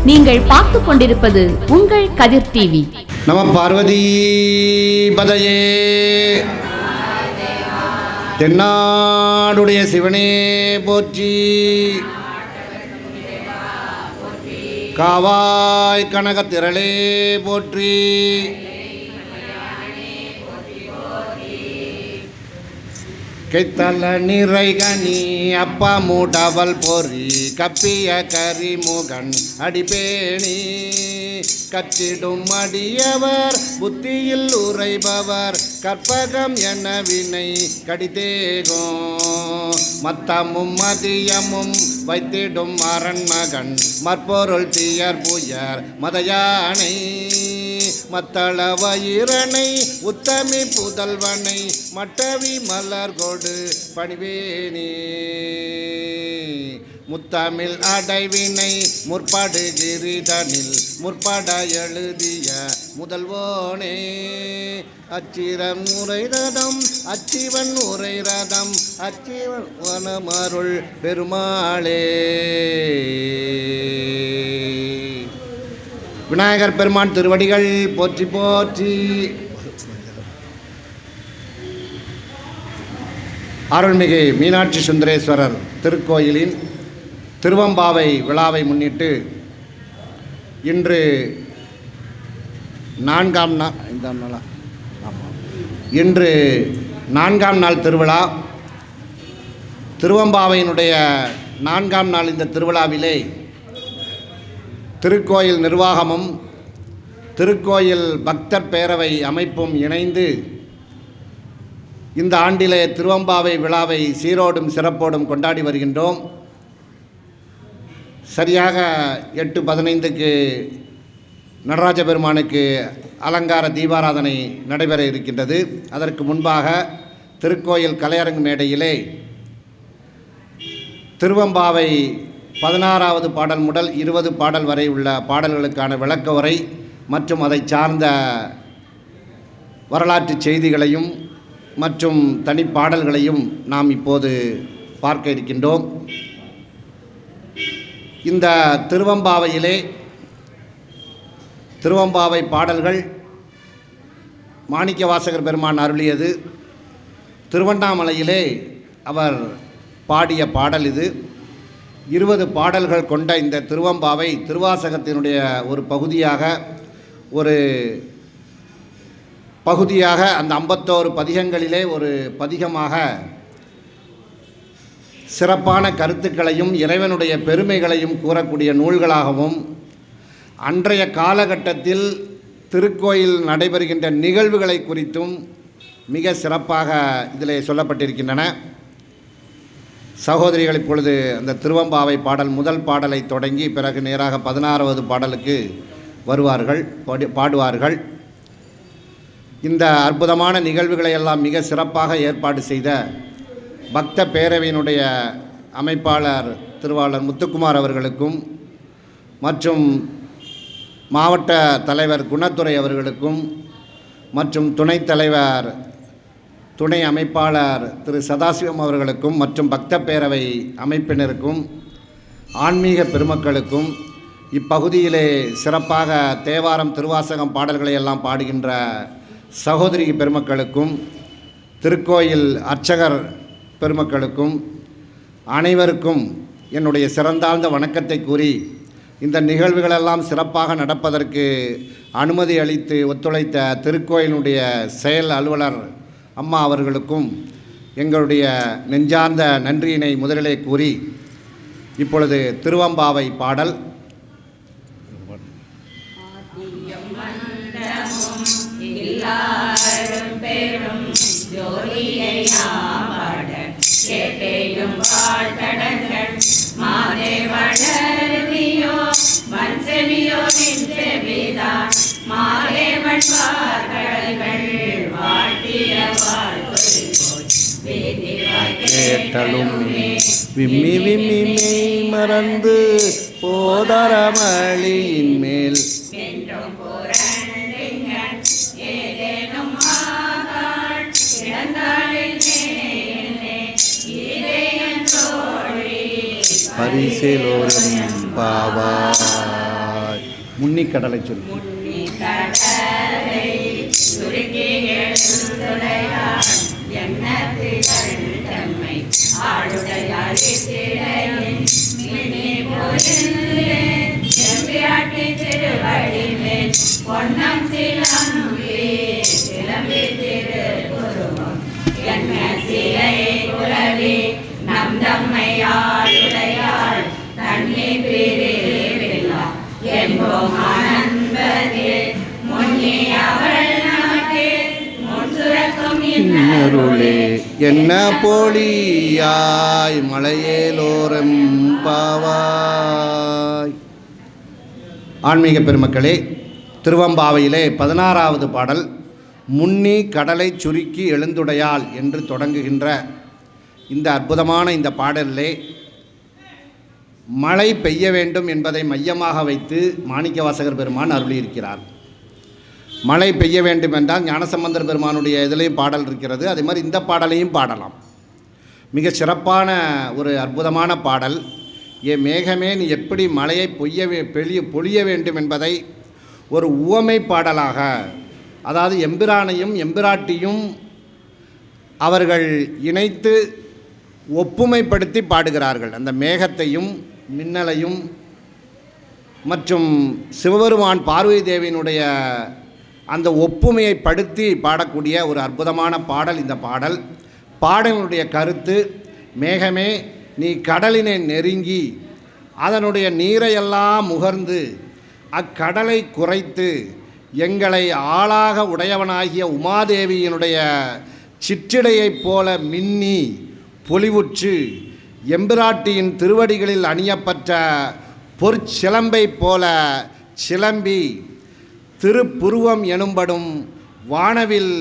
நீங்கள் பார்த்துக் கொண்டிருப்பது உங்கள் கதிர் டிவி. நம பார்வதி பதையே. தென்னாடுடைய சிவனே போற்றி. காவாய் கனகத்திரளே போற்றி. கைத்தல நிறைகனி அப்பா மூடவல் பொறி கப்பிய கரிமுகன் அடிபேணி கற்றிடும் அடியவர் புத்தியில் உரைபவர் கற்பகம் என வினை கடிதேகும் மத்தமும் மதியமும் வைத்திடும் அரண்மகன் மற்பொருள் தீயர் புயர் மதயானை மத்தள வயிரனை உத்தமி புதல்வனை மட்டவி மலர் கொடு பணிவேனே முத்தமிழ் அடைவினை முற்படுகிரிதனில் முற்பட எழுதிய முதல்வோனே அச்சிரம் உரை ரதம் அச்சிவன் உரை ரதம் அச்சிவன் வனமருள் பெருமாளே. விநாயகர் பெருமான் திருவடிகள் போற்றி போற்றி. அருள்மிகு மீனாட்சி சுந்தரேஸ்வரர் திருக்கோயிலின் திருவம்பாவை விழாவை முன்னிட்டு இன்று நான்காம் நாள் திருவிழா. திருவம்பாவையினுடைய 4ஆம் நாள் இந்த திருவிழாவிலே திருக்கோயில் நிர்வாகமும் திருக்கோயில் பக்தர் பேரவை அமைப்பும் இணைந்து இந்த ஆண்டிலே திருவம்பாவை விழாவை சீரோடும் சிறப்போடும் கொண்டாடி வருகின்றோம். சரியாக 8:15க்கு நடராஜ பெருமானுக்கு அலங்கார தீபாராதனை நடைபெற இருக்கின்றது. அதற்கு முன்பாக திருக்கோயில் கலையரங்கு மேடையிலே திருவம்பாவை 16வது பாடல் முதல் 20 பாடல் வரை உள்ள பாடல்களுக்கான விளக்க உரை மற்றும் அதை சார்ந்த வரலாற்று செய்திகளையும் மற்றும் தனிப்பாடல்களையும் நாம் இப்போது பார்க்க இருக்கின்றோம். இந்த திருவம்பாவையிலே திருவம்பாவை பாடல்கள் மாணிக்கவாசகர் பெருமான் அருளியது. திருவண்ணாமலையிலே அவர் பாடிய பாடல் இது. 20 பாடல்கள் கொண்ட இந்த திருவம்பாவை திருவாசகத்தினுடைய ஒரு பகுதியாக அந்த 51 பதிகங்களிலே ஒரு பதிகமாக சிறப்பான கருத்துக்களையும் இறைவனுடைய பெருமைகளையும் கூறக்கூடிய நூல்களாகவும் அன்றைய காலகட்டத்தில் திருக்கோயில் நடைபெறுகின்ற நிகழ்வுகளை குறித்தும் மிக சிறப்பாக இதிலே சொல்லப்பட்டிருக்கின்றன. சகோதரிகள் இப்பொழுது அந்த திருவம்பாவை பாடல் முதல் பாடலை தொடங்கி பிறகு நேராக 16வது பாடலுக்கு வருவார்கள், பாடுவார்கள். இந்த அற்புதமான நிகழ்வுகளை எல்லாம் மிக சிறப்பாக ஏற்பாடு செய்த பக்த பேரவையினுடைய அமைப்பாளர் திருவாளர் முத்துக்குமார் அவர்களுக்கும் மற்றும் மாவட்ட தலைவர் குணத்துறை அவர்களுக்கும் மற்றும் துணைத் தலைவர் துணை அமைப்பாளர் திரு சதாசிவம் அவர்களுக்கும் மற்றும் பக்த பேரவை அமைப்பினருக்கும் ஆன்மீக பெருமக்களுக்கும் இப்பகுதியிலே சிறப்பாக தேவாரம் திருவாசகம் பாடல்களை எல்லாம் பாடுகின்ற சகோதரி பெருமக்களுக்கும் திருக்கோயில் அர்ச்சகர் பெருமக்களுக்கும் அனைவருக்கும் என்னுடைய சிறந்தாழ்ந்த வணக்கத்தை கூறி இந்த நிகழ்வுகளெல்லாம் சிறப்பாக நடப்பதற்கு அனுமதி அளித்து ஒத்துழைத்த திருக்கோயிலுடைய செயல் அலுவலர் அம்மா அவர்களுக்கும் எங்களுடைய நெஞ்சார்ந்த நன்றியினை முதலிலே கூறி இப்பொழுது திருவம்பாவை பாடல் கேட்டலும் விம்மி விம்மி மெய் மறந்து போதரமளியின் மேல் பரிசேலோரும் பாவாய். முன்னிக்கடலை சுருக்கி அருளே என்ன போலியாய் மலையேலோரம் பாவாய். ஆன்மீக பெருமக்களே, திருவம்பாவையிலே 16வது பாடல் முன்னி கடலை சுருக்கி எழுந்துடையாள் என்று தொடங்குகின்ற இந்த அற்புதமான இந்த பாடலிலே மழை பெய்ய வேண்டும் என்பதை மையமாக வைத்து மாணிக்கவாசகர் பெருமான் அருளியிருக்கிறார். மழை பெய்ய வேண்டும் என்றால் ஞானசம்பந்தர் பெருமானுடைய இதிலையும் பாடல் இருக்கிறது. அதே மாதிரி இந்த பாடலையும் பாடலாம். மிக சிறப்பான ஒரு அற்புதமான பாடல். மேகமே நீ எப்படி மழையை பொழிய வேண்டும் என்பதை ஒரு உவமை பாடலாக, அதாவது எம்பிரானையும் எம்பிராட்டியும் அவர்கள் இணைத்து ஒப்புமைப்படுத்தி பாடுகிறார்கள். அந்த மேகத்தையும் மின்னலையும் மற்றும் சிவபெருமான் பார்வதி தேவியினுடைய அந்த ஒப்புமையை படுத்தி பாடக்கூடிய ஒரு அற்புதமான பாடல் இந்த பாடல். பாடலினுடைய கருத்து, மேகமே நீ கடலினை நெருங்கி அதனுடைய நீரையெல்லாம் முகர்ந்து அக்கடலை குறைத்து எங்களை ஆளாக உடையவனாகிய உமாதேவியினுடைய சிற்றிடையைப் போல மின்னி பொலிவுற்று எம்பிராட்டியின் திருவடிகளில் அணியப்பட்ட பொற்சிலம்பை போல சிலம்பி திருப்புருவம் எனும்படும் வானவில்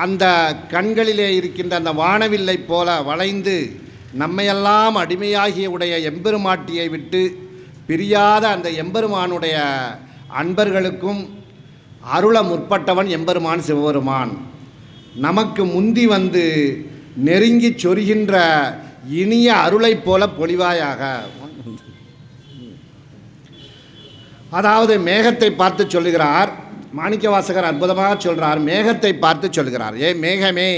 அந்த கண்களிலே இருக்கின்ற அந்த வானவில்லை போல வளைந்து நம்மையெல்லாம் அடிமையாகிய உடைய எம்பெருமாட்டியை விட்டு பிரியாத அந்த எம்பெருமானுடைய அன்பர்களுக்கும் அருள முற்பட்டவன் எம்பெருமான் சிவபெருமான். நமக்கு முந்தி வந்து நெருங்கி சொரிகின்ற இனிய அருளைப் போல பொலிவாயாக. அதாவது மேகத்தை பார்த்து சொல்லுகிறார் மாணிக்கவாசகர், அற்புதமாக சொல்கிறார். மேகத்தை பார்த்து சொல்கிறார், மேகமே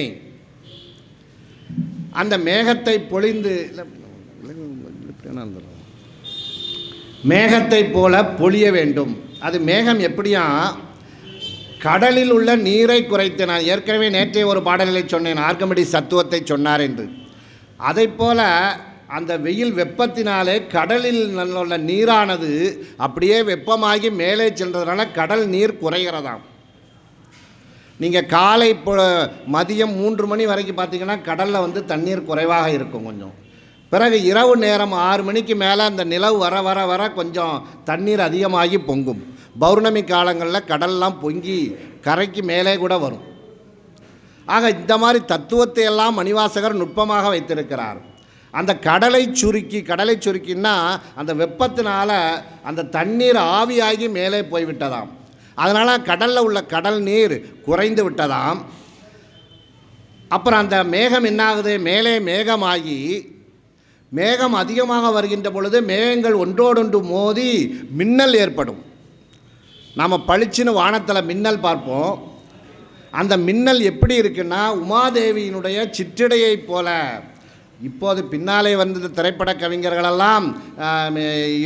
அந்த மேகத்தை பொழிந்து மேகத்தை போல பொழிய வேண்டும். அது மேகம் எப்படியா, கடலில் உள்ள நீரை குறைத்து, நான் ஏற்கனவே நேற்றைய ஒரு பாடலிலே சொன்னேன் ஆர்கமெடி சத்துவத்தை சொன்னார் என்று. அதை போல அந்த வெயில் வெப்பத்தினாலே கடலில் உள்ள நீரானது அப்படியே வெப்பமாகி மேலே சென்றதுனால கடல் நீர் குறைகிறதாம். நீங்கள் காலை மதியம் 3 மணி வரைக்கும் பார்த்தீங்கன்னா கடலில் வந்து தண்ணீர் குறைவாக இருக்கும் கொஞ்சம். பிறகு இரவு நேரம் 6 மணிக்கு மேலே அந்த நிலவு வர வர வர கொஞ்சம் தண்ணீர் அதிகமாகி பொங்கும். பௌர்ணமி காலங்களில் கடல்லாம் பொங்கி கரைக்கு மேலே கூட வரும். ஆக இந்த மாதிரி தத்துவத்தை எல்லாம் மணிவாசகர் நுட்பமாக வைத்திருக்கிறார். அந்த கடலை சுருக்கின்னா அந்த வெப்பத்தினால அந்த தண்ணீர் ஆவியாகி மேலே போய்விட்டதாம். அதனால் கடலில் உள்ள கடல் நீர் குறைந்து விட்டதாம். அப்புறம் அந்த மேகம் என்னாகுது, மேலே மேகமாகி மேகம் அதிகமாக வருகின்ற பொழுது மேகங்கள் ஒன்றோடொன்று மோதி மின்னல் ஏற்படும். நாம் பளிச்சுன்னு வானத்தில் மின்னல் பார்ப்போம். அந்த மின்னல் எப்படி இருக்குன்னா உமாதேவியினுடைய சிற்றிடையை போல. இப்போது பின்னாலே வந்த திரைப்பட கவிஞர்களெல்லாம்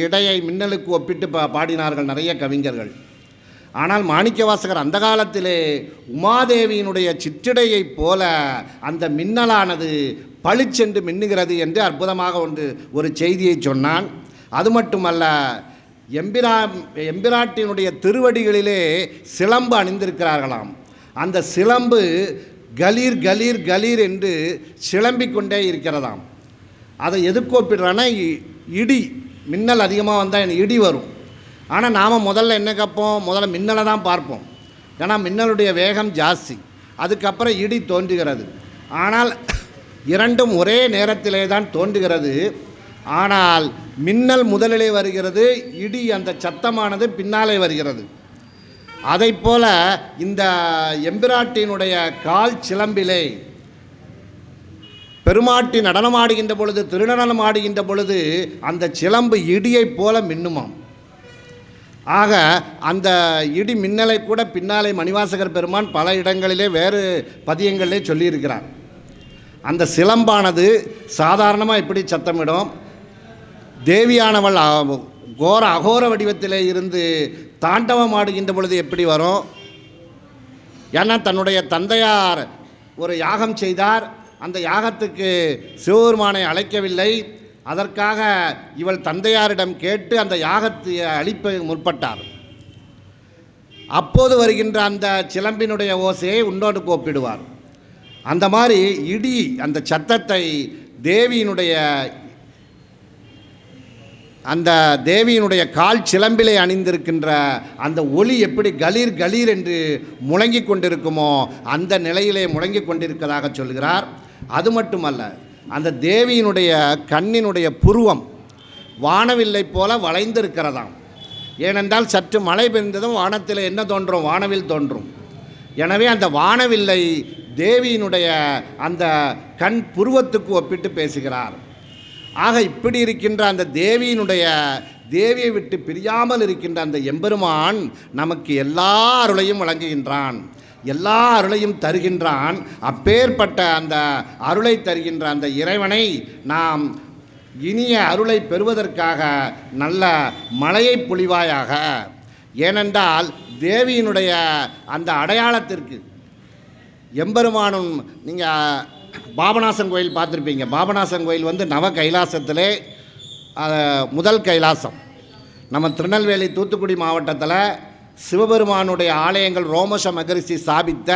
இடையை மின்னலுக்கு ஒப்பிட்டு பாடினார்கள் நிறைய கவிஞர்கள். ஆனால் மாணிக்கவாசகர் அந்த காலத்திலே உமாதேவியினுடைய சிற்றிடையைப் போல அந்த மின்னலானது பளிச்சென்று மின்னுகிறது என்று அற்புதமாக ஒரு செய்தியை சொன்னான். அது மட்டுமல்ல, எம்பிராட்டினுடைய திருவடிகளிலே சிலம்பு அணிந்திருக்கிறார்களாம். அந்த சிலம்பு கலீர் கலீர் கலீர் என்று சிலம்பிக் கொண்டே இருக்கிறதாம். அதை எதுக்கு ஒப்பிடுறான்னா, இடி மின்னல் அதிகமாக வந்தால் இடி வரும். ஆனால் நாம் முதல்ல என்ன கேட்போம், முதல்ல மின்னலை தான் பார்ப்போம். ஏன்னா மின்னலுடைய வேகம் ஜாஸ்தி. அதுக்கப்புறம் இடி தோன்றுகிறது. ஆனால் இரண்டும் ஒரே நேரத்திலே தான் தோன்றுகிறது. ஆனால் மின்னல் முதலிலே வருகிறது, இடி அந்த சத்தமானது பின்னாலே வருகிறது. அதைப்போல இந்த எம்பிராட்டியினுடைய கால் சிலம்பிலே பெருமாட்டி நடனமாடுகின்ற பொழுது, திருநடனம் ஆடுகின்ற பொழுது அந்த சிலம்பு இடியைப் போல மின்னுமாம். ஆக அந்த இடி மின்னலை கூட பின்னாலே மணிவாசகர் பெருமான் பல இடங்களிலே வேறு பதியங்களிலே சொல்லியிருக்கிறார். அந்த சிலம்பானது சாதாரணமாக எப்படி சத்தமிடும், தேவியானவள் அகோர வடிவத்திலே இருந்து தாண்டவம் ஆடுகின்ற பொழுது எப்படி வரும்? ஏன்னா தன்னுடைய தந்தையார் ஒரு யாகம் செய்தார், அந்த யாகத்துக்கு சிவபெருமானை அழைக்கவில்லை. அதற்காக இவள் தந்தையாரிடம் கேட்டு அந்த யாகத்தை அழிப்ப முற்பட்டார். அப்போது வருகின்ற அந்த சிலம்பினுடைய ஓசையை உன்னோடு ஒப்பிடுவார். அந்த மாதிரி இடி அந்த சத்தத்தை தேவியினுடைய கால் சிலம்பிலே அணிந்திருக்கின்ற அந்த ஒளி எப்படி கலீர் கலீர் என்று முழங்கி கொண்டிருக்குமோ அந்த நிலையிலே முழங்கி கொண்டிருக்கிறதாக சொல்கிறார். அது மட்டுமல்ல, அந்த தேவியினுடைய கண்ணினுடைய புருவம் வானவில்லை போல வளைந்திருக்கிறதாம். ஏனென்றால் சற்று மழை பெய்ந்ததும் வானத்தில் என்ன தோன்றும்? வானவில் தோன்றும். எனவே அந்த வானவில்லை தேவியினுடைய அந்த கண் புருவத்துக்கு ஒப்பிட்டு பேசுகிறார். ஆக இப்படி இருக்கின்ற அந்த தேவியை விட்டு பிரியாமல் இருக்கின்ற அந்த எம்பெருமான் நமக்கு எல்லா அருளையும் வழங்குகின்றான், எல்லா அருளையும் தருகின்றான். அப்பேற்பட்ட அந்த அருளை தருகின்ற அந்த இறைவனை நாம் இனிய அருளை பெறுவதற்காக நல்ல மழையை பொழிவாயாக. ஏனென்றால் தேவியினுடைய அந்த அடையாளத்திற்கு எம்பெருமானும், நீங்கள் பாபநாசம் கோயில் பார்த்துருப்பீங்க. பாபநாசம் கோயில் நவ கைலாசத்திலே முதல் கைலாசம். நம்ம திருநெல்வேலி தூத்துக்குடி மாவட்டத்தில் சிவபெருமானுடைய ஆலயங்கள் ரோமச மகரிஷி ஸ்தாபித்த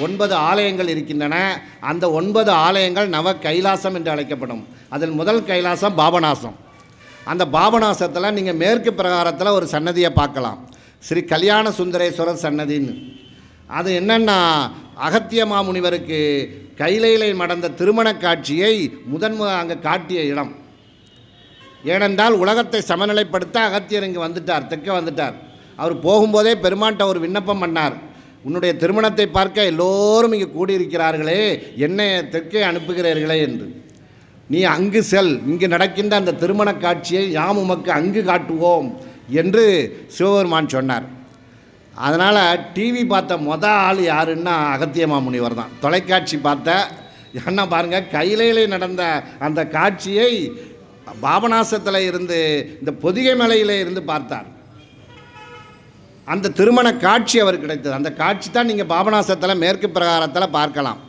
9 ஆலயங்கள் இருக்கின்றன. அந்த 9 ஆலயங்கள் நவ கைலாசம் என்று அழைக்கப்படும். அதில் முதல் கைலாசம் பாபநாசம். அந்த பாபநாசத்தில் நீங்கள் மேற்கு பிரகாரத்தில் ஒரு சன்னதியை பார்க்கலாம், ஸ்ரீ கல்யாண சுந்தரேஸ்வரர் சன்னதின்னு. அது என்னென்னா, அகத்திய மாமுனிவருக்கு கைலையிலே நடந்த திருமண காட்சியை அங்கே காட்டிய இடம். ஏனென்றால் உலகத்தை சமநிலைப்படுத்த அகத்தியர் இங்கே வந்துட்டார், தெற்க வந்துட்டார். அவர் போகும்போதே பெருமான்கிட்ட ஒரு விண்ணப்பம் பண்ணார், உன்னுடைய திருமணத்தை பார்க்க எல்லோரும் இங்கே கூடியிருக்கிறார்களே, என்னை தெற்கே அனுப்புகிறீர்களே என்று. நீ அங்கு செல், இங்கு நடக்கின்ற அந்த திருமண காட்சியை யாம் உமக்கு அங்கு காட்டுவோம் என்று சிவபெருமான் சொன்னார். அதனால் டிவி பார்த்த ஆள் யாருன்னா அகத்திய மாமுனிவர் தான். தொலைக்காட்சி பார்த்த என்ன பாருங்கள், கைலையிலே நடந்த அந்த காட்சியை பாபநாசத்தில் இருந்து இந்த பொதிகை மலையிலே இருந்து பார்த்தார். அந்த திருமண காட்சி அவர் கிடைத்தது. அந்த காட்சி தான் நீங்கள் பாபநாசத்தில் மேற்கு பிரகாரத்தில் பார்க்கலாம்.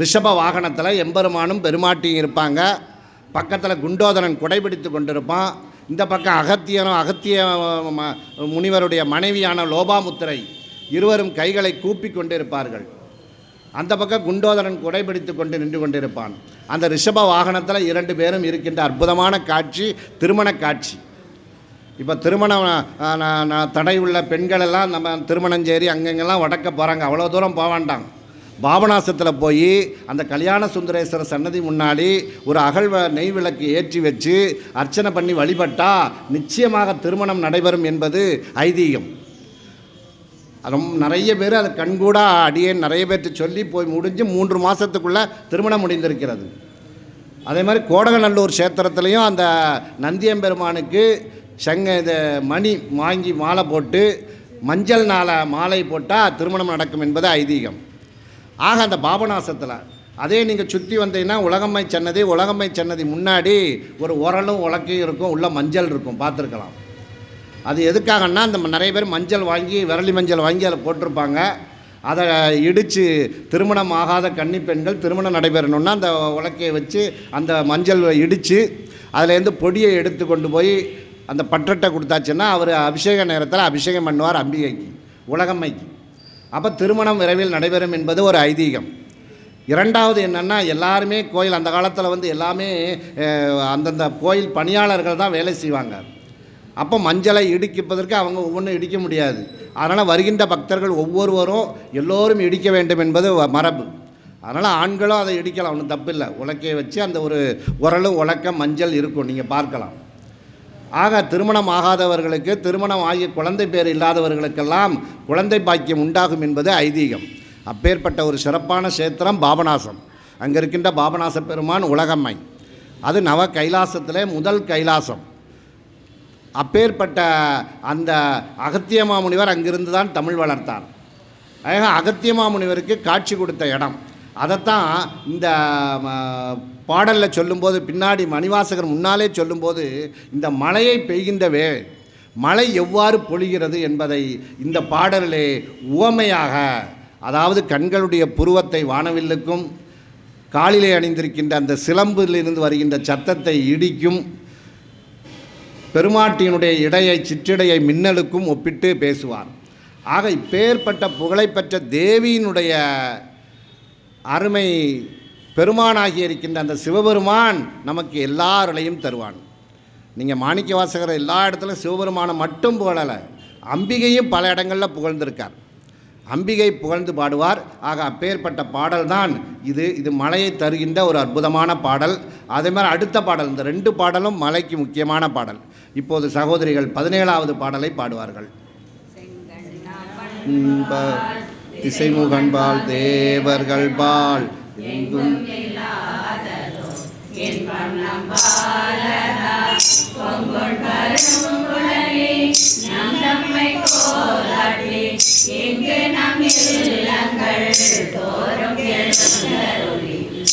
ரிஷப வாகனத்தில் எம்பெருமானும் பெருமாட்டியும் இருப்பாங்க. பக்கத்தில் குண்டோதரன் குடைபிடித்து கொண்டிருப்பான். இந்த பக்கம் அகத்திய முனிவருடைய மனைவியான லோபாமுத்திரை இருவரும் கைகளை கூப்பி கொண்டிருப்பார்கள். அந்த பக்கம் குண்டோதரன் குடைபிடித்து கொண்டு நின்று கொண்டிருப்பான். அந்த ரிஷப வாகனத்தில் 2 பேரும் இருக்கின்ற அற்புதமான காட்சி திருமண காட்சி. இப்போ திருமணம் தடை உள்ள பெண்களெல்லாம் நம்ம திருமணஞ்சேரி அங்கங்கெல்லாம் வடக்க போகிறாங்க, அவ்வளோ தூரம் போக வேண்டாம். பாபநாசத்தில் போய் அந்த கல்யாண சுந்தரேஸ்வரர் சன்னதி முன்னாடி ஒரு நெய் விளக்கு ஏற்றி வச்சு அர்ச்சனை பண்ணி வழிபட்டால் நிச்சயமாக திருமணம் நடைபெறும் என்பது ஐதீகம். நிறைய பேர் அதை கண்கூடா அடியேன் நிறைய பேர்த்து சொல்லி போய் முடிஞ்சு 3 மாதத்துக்குள்ளே திருமணம் முடிந்திருக்கிறது. அதே மாதிரி கோடகநல்லூர் கஷேத்திரத்துலேயும் அந்த நந்தியம்பெருமானுக்கு மணி வாங்கி மாலை போட்டு மஞ்சள் மாலை போட்டால் திருமணம் நடக்கும் என்பது ஐதீகம். ஆக அந்த பாபநாசத்தில் அதே நீங்கள் சுற்றி வந்தீங்கன்னா உலகம்மை சன்னதி முன்னாடி ஒரு உரலும் உலக்கையும் இருக்கும், உள்ள மஞ்சள் இருக்கும், பார்த்துருக்கலாம். அது எதுக்காகன்னா அந்த நிறைய பேர் மஞ்சள் வாங்கி விரலி மஞ்சள் வாங்கி அதில் போட்டிருப்பாங்க. அதை இடித்து திருமணம் ஆகாத கன்னி பெண்கள் திருமணம் நடைபெறணுன்னா அந்த உலக்கையை வச்சு அந்த மஞ்சள் இடித்து அதிலேருந்து பொடியை எடுத்து கொண்டு போய் அந்த பற்றட்டை கொடுத்தாச்சுன்னா அவர் அபிஷேக நேரத்தில் அபிஷேகம் பண்ணுவார் அம்பிகைக்கு, உலகம்மைக்கு. அப்போ திருமணம் விரைவில் நடைபெறும் என்பது ஒரு ஐதீகம். இரண்டாவது என்னென்னா, எல்லாருமே கோயில் அந்த காலத்தில் எல்லாமே அந்தந்த கோயில் பணியாளர்கள் தான் வேலை செய்வாங்க. அப்போ மஞ்சளை இடிப்பதற்கு அவங்க ஒவ்வொன்றும் இடிக்க முடியாது. அதனால் வருகின்ற பக்தர்கள் ஒவ்வொருவரும் எல்லோரும் இடிக்க வேண்டும் என்பது மரபு. அதனால் ஆண்களும் அதை இடிக்கலாம், ஒன்றும் தப்பு இல்லை. உலக்கையை வச்சு அந்த ஒரு உரலும் உலக்க மஞ்சள் இருக்கும், நீங்கள் பார்க்கலாம். ஆக திருமணம் ஆகாதவர்களுக்கு, திருமணம் ஆகிய குழந்தை பேர் இல்லாதவர்களுக்கெல்லாம் குழந்தை பாக்கியம் உண்டாகும் என்பது ஐதீகம். அப்பேற்பட்ட ஒரு சிறப்பான கஷேத்திரம் பாபநாசம். அங்கே இருக்கின்ற பாபநாச பெருமான் உலகம்மை. அது நவ கைலாசத்திலே முதல் கைலாசம். அப்பேற்பட்ட அந்த அகத்தியமாமுனிவர் அங்கிருந்து தான் தமிழ் வளர்த்தார். ஆக அகத்தியமாமுனிவருக்கு காட்சி கொடுத்த இடம். அதைத்தான் இந்த பாடலில் சொல்லும்போது, பின்னாடி மணிவாசகர் முன்னாலே சொல்லும்போது, இந்த மழையை பெய்கின்றவே மழை எவ்வாறு பொழிகிறது என்பதை இந்த பாடலிலே உவமையாக, அதாவது கண்களுடைய புருவத்தை வானவில்லுக்கும் காலிலே அணிந்திருக்கின்ற அந்த சிலம்பிலிருந்து வருகின்ற சத்தத்தை இடிக்கும் பெருமாட்டியினுடைய இடையை சிற்றிடையை மின்னலுக்கும் ஒப்பிட்டு பேசுவார். ஆக இப்பேற்பட்ட புகழைப்பெற்ற தேவியினுடைய அருமை பெருமானாகி இருக்கின்ற அந்த சிவபெருமான் நமக்கு எல்லாரையும் தருவான். நீங்கள் மாணிக்க வாசகர் எல்லா இடத்துலையும் சிவபெருமானை மட்டும் புகழலை, அம்பிகையும் பல இடங்களில் புகழ்ந்திருக்கார். அம்பிகை புகழ்ந்து பாடுவார். ஆக அப்பேற்பட்ட பாடல் தான் இது. இது மலையை தருகின்ற ஒரு அற்புதமான பாடல். அதே மாதிரி அடுத்த பாடல், இந்த 2 பாடலும் மலைக்கு முக்கியமான பாடல். இப்போது சகோதரிகள் 17வது பாடலை பாடுவார்கள். திசைமுகன்பால் தேவர்கள் பால் எங்கும்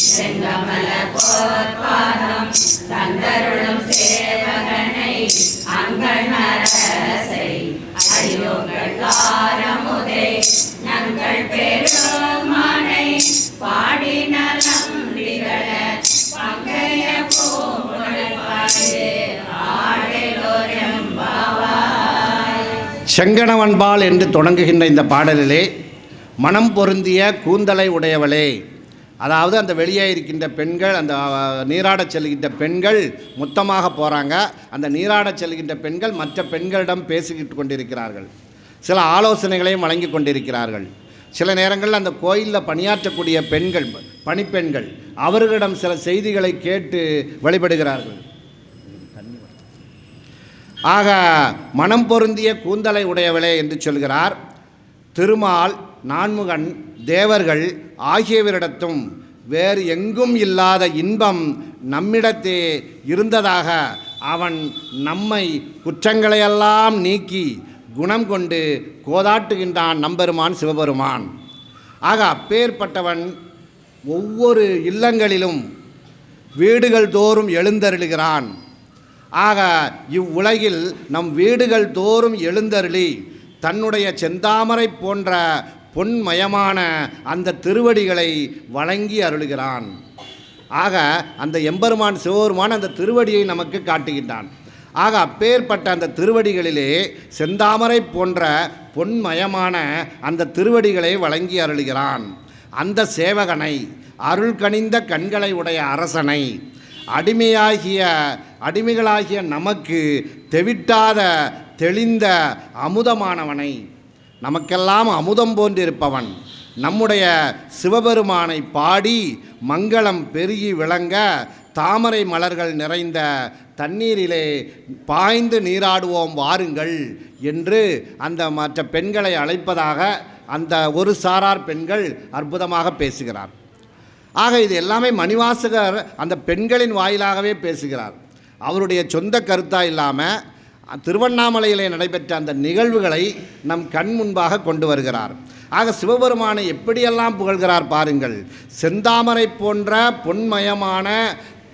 செங்கமல போர்பாதம் தந்தருளும் சேவகனை அங்கள் அரசை அடியோங்கள் காரமுதை நங்கள் பெருமானை பாடி நலம்பிகள பங்கைய செங்கணவன்பால் என்று தொடங்குகின்ற இந்த பாடலிலே மனம் பொருந்திய கூந்தலை உடையவளே, அதாவது அந்த வெளியே இருக்கின்ற பெண்கள், அந்த நீராடச் செல்கின்ற பெண்கள் மொத்தமாக போகிறாங்க. அந்த நீராடச் செல்கின்ற பெண்கள் மற்ற பெண்களிடம் பேசிக்கிட்டு கொண்டிருக்கிறார்கள், சில ஆலோசனைகளையும் வழங்கி கொண்டிருக்கிறார்கள். சில நேரங்களில் அந்த கோயிலில் பணியாற்றக்கூடிய பெண்கள், பணிப்பெண்கள், அவர்களிடம் சில செய்திகளை கேட்டு வழிபடுகிறார்கள். ஆக மனம் பொருந்திய கூந்தலை உடையவளே என்று சொல்கிறார். திருமால், நான்முகன், தேவர்கள் ஆகியவரிடத்தும் வேறு எங்கும் இல்லாத இன்பம் நம்மிடத்தே இருந்ததாக அவன் நம்மை குற்றங்களையெல்லாம் நீக்கி குணம் கொண்டு கோதாட்டுகின்றான் நம்பெருமான் சிவபெருமான். ஆக அப்பேற்பட்டவன் ஒவ்வொரு இல்லங்களிலும் வீடுகள் தோறும் எழுந்தருளுகிறான். ஆக இவ்வுலகில் நம் வீடுகள் தோறும் எழுந்தருளி தன்னுடைய செந்தாமரை போன்ற பொன்மயமான அந்த திருவடிகளை வழங்கி அருளுகிறான். ஆக அந்த எம்பெருமான் சிவபெருமான் அந்த திருவடியை நமக்கு காட்டுகின்றான். ஆக அப்பேற்பட்ட அந்த திருவடிகளிலே செந்தாமரை போன்ற பொன்மயமான அந்த திருவடிகளை வழங்கி அருளுகிறான். அந்த சேவகனை, அருள் கனிந்த கண்களை உடைய அரசனை, அடிமைகளாகிய நமக்கு தெவிட்டாத தெளிந்த அமுதமானவனை, நமக்கெல்லாம் அமுதம் போன்றிருப்பவன் நம்முடைய சிவபெருமானை பாடி மங்களம் பெருகி விளங்க தாமரை மலர்கள் நிறைந்த தண்ணீரிலே பாய்ந்து நீராடுவோம் வாருங்கள் என்று அந்த மற்ற பெண்களை அழைப்பதாக அந்த ஒரு சாரார் பெண்கள் அற்புதமாக பேசுகிறார். ஆக இது எல்லாமே மணிவாசகர் அந்த பெண்களின் வாயிலாகவே பேசுகிறார். அவருடைய சொந்த கருத்தாக இல்லாமல் திருவண்ணாமலையிலே நடைபெற்ற அந்த நிகழ்வுகளை நம் கண் முன்பாக கொண்டு வருகிறார். ஆக சிவபெருமானை எப்படியெல்லாம் புகழ்கிறார் பாருங்கள். செந்தாமரை போன்ற பொன்மயமான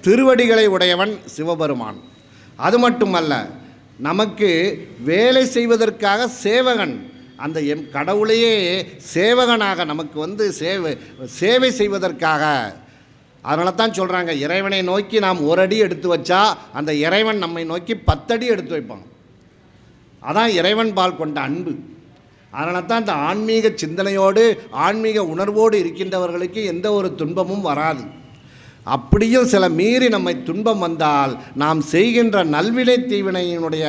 திருவடிகளை உடையவன் சிவபெருமான். அது மட்டுமல்ல, நமக்கு வேலை செய்வதற்காக சேவகன், அந்த கடவுளையே சேவகனாக நமக்கு சேவை செய்வதற்காக. அதனால தான் சொல்கிறாங்க, இறைவனை நோக்கி நாம் ஒரு அடி எடுத்து வச்சா அந்த இறைவன் நம்மை நோக்கி 10 அடி எடுத்து வைப்பான். அதான் இறைவன் பால் கொண்ட அன்பு. அதனால தான் இந்த ஆன்மீக சிந்தனையோடு ஆன்மீக உணர்வோடு இருக்கின்றவர்களுக்கு எந்த ஒரு துன்பமும் வராது. அப்படியும் சில மீறி நம்மை துன்பம் வந்தால் நாம் செய்கின்ற நல்வினை தீவினையினுடைய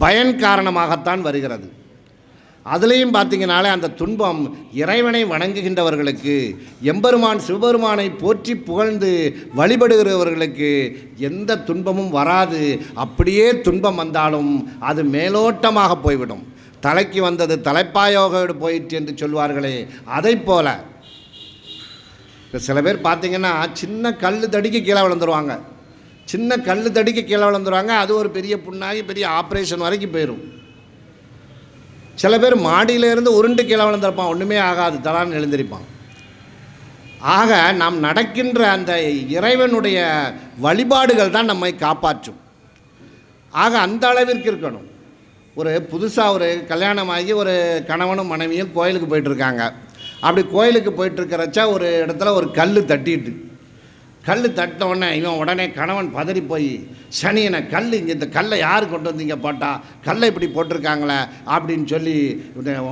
பயன் காரணமாகத்தான் வருகிறது. அதுலேயும் பார்த்திங்கனாலே அந்த துன்பம் இறைவனை வணங்குகின்றவர்களுக்கு, எம்பெருமான் சிவபெருமானை போற்றி புகழ்ந்து வழிபடுகிறவர்களுக்கு எந்த துன்பமும் வராது. அப்படியே துன்பம் வந்தாலும் அது மேலோட்டமாக போய்விடும். தலைக்கு வந்தது தலைப்பாயோடு போயிற்று என்று சொல்வார்களே, அதை போல இப்போ சில பேர் பார்த்திங்கன்னா சின்ன கல் தடிக்கு கீழே விழுந்துருவாங்க. சின்ன கல் தடிக்க கீழே விழுந்துருவாங்க, அது ஒரு பெரிய புண்ணாகி பெரிய ஆப்ரேஷன் வரைக்கும் போயிடும். சில பேர் மாடியிலேருந்து உருண்டு கீழே விழுந்திருப்பான், ஒன்றுமே ஆகாது, தலான்னு எழுந்திருப்பான். ஆக நாம் நடக்கின்ற அந்த இறைவனுடைய வழிபாடுகள் தான் நம்மை காப்பாற்றும். ஆக அந்த அளவிற்கு இருக்கணும். ஒரு புதுசாக ஒரு கல்யாணமாகி ஒரு கணவனும் மனைவியும் கோயிலுக்கு போயிட்டுருக்காங்க. அப்படி கோயிலுக்கு போயிட்டுருக்கிறச்சா ஒரு இடத்துல ஒரு கல் தட்டிட்டு, கல் தட்டின உடனே இவன் உடனே கணவன் பதறி போய், சனியனை கல் இங்கே, இந்த கல்லை யார் கொண்டு வந்தீங்க போட்டா, கல்லை இப்படி போட்டிருக்காங்களே அப்படின்னு சொல்லி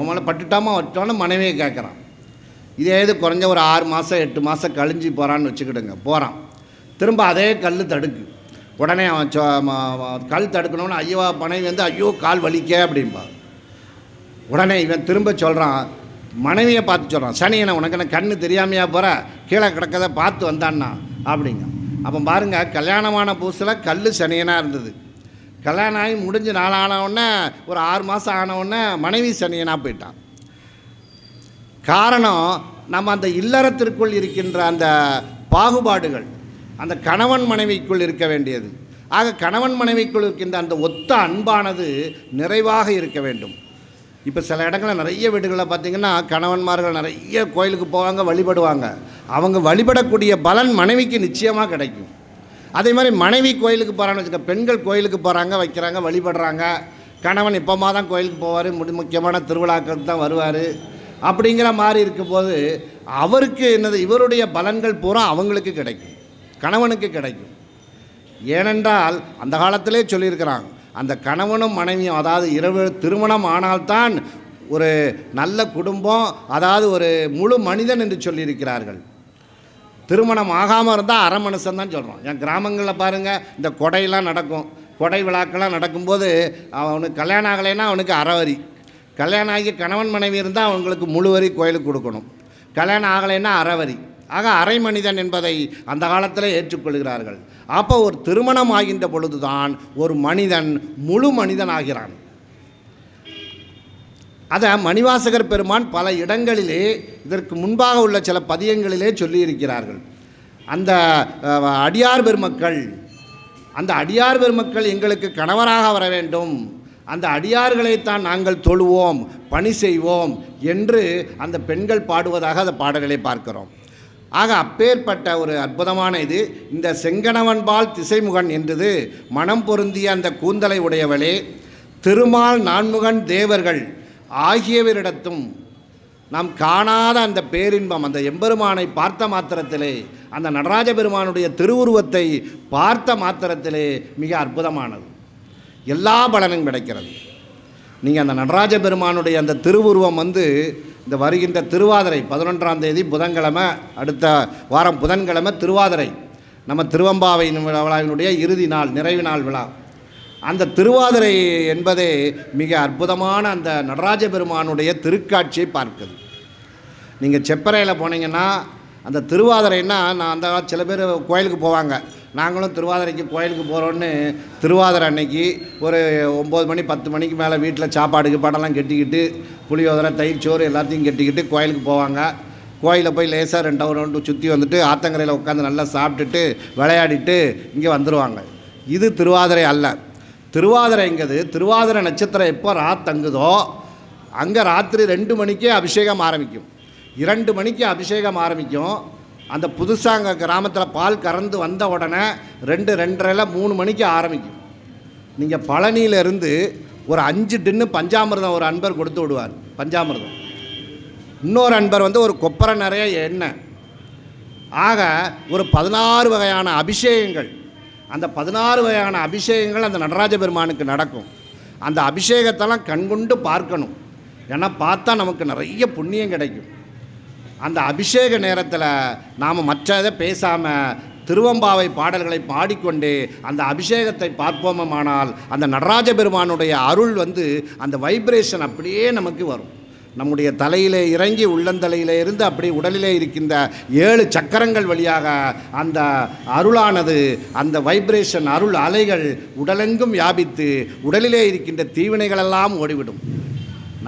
உங்களை பட்டுட்டாமல் வச்சோன்னு மனைவியை கேட்குறான். இதே இது குறைஞ்ச ஒரு 6 மாதம் 8 மாதம் கழிஞ்சு போகிறான்னு வச்சுக்கிடுங்க. போகிறான், திரும்ப அதே கல் தடுக்கு. உடனே அவன் கல் தடுக்கணும்னு ஐயோ மனைவி வந்து ஐயோ கால் வலிக்க அப்படின்பா. உடனே இவன் திரும்ப சொல்கிறான், மனைவியை பார்த்து சொல்கிறான், சனியனை உனக்கு என்ன கண்ணு தெரியாமையா போகிற, கீழே கிடக்கதை பார்த்து வந்தான்னா அப்படிங்க. அப்போ பாருங்கள், கல்யாணமான புதுசில் கல் சனியனாக இருந்தது. கல்யாணம் ஆகி முடிஞ்சு 4 ஆனவுடனே ஒரு 6 மாதம் ஆனவுடனே மனைவி சனியனாக போயிட்டான். காரணம், நம்ம அந்த இல்லறத்திற்குள் இருக்கின்ற அந்த பாகுபாடுகள் அந்த கணவன் மனைவிக்குள் இருக்க வேண்டியது. ஆக கணவன் மனைவிக்குள் இருக்கின்ற அந்த ஒத்த அன்பானது நிறைவாக இருக்க வேண்டும். இப்போ சில இடங்களில் நிறைய வீடுகளில் பார்த்திங்கன்னா கணவன்மார்கள் நிறைய கோயிலுக்கு போவாங்க, வழிபடுவாங்க. அவங்க வழிபடக்கூடிய பலன் மனைவிக்கு நிச்சயமாக கிடைக்கும். அதே மாதிரி மனைவி கோயிலுக்கு போகிறான்னு வச்சுக்க, பெண்கள் கோயிலுக்கு போகிறாங்க, வைக்கிறாங்க, வழிபடுறாங்க. கணவன் இப்போமா தான் கோயிலுக்கு போவார், முக்கியமான திருவிழாக்களுக்கு தான் வருவார். அப்படிங்கிற மாதிரி இருக்கும்போது அவருக்கு என்னது, இவருடைய பலன்கள் பூரா அவங்களுக்கு கிடைக்கும், கணவனுக்கு கிடைக்கும். ஏனென்றால் அந்த காலத்திலே சொல்லியிருக்கிறாங்க, அந்த கணவனும் மனைவியும், அதாவது இரவு திருமணம் ஆனால்தான் ஒரு நல்ல குடும்பம், அதாவது ஒரு முழு மனிதன் என்று சொல்லியிருக்கிறார்கள். திருமணம் ஆகாமல் இருந்தால் அரை மனுஷன் தான் சொல்கிறோம். என் கிராமங்களில் பாருங்கள், இந்த கொடையெல்லாம் நடக்கும், கொடை விழாக்கெல்லாம் நடக்கும்போது அவனுக்கு கல்யாணம் ஆகலைன்னா அவனுக்கு அறவரி, கல்யாணம் ஆகி கணவன் மனைவி இருந்தால் அவங்களுக்கு முழுவரி கோயிலுக்கு கொடுக்கணும், கல்யாணம் ஆகலைன்னா அறவரி. ஆக அரை மனிதன் என்பதை அந்த காலத்தில் ஏற்றுக்கொள்கிறார்கள். அப்போ ஒரு திருமணம் ஆகின்ற பொழுதுதான் ஒரு மனிதன் முழு மனிதன் ஆகிறான். அதை மணிவாசகர் பெருமான் பல இடங்களிலே இதற்கு முன்பாக உள்ள சில பதியங்களிலே சொல்லியிருக்கிறார்கள். அந்த அடியார் பெருமக்கள், அந்த அடியார் பெருமக்கள் எங்களுக்கு கணவராக வர வேண்டும், அந்த அடியார்களைத்தான் நாங்கள் தொழுவோம், பணி செய்வோம் என்று அந்த பெண்கள் பாடுவதாக அந்த பாடல்களை பார்க்கிறோம். ஆக அப்பேற்பட்ட ஒரு அற்புதமான இது இந்த செங்கணவன்பால் திசைமுகன் என்றது மனம் பொருந்திய அந்த கூந்தலை உடையவளே, திருமால் நான்முகன் தேவர்கள் ஆகியவரிடத்தும் நாம் காணாத அந்த பேரின்பம், அந்த எம்பெருமானை பார்த்த மாத்திரத்திலே, அந்த நடராஜ பெருமானுடைய திருவுருவத்தை பார்த்த மாத்திரத்திலே மிக அற்புதமானது, எல்லா பலனும் கிடைக்கிறது. நீங்கள் அந்த நடராஜ பெருமானுடைய அந்த திருவுருவம் வந்து இந்த வருகின்ற திருவாதிரை 11ஆம் தேதி புதன்கிழமை, அடுத்த வாரம் புதன்கிழமை திருவாதிரை, நம்ம திருவம்பாவை விழாவினுடைய இறுதி நாள், நிறைவு நாள் விழா. அந்த திருவாதிரை என்பதே மிக அற்புதமான அந்த நடராஜ பெருமானுடைய திருக்காட்சியை பார்க்குது. நீங்கள் செப்பறையில் போனீங்கன்னா அந்த திருவாதிரைன்னா, நான் அந்த சில பேர் கோயிலுக்கு போவாங்க, நாங்களும் திருவாதிரைக்கு கோயிலுக்கு போகிறோன்னு திருவாதிரை அன்னைக்கு ஒரு 9 மணி 10 மணிக்கு மேலே வீட்டில் சாப்பாடுக்கு படம்லாம் கட்டிக்கிட்டு புளியோதரை தயிர் சோறு எல்லாத்தையும் கட்டிக்கிட்டு கோயிலுக்கு போவாங்க. கோயிலில் போய் லேசாக 2 ரவுண்டு சுற்றி வந்துட்டு ஆத்தங்கரையில் உட்காந்து நல்லா சாப்பிட்டுட்டு விளையாடிட்டு இங்கே வந்துடுவாங்க. இது திருவாதிரை அல்ல. திருவாதிரைங்கிறது திருவாதிரை நட்சத்திரம் எப்போ தங்குதோ அங்கே ராத்திரி 2 மணிக்கே அபிஷேகம் ஆரம்பிக்கும், 2 மணிக்கு அபிஷேகம் ஆரம்பிக்கும். அந்த புதுசாக அங்கே கிராமத்தில் பால் கறந்து வந்த உடனே 2, 2:30, 3 மணிக்கு ஆரம்பிக்கும். நீங்கள் பழனியிலேருந்து ஒரு 5 டின்னு பஞ்சாமிர்தம் ஒரு அன்பர் கொடுத்து விடுவார், பஞ்சாமிர்தம். இன்னொரு அன்பர் வந்து ஒரு கொப்பரை நிறைய எண்ணெய். ஆக ஒரு 16 வகையான அபிஷேகங்கள், அந்த 16 வகையான அபிஷேகங்கள் அந்த நடராஜ பெருமானுக்கு நடக்கும். அந்த அபிஷேகத்தெல்லாம் கண்கொண்டு பார்க்கணும், ஏன்னா பார்த்தா நமக்கு நிறைய புண்ணியம் கிடைக்கும். அந்த அபிஷேக நேரத்தில் நாம் மற்றதை பேசாமல் திருவம்பாவை பாடல்களை பாடிக்கொண்டு அந்த அபிஷேகத்தை பார்ப்போமானால் அந்த நடராஜ பெருமானுடைய அருள் வந்து அந்த வைப்ரேஷன் அப்படியே நமக்கு வரும். நம்முடைய தலையிலே இறங்கி உள்ளந்தலையிலே இருந்து அப்படி உடலிலே இருக்கின்ற 7 சக்கரங்கள் வழியாக அந்த அருளானது, அந்த வைப்ரேஷன் அருள் அலைகள் உடலெங்கும் வியாபித்து உடலிலே இருக்கின்ற தீவினைகளெல்லாம் ஓடிவிடும்.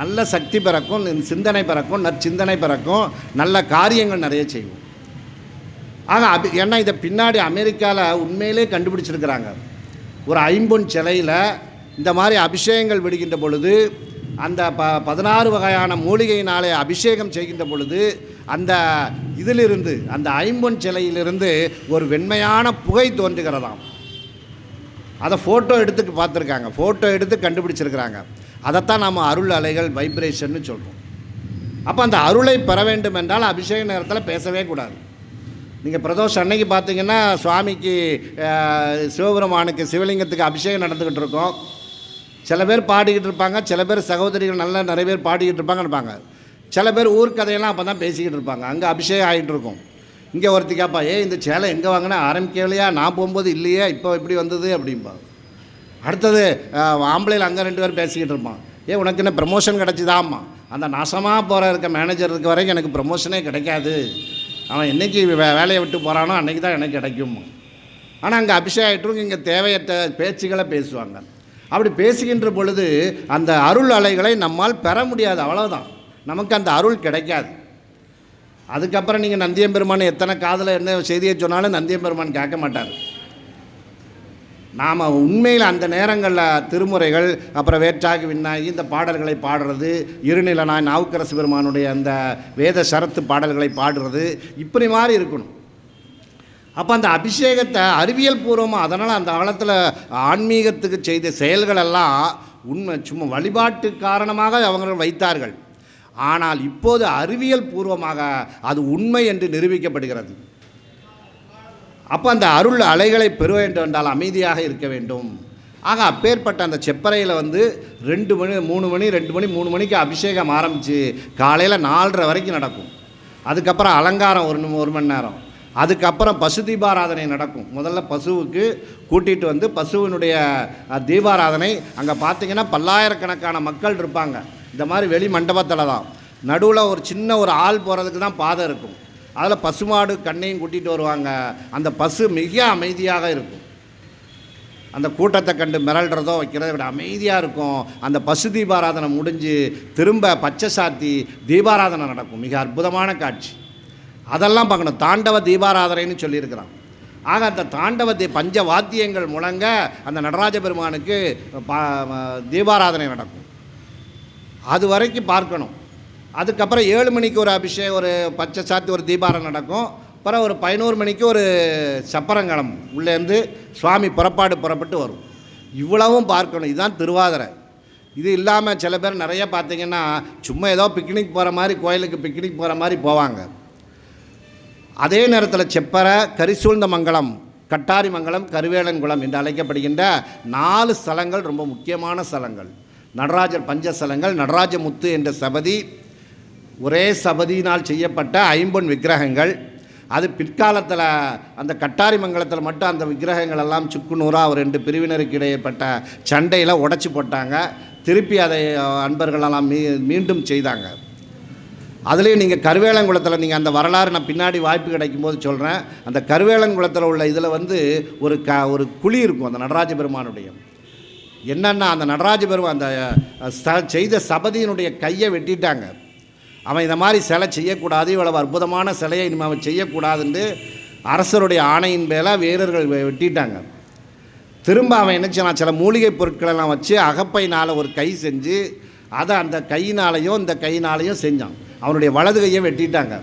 நல்ல சக்தி பிறக்கும், சிந்தனை பிறக்கும், நற்சிந்தனை பிறக்கும், நல்ல காரியங்கள் நிறைய செய்வோம். ஏன்னா இதை பின்னாடி அமெரிக்காவில் உண்மையிலே கண்டுபிடிச்சிருக்கிறாங்க. ஒரு ஐம்பொன் சிலையில் இந்த மாதிரி அபிஷேகங்கள் விடுகின்ற பொழுது அந்த 16 வகையான மூலிகையினாலே அபிஷேகம் செய்கின்ற பொழுது அந்த இதிலிருந்து அந்த ஐம்பொன் சிலையிலிருந்து ஒரு வெண்மையான புகை தோன்றுகிறதாம். அதை ஃபோட்டோ எடுத்து பார்த்துருக்காங்க, ஃபோட்டோ எடுத்து கண்டுபிடிச்சிருக்கிறாங்க. அதைத்தான் நாம் அருள் அலைகள் வைப்ரேஷன்னு சொல்கிறோம். அப்போ அந்த அருளை பெற வேண்டும் என்றால் அபிஷேக நேரத்தில் பேசவே கூடாது. நீங்கள் பிரதோஷம் அன்னைக்கு பார்த்தீங்கன்னா சுவாமிக்கு சிவபெருமானுக்கு சிவலிங்கத்துக்கு அபிஷேகம் நடந்துக்கிட்டு இருக்கோம். சில பேர் பாடிக்கிட்டு இருப்பாங்க, சில பேர் சகோதரிகள் நல்லா நிறைய பேர் பாடிக்கிட்டு இருப்பாங்க. சில பேர் ஊர்க்கதையெல்லாம் அப்போ தான் பேசிக்கிட்டு இருப்பாங்க. அங்கே அபிஷேகம் ஆகிட்டு இருக்கும். இங்கே ஒருத்தி கேட்பா, இந்த சேலை எங்கே வாங்கினா ஆரம்பிக்கலையா, நான் போகும்போது இல்லையா, இப்போ இப்படி வந்தது அப்படிம்பாங்க. அடுத்தது ஆம்பளையில் அங்கே 2 பேர் பேசிக்கிட்டு இருப்பான், உனக்கு என்ன ப்ரமோஷன் கிடச்சிதாம்மா, அந்த நாசமாக போகிற இருக்க மேனேஜர் இருக்க வரைக்கும் எனக்கு ப்ரமோஷனே கிடைக்காது, அவன் என்றைக்கு வேலையை விட்டு போகிறானோ அன்றைக்கி தான் எனக்கு கிடைக்கும். ஆனால் அங்கே அபிஷேகம் ஆகிட்டுருக்கு. இங்கே தேவையற்ற பேச்சுகளை பேசுவாங்க. அப்படி பேசுகின்ற பொழுது அந்த அருள் அலைகளை நம்மால் பெற முடியாது, அவ்வளோதான். நமக்கு அந்த அருள் கிடைக்காது. அதுக்கப்புறம் நீங்கள் நந்தியம்பெருமான் எத்தனை காதில் என்ன செய்தியை சொன்னாலும் நந்தியம்பெருமான் கேட்க மாட்டார். நாம் உண்மையில் அந்த நேரங்களில் திருமுறைகள், அப்புறம் வேற்றாகி விண்ணாகி இந்த பாடல்களை பாடுறது, இருநிலனாய் நாவுக்கரசு பெருமானுடைய அந்த வேத சரத்து பாடல்களை பாடுறது, இப்படி மாதிரி இருக்கணும். அப்போ அந்த அபிஷேகத்தை அறிவியல் பூர்வமாக, அதனால் அந்த காலத்தில் ஆன்மீகத்துக்கு செய்த செயல்களெல்லாம் உண்மை சும்மா வழிபாட்டு காரணமாக அவர்கள் வைத்தார்கள். ஆனால் இப்போது அறிவியல் பூர்வமாக அது உண்மை என்று நிரூபிக்கப்படுகிறது. அப்போ அந்த அருள் அலைகளை பெற வேண்டும் என்றால் அமைதியாக இருக்க வேண்டும். அப்பேற்பட்ட அந்த செப்பறையில் 2 மணி 3 மணி 2 மணி 3 மணிக்கு அபிஷேகம் ஆரம்பித்து காலையில் 4:30 வரைக்கும் நடக்கும். அதுக்கப்புறம் அலங்காரம் 1 மணி நேரம். அதுக்கப்புறம் பசு தீபாராதனை நடக்கும். முதல்ல பசுவுக்கு கூட்டிகிட்டு பசுவினுடைய தீபாராதனை. அங்கே பார்த்திங்கன்னா பல்லாயிரக்கணக்கான மக்கள் இருப்பாங்க. இந்த மாதிரி வெளி மண்டபத்தில் தான் நடுவில் ஒரு சின்ன ஒரு ஆள் போகிறதுக்கு தான் பாதை இருக்கும். அதில் பசுமாடு கண்ணையும் கூட்டிகிட்டு வருவாங்க. அந்த பசு மிக அமைதியாக இருக்கும். அந்த கூட்டத்தை கண்டு மிரள்றதோ வைக்கிறத விட அமைதியாக இருக்கும். அந்த பசு தீபாராதனை முடிஞ்சு திரும்ப பச்சை சாத்தி தீபாராதனை நடக்கும். மிக அற்புதமான காட்சி. அதெல்லாம் பார்க்கணும். தாண்டவ தீபாராதனைன்னு சொல்லியிருக்கிறான். அந்த தாண்டவ பஞ்ச வாத்தியங்கள் முழங்க அந்த நடராஜ பெருமானுக்கு தீபாராதனை நடக்கும். அது வரைக்கும் பார்க்கணும். அதுக்கப்புறம் 7 மணிக்கு ஒரு அபிஷேகம், ஒரு பச்சை சாத்தி ஒரு தீபாரம் நடக்கும். அப்புறம் ஒரு 11 மணிக்கு ஒரு சப்பரங்களம் உள்ளேருந்து சுவாமி புறப்பட்டு வரும். இவ்வளவும் பார்க்கணும். இதுதான் திருவாதிரை. இது இல்லாமல் சில பேர் நிறைய பார்த்திங்கன்னா சும்மா ஏதோ பிக்னிக் போகிற மாதிரி, கோயிலுக்கு பிக்னிக் போகிற மாதிரி போவாங்க. அதே நேரத்தில் செப்பறை, கரிசூழ்ந்த மங்கலம், கட்டாரி மங்கலம், கருவேலன்குளம் என்று அழைக்கப்படுகின்ற 4 ஸ்தலங்கள் ரொம்ப முக்கியமான ஸ்தலங்கள். நடராஜர் பஞ்சஸ்தலங்கள். நடராஜ முத்து என்ற சபதி, ஒரே சபதியினால் செய்யப்பட்ட 50 விக்கிரகங்கள். அது பிற்காலத்தில் அந்த கட்டாரி மங்கலத்தில் மட்டும் அந்த விக்கிரகங்கள் எல்லாம் சுக்குநூறாக 2 பிரிவினருக்கு இடையேப்பட்ட சண்டையில் உடைச்சி போட்டாங்க. திருப்பி அதை அன்பர்களெல்லாம் மீண்டும் செய்தாங்க. அதுலேயும் நீங்கள் கருவேலங்குளத்தில் நீங்கள் அந்த வரலாறு நான் பின்னாடி வாய்ப்பு கிடைக்கும்போது சொல்கிறேன். அந்த கருவேலங்குளத்தில் உள்ள இதில் ஒரு குழி இருக்கும் அந்த நடராஜ பெருமானுடைய. என்னென்னா அந்த நடராஜ பெருமான் அந்த செய்த சபதியினுடைய கையை வெட்டிட்டாங்க. அவன் இந்த மாதிரி சிலை செய்யக்கூடாது, இவ்வளவு அற்புதமான சிலையை இனிமேல் அவன் செய்யக்கூடாதுன்னு அரசருடைய ஆணையின் மேலே வீரர்கள் வெட்டிட்டாங்க. திரும்ப அவன் என்ன செய்யலாம், சில மூலிகை பொருட்களெல்லாம் வச்சு அகப்பையினால் ஒரு கை செஞ்சு அதை அந்த கையினாலையும் இந்த கையினாலையும் செஞ்சான். அவனுடைய வலது கையை வெட்டிட்டாங்க.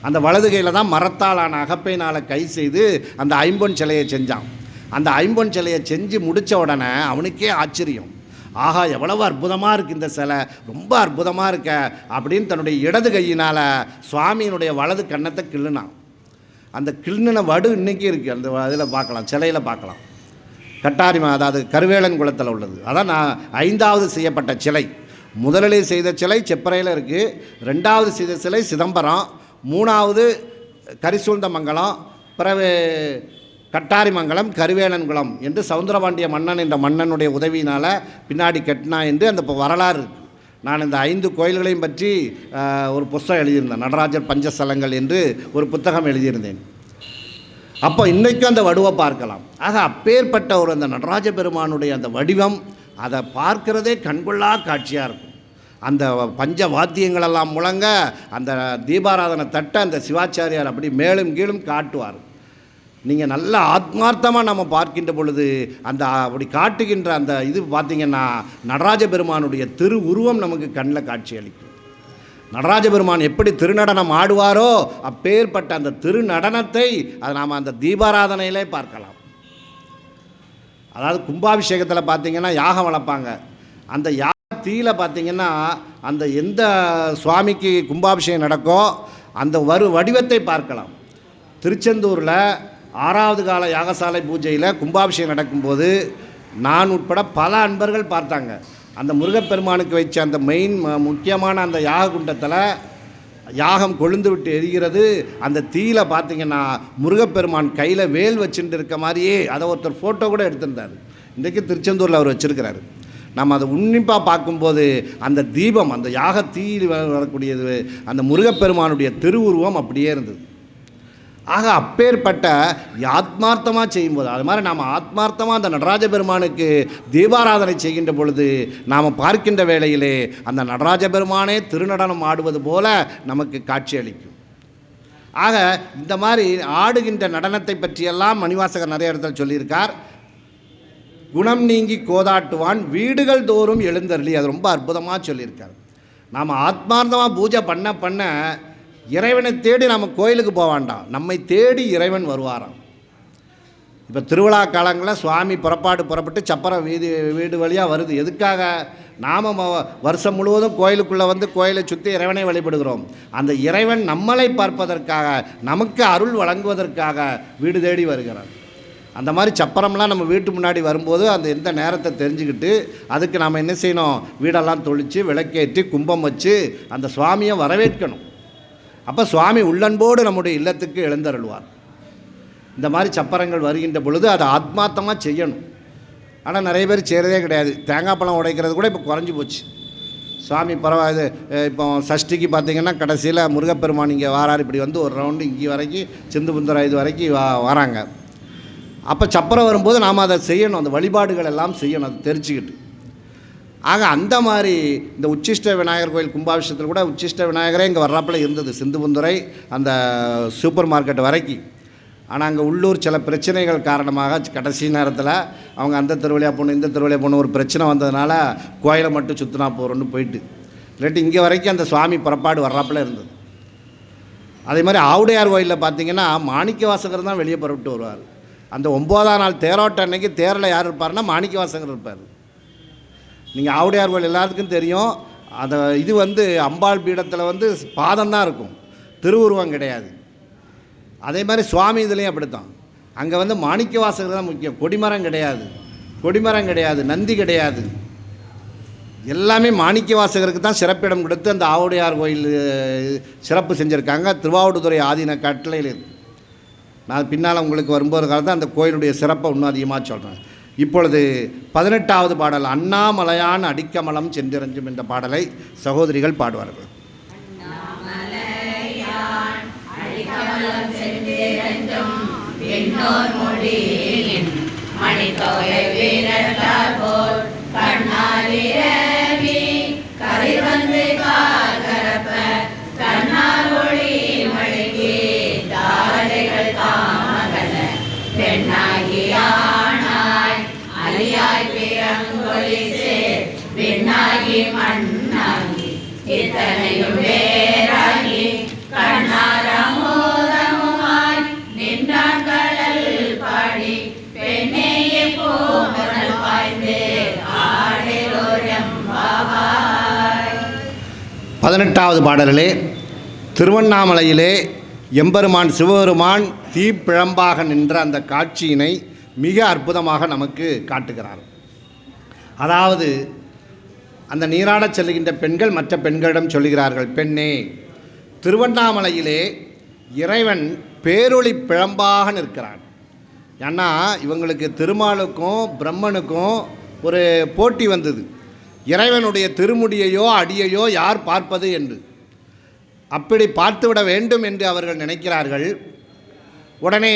அந்த வலது கையில் தான் மரத்தாலான அகப்பையினால் கை செய்து அந்த 50 சிலையை செஞ்சான். அந்த 50 சிலையை செஞ்சு முடித்த உடனே அவனுக்கே ஆச்சரியம், ஆஹா எவ்வளவு அற்புதமாக இருக்குது இந்த சிலை, ரொம்ப அற்புதமாக இருக்க அப்படின்னு தன்னுடைய இடது கையினால் சுவாமியினுடைய வலது கன்னத்தை கிள்ளுனான். அந்த கிள்ளின வடு இன்றைக்கி இருக்குது. அந்த இதில் பார்க்கலாம், சிலையில் பார்க்கலாம். கட்டாரி அதாவது கருவேலன்குளத்தில் உள்ளது. அதான் நான் 5வது செய்யப்பட்ட சிலை. முதலில் செய்த சிலை செப்பறையில் இருக்குது, 2வது செய்த சிலை சிதம்பரம், 3வது கரிசூழ்ந்த மங்கலம், பிறகு கட்டாரி மங்கலம், கருவேலன்குளம் என்று சவுந்தரபாண்டிய மன்னன் என்ற மன்னனுடைய உதவியினால் பின்னாடி கட்டினா என்று அந்த வரலாறு இருக்குது. நான் இந்த 5 கோயில்களையும் பற்றி ஒரு புத்தகம் எழுதியிருந்தேன், நடராஜர் பஞ்சஸ்தலங்கள் என்று ஒரு புத்தகம் எழுதியிருந்தேன். அப்போ இன்றைக்கும் அந்த வடுவை பார்க்கலாம். அப்பேற்பட்ட ஒரு அந்த நடராஜ பெருமானுடைய அந்த வடிவம், அதை பார்க்கிறதே கண்கொள்ளா காட்சியாக இருக்கும். அந்த பஞ்ச வாத்தியங்களெல்லாம் முழங்க அந்த தீபாராதனை தட்ட அந்த சிவாச்சாரியார் அப்படி மேலும் கீழும் காட்டுவார். நீங்கள் நல்ல ஆத்மார்த்தமாக நம்ம பார்க்கின்ற பொழுது அந்த அப்படி காட்டுகின்ற அந்த இது பார்த்திங்கன்னா நடராஜ பெருமானுடைய திரு உருவம் நமக்கு கண்ணில் காட்சி அளிக்கும். நடராஜ பெருமான் எப்படி திருநடனம் ஆடுவாரோ அப்பேற்பட்ட அந்த திருநடனத்தை அதை நாம் அந்த தீபாராதனையிலே பார்க்கலாம். அதாவது கும்பாபிஷேகத்தில் பார்த்திங்கன்னா யாகம் வளர்ப்பாங்க. அந்த தீயில பார்த்திங்கன்னா அந்த எந்த சுவாமிக்கு கும்பாபிஷேகம் நடக்கோ அந்த வடிவத்தை பார்க்கலாம். திருச்செந்தூரில் 6வது கால யாகசாலை பூஜையில் கும்பாபிஷேகம் நடக்கும்போது நான் உட்பட பல அன்பர்கள் பார்த்தாங்க. அந்த முருகப்பெருமானுக்கு வச்ச அந்த முக்கியமான அந்த யாக குண்டத்தில் யாகம் கொழுந்து விட்டு எரிகிறது. அந்த தீயில பார்த்திங்கன்னா முருகப்பெருமான் கையில் வேல் வச்சுட்டு இருக்க மாதிரியே அதை ஒருத்தர் ஃபோட்டோ கூட எடுத்திருந்தார். இன்றைக்கு திருச்செந்தூரில் அவர் வச்சுருக்கிறாரு. நம்ம அதை உன்னிப்பாக பார்க்கும்போது அந்த தீபம் அந்த யாக தீயில் வரக்கூடியது அந்த முருகப்பெருமானுடைய திருவுருவம் அப்படியே இருந்தது. ஆக அப்பேற்பட்ட ஆத்மார்த்தமாக செய்யும்போது அது மாதிரி நாம் ஆத்மார்த்தமாக அந்த நடராஜ பெருமானுக்கு தீபாராதனை செய்கின்ற பொழுது நாம் பார்க்கின்ற வேளையிலே அந்த நடராஜ பெருமானே திருநடனம் ஆடுவது போல நமக்கு காட்சி அளிக்கும். ஆக இந்த மாதிரி ஆடுகின்ற நடனத்தை பற்றியெல்லாம் மணிவாசகர் நிறைய இடத்துல சொல்லியிருக்கார். குணம் நீங்கி கோதாட்டுவான் வீடுகள் தோறும் எழுந்தருளி, அது ரொம்ப அற்புதமாக சொல்லியிருக்கார். நாம் ஆத்மார்த்தமாக பூஜை பண்ண இறைவனை தேடி நம்ம கோயிலுக்கு போக வேண்டாம், நம்மை தேடி இறைவன் வருவாராம். இப்போ திருவிழா காலங்களில் சுவாமி புறப்பட்டு சப்பரம் வீடு வழியாக வருது. எதுக்காக? நாம் வருஷம் முழுவதும் கோயிலுக்குள்ளே வந்து கோயிலை சுற்றி இறைவனை வழிபடுகிறோம். அந்த இறைவன் நம்மளை பார்ப்பதற்காக நமக்கு அருள் வழங்குவதற்காக வீடு தேடி வருகிறார். அந்த மாதிரி சப்பரம்லாம் நம்ம வீட்டு முன்னாடி வரும்போது அந்த எந்த நேரத்தை தெரிஞ்சுக்கிட்டு அதுக்கு நாம் என்ன செய்யணும்? வீடெல்லாம் தொளித்து விளக்கேற்றி கும்பம் வச்சு அந்த சுவாமியை வரவேற்கணும். அப்போ சுவாமி உள்ளன்போடு நம்முடைய இல்லத்துக்கு எழுந்தருள்வார். இந்த மாதிரி சப்பரங்கள் வருகின்ற பொழுது அதை ஆத்மார்த்தமாக செய்யணும். ஆனால் நிறைய பேர் செய்கிறதே கிடையாது. தேங்காய் பழம் உடைக்கிறது கூட இப்போ குறைஞ்சி போச்சு. சுவாமி பரவாயில்ல. இப்போ சஷ்டிக்கு பார்த்திங்கன்னா கடைசியில் முருகப்பெருமான் இங்கே வாரார். இப்படி வந்து ஒரு ரவுண்டு இங்கே வரைக்கும் சிந்துபுந்தரா இது வரைக்கும் வராங்க. அப்போ சப்பரம் வரும்போது நாம் அதை செய்யணும், அந்த வழிபாடுகள் எல்லாம் செய்யணும், அதை தெரிஞ்சுக்கிட்டு. ஆக அந்த மாதிரி இந்த உச்சிஷ்ட விநாயகர் கோயில் கும்பாபிஷேகத்தில் கூட உச்சிஷ்ட விநாயகரே இங்கே வர்றாப்பில் இருந்தது, சிந்துபுந்துரை அந்த சூப்பர் மார்க்கெட் வரைக்கும். ஆனால் அங்கே உள்ளூர் சில பிரச்சனைகள் காரணமாக கடைசி நேரத்தில் அவங்க அந்த திருவழியாக போகணும் இந்த திருவழியாக போகணும் ஒரு பிரச்சனை வந்ததுனால கோயிலை மட்டும் சுற்றினா போகிறோன்னு போயிட்டு, இல்லாட்டி இங்கே வரைக்கும் அந்த சுவாமி புறப்பாடு வர்றாப்பில் இருந்தது. அதே மாதிரி ஆவுடையார் கோயிலில் பார்த்திங்கன்னா மாணிக்க வாசகர் தான் வெளியே புறப்பட்டு வருவார். அந்த 9ஆம் நாள் தேரோட்ட அன்னைக்கு தேரில் யார் இருப்பார்னா மாணிக்க வாசகர் இருப்பார். நீங்கள் ஆவுடையார் கோயில் எல்லாத்துக்கும் தெரியும். அதை இது வந்து அம்பாள் பீடத்தில் வந்து பாதம் தான் இருக்கும், திருவுருவம் கிடையாது. அதே மாதிரி சுவாமி இதுலேயும் அப்படித்தான். அங்கே வந்து மாணிக்க வாசகர் தான் முக்கியம். கொடிமரம் கிடையாது, நந்தி கிடையாது. எல்லாமே மாணிக்க வாசகருக்கு தான் சிறப்பிடம் கொடுத்து அந்த ஆவுடையார் கோயில் சிறப்பு செஞ்சுருக்காங்க. திருவாவடுதுறை ஆதீன கட்டளையில் இருக்குது. நான் பின்னால் உங்களுக்கு வரும்போது காலத்தில் அந்த கோயிலுடைய சிறப்பை இன்னும் அதிகமாக சொல்கிறேன். இப்பொழுது 18வது பாடல் அண்ணாமலையான் அடிக்கமலம் சென்றிரஞ்சும் என்ற பாடலை சகோதரிகள் பாடுவார்கள். பதினெட்டாவது பாடலிலே திருவண்ணாமலையிலே எம்பெருமான் சிவபெருமான் தீப்பிழம்பாக நின்ற அந்த காட்சியினை மிக அற்புதமாக நமக்கு காட்டுகிறார். அதாவது அந்த நீராடச் செல்லுகின்ற பெண்கள் மற்ற பெண்களிடம் சொல்லுகிறார்கள், பெண்ணே, திருவண்ணாமலையிலே இறைவன் பேரொளி பிழம்பாக நிற்கிறான். ஏன்னா இவங்களுக்கு திருமாலுக்கும் பிரம்மனுக்கும் ஒரு போட்டி வந்தது, இறைவனுடைய திருமுடியையோ அடியையோ யார் பார்ப்பது என்று. அப்படி பார்த்துவிட வேண்டும் என்று அவர்கள் நினைக்கிறார்கள். உடனே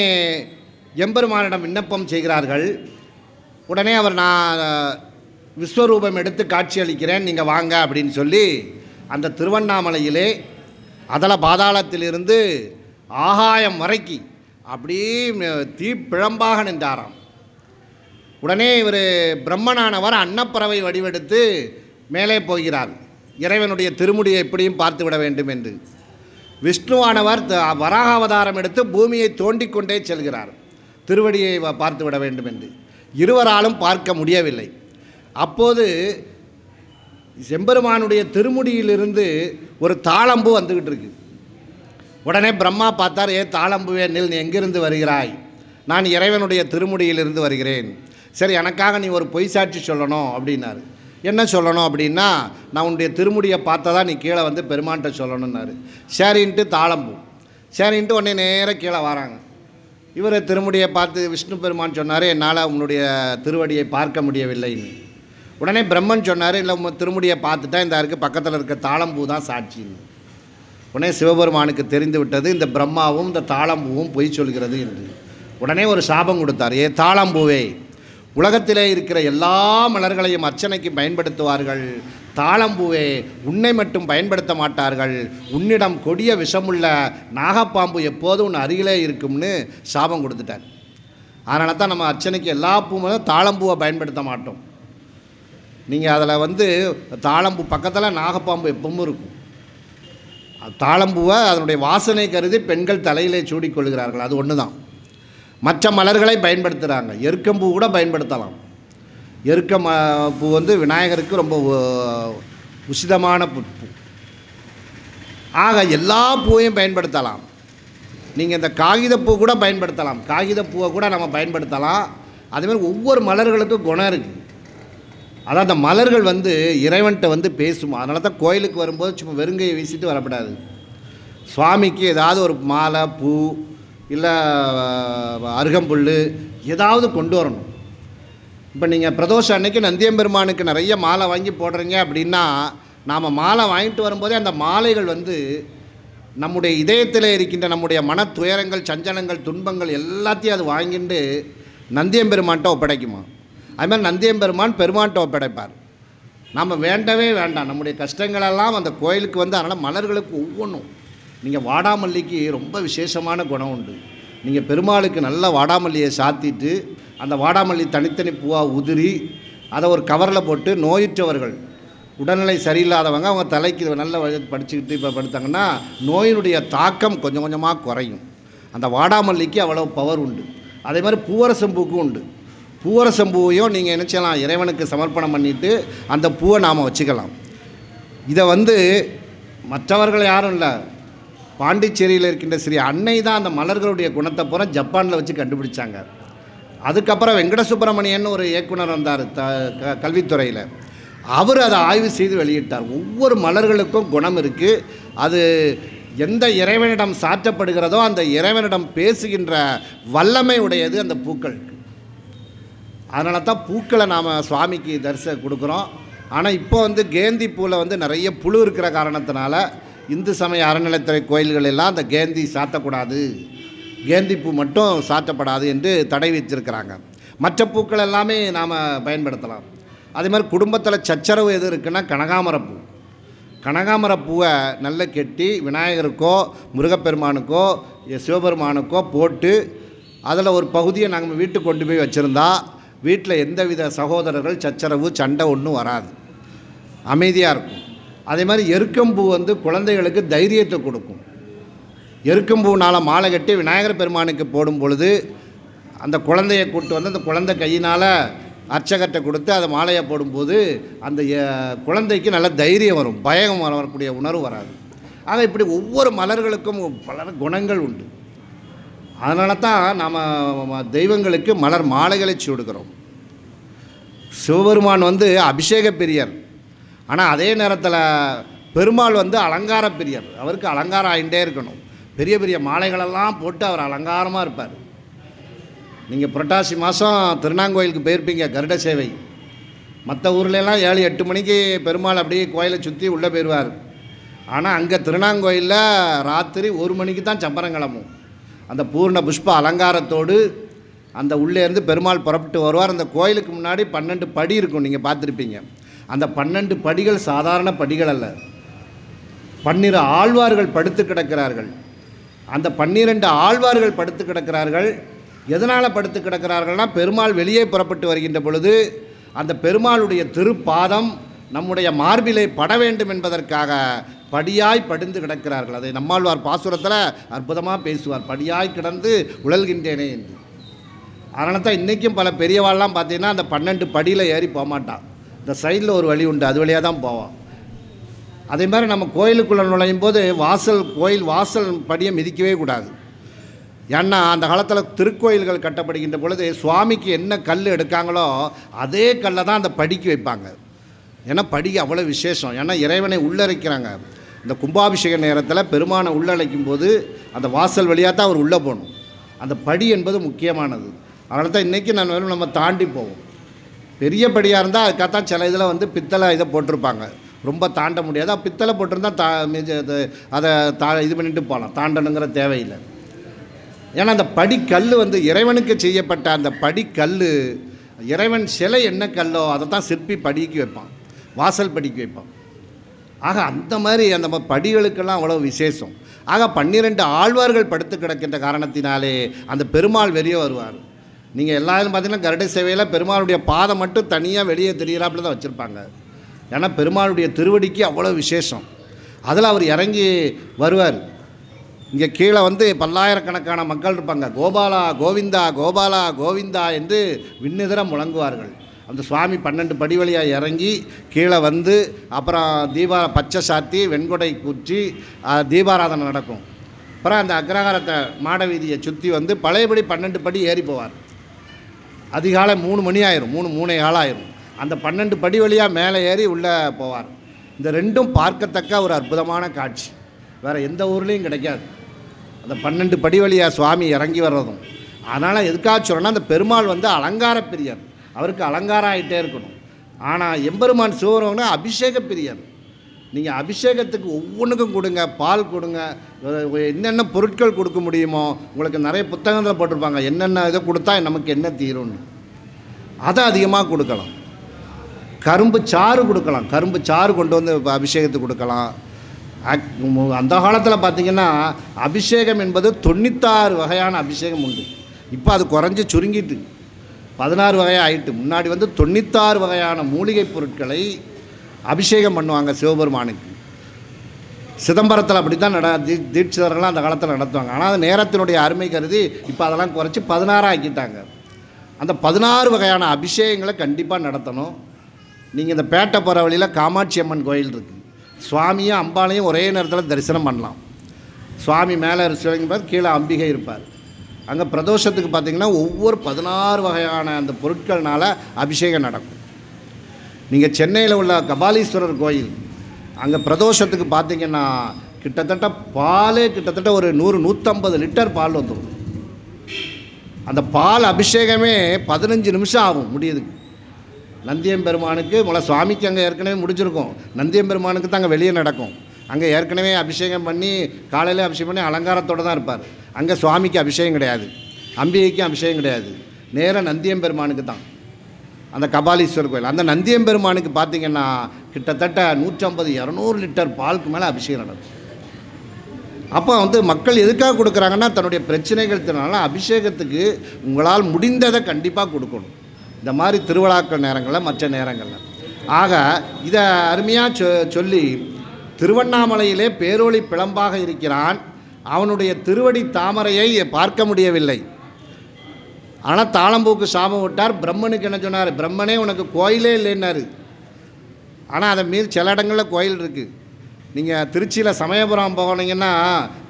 எம்பெருமானிடம் விண்ணப்பம் செய்கிறார்கள். உடனே அவர் நான் விஸ்வரூபம் எடுத்து காட்சி அளிக்கிறேன், நீங்கள் வாங்க அப்படின்னு சொல்லி அந்த திருவண்ணாமலையிலே அதல பாதாளத்திலிருந்து ஆகாயம் வரைக்கும் அப்படியே தீப்பிழம்பாக நின்றாராம். உடனே இவர் பிரம்மனானவர் அன்னப்பறவை வடிவெடுத்து மேலே போகிறார், இறைவனுடைய திருமுடியை எப்படியும் பார்த்து விட வேண்டும் என்று. விஷ்ணுவானவர் வராக அவதாரம் எடுத்து பூமியை தோண்டிக் கொண்டே செல்கிறார், திருவடியை பார்த்து விட வேண்டும் என்று. இருவராலும் பார்க்க முடியவில்லை. அப்போது செம்பெருமானுடைய திருமுடியிலிருந்து ஒரு தாளம்பு வந்துக்கிட்டு இருக்கு. உடனே பிரம்மா பார்த்தார், தாளம்புவே நில், நீ எங்கிருந்து வருகிறாய்? நான் இறைவனுடைய திருமுடியிலிருந்து வருகிறேன். சரி, எனக்காக நீ ஒரு பொய் சாட்சி சொல்லணும் அப்படின்னாரு. என்ன சொல்லணும் அப்படின்னா, நான் உன்னுடைய திருமுடியை பார்த்ததா நீ கீழே வந்து பெருமான்கிட்ட சொல்லணுன்னாரு. சரின்ட்டு தாளம்பூ சரின்ட்டு உடனே நேராக கீழே வராங்க. இவர் திருமுடியை பார்த்து விஷ்ணு பெருமான் சொன்னார், என்னால் உன்னுடைய திருவடியை பார்க்க முடியவில்லைன்னு. உடனே பிரம்மன் சொன்னார், இல்லை உங்கள் திருமுடியை பார்த்துட்டா இந்த இருக்குது பக்கத்தில் இருக்க தாளம்பூ தான் சாட்சின்னு. உடனே சிவபெருமானுக்கு தெரிந்து விட்டது இந்த பிரம்மாவும் இந்த தாளம்பூவும் பொய் சொல்கிறது என்று. உடனே ஒரு சாபம் கொடுத்தார், தாளம்பூவே, உலகத்திலே இருக்கிற எல்லா மலர்களையும் அர்ச்சனைக்கு பயன்படுத்துவார்கள், தாளம்பூவே உன்னை மட்டும் பயன்படுத்த மாட்டார்கள், உன்னிடம் கொடிய விஷமுள்ள நாகப்பாம்பு எப்போதும் உன் அருகிலே இருக்கும்னு சாபம் கொடுத்துட்டார். அதனால தான் நம்ம அர்ச்சனைக்கு எல்லா பூவும் தாளம்பூவை பயன்படுத்த மாட்டோம். நீங்கள் அதில் வந்து தாளம்பூ பக்கத்தில் நாகப்பாம்பு எப்பவும் இருக்கும். தாளம்பூவை அதனுடைய வாசனை கருதி பெண்கள் தலையிலே சூடிக்கொள்கிறார்கள், அது ஒன்று தான். மற்ற மலர்களை பயன்படுத்துகிறாங்க, எருக்கம்பூ கூட பயன்படுத்தலாம். எருக்கம் பூ வந்து விநாயகருக்கு ரொம்ப உசிதமான பூ. ஆக எல்லா பூவையும் பயன்படுத்தலாம். நீங்கள் இந்த காகிதப்பூ கூட பயன்படுத்தலாம், காகிதப்பூவை கூட நம்ம பயன்படுத்தலாம். அதேமாதிரி ஒவ்வொரு மலர்களுக்கும் குணம் இருக்குது. அதான் அந்த மலர்கள் வந்து இறைவன்கிட்ட வந்து பேசுமா. அதனால தான் கோயிலுக்கு வரும்போது சும்மா வெறுங்கையை வீசிட்டு வரக்கூடாது. சுவாமிக்கு ஏதாவது ஒரு மாலை, பூ, இல்லை அருகம்புல் ஏதாவது கொண்டு வரணும். இப்போ நீங்கள் பிரதோஷம் அன்னைக்கு நந்தியம்பெருமானுக்கு நிறைய மாலை வாங்கி போடுறீங்க அப்படின்னா, நாம் மாலை வாங்கிட்டு வரும்போதே அந்த மாலைகள் வந்து நம்முடைய இதயத்தில் இருக்கின்ற நம்முடைய மன துயரங்கள், சஞ்சலங்கள், துன்பங்கள் எல்லாத்தையும் அது வாங்கிட்டு நந்தியம்பெருமான்கிட்ட ஒப்படைக்குமா. அதுமாதிரி நந்தியம்பெருமான் பெருமான்கிட்ட ஒப்படைப்பார். நாம் வேண்டவே வேண்டாம், நம்முடைய கஷ்டங்களெல்லாம் அந்த கோயிலுக்கு வந்து. அதனால் மலர்களுக்கு ஒவ்வொன்றும், நீங்கள் வாடாமல்லிக்கு ரொம்ப விசேஷமான குணம் உண்டு. நீங்கள் பெருமாளுக்கு நல்ல வாடாமல்லியை சாத்திட்டு அந்த வாடாமல்லி தனித்தனி பூவாக உதிரி அதை ஒரு கவரில் போட்டு நோயுற்றவர்கள், உடல்நிலை சரியில்லாதவங்க, அவங்க தலைக்கு நல்ல படிச்சுக்கிட்டு இப்போ படுத்தாங்கன்னா நோயினுடைய தாக்கம் கொஞ்சம் கொஞ்சமாக குறையும். அந்த வாடாமல்லிக்கு அவ்வளோ பவர் உண்டு. அதே மாதிரி பூவரசம்பூக்கும் உண்டு. பூவரசம்பூவையும் நீங்கள் என்ன செய்யலாம், இறைவனுக்கு சமர்ப்பணம் பண்ணிவிட்டு அந்த பூவை நாம் வச்சுக்கலாம். இதை வந்து மற்றவர்கள் யாரும் இல்லை, பாண்டிச்சேரியில் இருக்கின்ற ஸ்ரீ அன்னை தான் அந்த மலர்களுடைய குணத்தை பூரா ஜப்பானில் வச்சு கண்டுபிடிச்சாங்க. அதுக்கப்புறம் வெங்கட சுப்பிரமணியன் ஒரு இயக்குனர் வந்தார் கல்வித்துறையில், அவர் அதை ஆய்வு செய்து வெளியிட்டார். ஒவ்வொரு மலர்களுக்கும் குணம் இருக்குது. அது எந்த இறைவனிடம் சாற்றப்படுகிறதோ அந்த இறைவனிடம் பேசுகின்ற வல்லமை உடையது அந்த பூக்களுக்கு. அதனால தான் பூக்களை நாம் சுவாமிக்கு கொடுக்குறோம். ஆனால் இப்போ வந்து கேந்தி பூவில் வந்து நிறைய புழு இருக்கிற காரணத்தினால இந்து சமய அறநிலைத்துறை கோயில்கள் எல்லாம் அந்த கேந்தி சாத்தக்கூடாது, கேந்தி பூ மட்டும் சாத்தப்படாது என்று தடை வச்சிருக்கிறாங்க. மற்ற பூக்கள் எல்லாமே நாம் பயன்படுத்தலாம். அதே மாதிரி குடும்பத்தில் சச்சரவு எது இருக்குன்னா கனகாமரப்பூ. கனகாமரப்பூவை நல்லா கெட்டி விநாயகருக்கோ முருகப்பெருமானுக்கோ சிவபெருமானுக்கோ போட்டு அதில் ஒரு பகுதியை நாங்கள் வீட்டுக்கு கொண்டு போய் வச்சுருந்தா வீட்டில் எந்தவித சகோதரர்கள் சச்சரவு சண்டை ஒன்றும் வராது, அமைதியாக இருக்கும். அதே மாதிரி எருக்கம்பூ வந்து குழந்தைகளுக்கு தைரியத்தை கொடுக்கும். எருக்கம்பூனால் மாலை கட்டி விநாயகர் பெருமானுக்கு போடும் பொழுது அந்த குழந்தையை கூப்பிட்டு வந்து அந்த குழந்தை கையினால் அர்ச்சகத்தை கொடுத்து அதை மாலையை போடும்போது அந்த குழந்தைக்கு நல்ல தைரியம் வரும், பயம் வரக்கூடிய உணர்வு வராது. ஆக இப்படி ஒவ்வொரு மலர்களுக்கும் பல குணங்கள் உண்டு. அதனால தான் நாம் தெய்வங்களுக்கு மலர் மாலைகளை சூடுகிறோம். சிவபெருமான் வந்து அபிஷேக பிரியர், ஆனால் அதே நேரத்தில் பெருமாள் வந்து அலங்கார பிரியர். அவருக்கு அலங்காரம் ஆகிட்டே இருக்கணும். பெரிய பெரிய மாலைகளெல்லாம் போட்டு அவர் அலங்காரமாக இருப்பார். நீங்கள் புரட்டாசி மாதம் திருநாங்கோயிலுக்கு போயிருப்பீங்க, கருட சேவை. மற்ற ஊர்லெலாம் 7-8 மணிக்கு பெருமாள் அப்படியே கோயிலை சுற்றி உள்ளே போயிடுவார். ஆனால் அங்கே திருநாங்கோயிலில் ராத்திரி 1 மணிக்கு தான் சப்பரம் கிளம்பும். அந்த பூர்ண புஷ்ப அலங்காரத்தோடு அந்த உள்ளேருந்து பெருமாள் புறப்பட்டு வருவார். அந்த கோயிலுக்கு முன்னாடி 12 படி இருக்கும், நீங்கள் பார்த்துருப்பீங்க. அந்த 12 படிகள் சாதாரண படிகள் அல்ல, 12 ஆழ்வார்கள் படுத்து கிடக்கிறார்கள். அந்த 12 ஆழ்வார்கள் படுத்து கிடக்கிறார்கள். எதனால் படுத்து கிடக்கிறார்கள்னா, பெருமாள் வெளியே புறப்பட்டு வருகின்ற பொழுது அந்த பெருமாளுடைய திருப்பாதம் நம்முடைய மார்பிலே பட வேண்டும் என்பதற்காக படியாய் படுந்து கிடக்கிறார்கள். அதை நம்மாழ்வார் பாசுரத்தில் அற்புதமாக பேசுவார், படியாய் கிடந்து உழல்கின்றேனே என்று. அதனால தான் இன்றைக்கும் பல பெரியவாள்லாம் பார்த்தீங்கன்னா அந்த 12 படியில் ஏறி போகமாட்டான். இந்த சைடில் ஒரு வழி உண்டு, அது வழியாக தான் போவான். அதே மாதிரி நம்ம கோயிலுக்குள்ளே நுழையும் போது கோயில் வாசல் படியை மிதிக்கவே கூடாது. ஏன்னா அந்த காலத்தில் திருக்கோயில்கள் கட்டப்படுகின்ற பொழுது சுவாமிக்கு என்ன கல் எடுக்காங்களோ அதே கல்லை தான் அந்த படிக்கு வைப்பாங்க. ஏன்னா படிக்கு அவ்வளோ விசேஷம். ஏன்னா இறைவனை உள்ளழைக்கிறாங்க. இந்த கும்பாபிஷேக நேரத்தில் பெருமானை உள்ளழைக்கும் போது அந்த வாசல் வழியாக தான் அவர் உள்ளே போகணும். அந்த படி என்பது முக்கியமானது. அதனால தான் இன்றைக்கி நம்ம தாண்டி போவோம். பெரிய படியாக இருந்தால் அதுக்காகத்தான் சில இதில் வந்து பித்தளை இதை போட்டிருப்பாங்க, ரொம்ப தாண்ட முடியாது. பித்தளை போட்டிருந்தால் அதை இது பண்ணிட்டு போகலாம், தாண்டணுங்கிற தேவையில்லை. ஏன்னா அந்த படிக்கல் வந்து இறைவனுக்கு செய்யப்பட்ட அந்த படிக்கல், இறைவன் சிலை என்ன கல்லோ அதை தான் சிற்பி படிக்கு வைப்பான், வாசல் படிக்கு வைப்பான். ஆக அந்த மாதிரி அந்த படிகளுக்கெல்லாம் அவ்வளோ விசேஷம். ஆக 12 ஆழ்வார்கள் படுத்து கிடக்கின்ற காரணத்தினாலே அந்த பெருமாள் வெளியே வருவார். நீங்கள் எல்லாரும் பார்த்தீங்கன்னா கருடை சேவையில் பெருமாளுடைய பாதம் மட்டும் தனியாக வெளியே தெரிகிறாப்புல தான் வச்சுருப்பாங்க. ஏன்னா பெருமாளுடைய திருவடிக்கு அவ்வளோ விசேஷம். அதில் அவர் இறங்கி வருவார். இங்கே கீழே வந்து பல்லாயிரக்கணக்கான மக்கள் இருப்பாங்க. கோபாலா கோவிந்தா, கோபாலா கோவிந்தா என்று விண்ணிதர முழங்குவார்கள். அந்த சுவாமி 12 படி வழியாக இறங்கி கீழே வந்து அப்புறம் பச்சை சாத்தி வெண்கொடை குச்சி தீபாராதனை நடக்கும். அப்புறம் அந்த அக்ரஹாரத்தை மாட வீதியை சுற்றி வந்து பழையபடி 12 படி ஏறி போவார். அதிகாலை 3 மணி ஆயிரும், 3:15 ஆயிரும். அந்த 12 படி வழியாக மேலே ஏறி உள்ளே போவார். இந்த ரெண்டும் பார்க்கத்தக்க ஒரு அற்புதமான காட்சி, வேறு எந்த ஊர்லேயும் கிடைக்காது. அந்த 12 படி வழியாக சுவாமி இறங்கி வர்றதும். அதனால் எதுக்காக சொல்கிறேன்னா, அந்த பெருமாள் வந்து அலங்கார பிரியர், அவருக்கு அலங்காரம் ஆகிட்டே இருக்கணும். ஆனால் எம்பெருமான் சிவபெருமான் அபிஷேக பிரியர். நீங்கள் அபிஷேகத்துக்கு ஒவ்வொன்றுக்கும் கொடுங்க, பால் கொடுங்க, என்னென்ன பொருட்கள் கொடுக்க முடியுமோ. உங்களுக்கு நிறைய புத்தகத்தில் போட்டிருப்பாங்க என்னென்ன இதை கொடுத்தா நமக்கு என்ன தீரும்னு. அதை அதிகமாக கொடுக்கலாம். கரும்பு சாறு கொடுக்கலாம், கரும்பு சாறு கொண்டு வந்து அபிஷேகத்துக்கு கொடுக்கலாம். அந்த காலத்தில் பார்த்திங்கன்னா அபிஷேகம் என்பது 96 வகையான அபிஷேகம் உண்டு. இப்போ அது குறைஞ்சி சுருங்கிட்டு 16 வகையாக ஆகிட்டு. முன்னாடி வந்து 96 வகையான மூலிகை பொருட்களை அபிஷேகம் பண்ணுவாங்க சிவபெருமானுக்கு. சிதம்பரத்தில் அப்படி தான் தீட்சிதர்கள்லாம் அந்த காலத்தில் நடத்துவாங்க. ஆனால் அது நேரத்தினுடைய அருமை கருதி இப்போ அதெல்லாம் குறைச்சி 16 ஆக்கிட்டாங்க. அந்த 16 வகையான அபிஷேகங்களை கண்டிப்பாக நடத்தணும். நீங்கள் இந்த பேட்டை போகிற வழியில் காமாட்சி அம்மன் கோயில் இருக்குது. சுவாமியும் அம்பாலையும் ஒரே நேரத்தில் தரிசனம் பண்ணலாம். சுவாமி மேலே சிவலிங்கம், கீழே அம்பிகை இருப்பார். அங்கே பிரதோஷத்துக்கு பார்த்திங்கன்னா ஒவ்வொரு 16 வகையான அந்த பொருட்கள்னால அபிஷேகம் நடக்கும். நீங்கள் சென்னையில் உள்ள கபாலீஸ்வரர் கோயில், அங்கே பிரதோஷத்துக்கு பார்த்திங்கன்னா கிட்டத்தட்ட ஒரு 100-150 லிட்டர் பால் வந்துடும். அந்த பால் அபிஷேகமே 15 நிமிஷம் ஆகும் முடியுதுக்கு. நந்தியம்பெருமானுக்கு சுவாமிக்கு அங்கே ஏற்கனவே முடிஞ்சிருக்கும். நந்தியம்பெருமானுக்கு தான் அங்கே வெளியே நடக்கும். அங்கே ஏற்கனவே அபிஷேகம் பண்ணி காலையில் அபிஷேகம் பண்ணி அலங்காரத்தோடு தான் இருப்பார். அங்கே சுவாமிக்கு அபிஷேகம் கிடையாது, அம்பிகைக்கும் அபிஷேகம் கிடையாது. நேராக நந்தியம்பெருமானுக்கு தான் அந்த கபாலீஸ்வரர் கோயில். அந்த நந்தியம்பெருமானுக்கு பார்த்திங்கன்னா கிட்டத்தட்ட 150-200 லிட்டர் பாலுக்கு மேலே அபிஷேகம் நடக்கும். அப்போ வந்து மக்கள் எதுக்காக கொடுக்குறாங்கன்னா, தன்னுடைய பிரச்சனைகள் திறனால அபிஷேகத்துக்கு உங்களால் முடிந்ததை கண்டிப்பாக கொடுக்கணும். இந்த மாதிரி திருவிழாக்கள் நேரங்களில், மற்ற நேரங்களில். ஆக இதை அருமையாக சொல்லி, திருவண்ணாமலையிலே பேரொளி பிளம்பாக இருக்கிறான், அவனுடைய திருவடி தாமரையை பார்க்க முடியவில்லை. ஆனால் தாளம்பூக்கு சாபம் விட்டார். பிரம்மனுக்கு என்ன சொன்னார்? பிரம்மனே உனக்கு கோயிலே இல்லைன்னாரு. ஆனால் அதை மீறி சில இடங்களில் கோயில் இருக்குது. நீங்கள் திருச்சியில் சமயபுரம் போனீங்கன்னா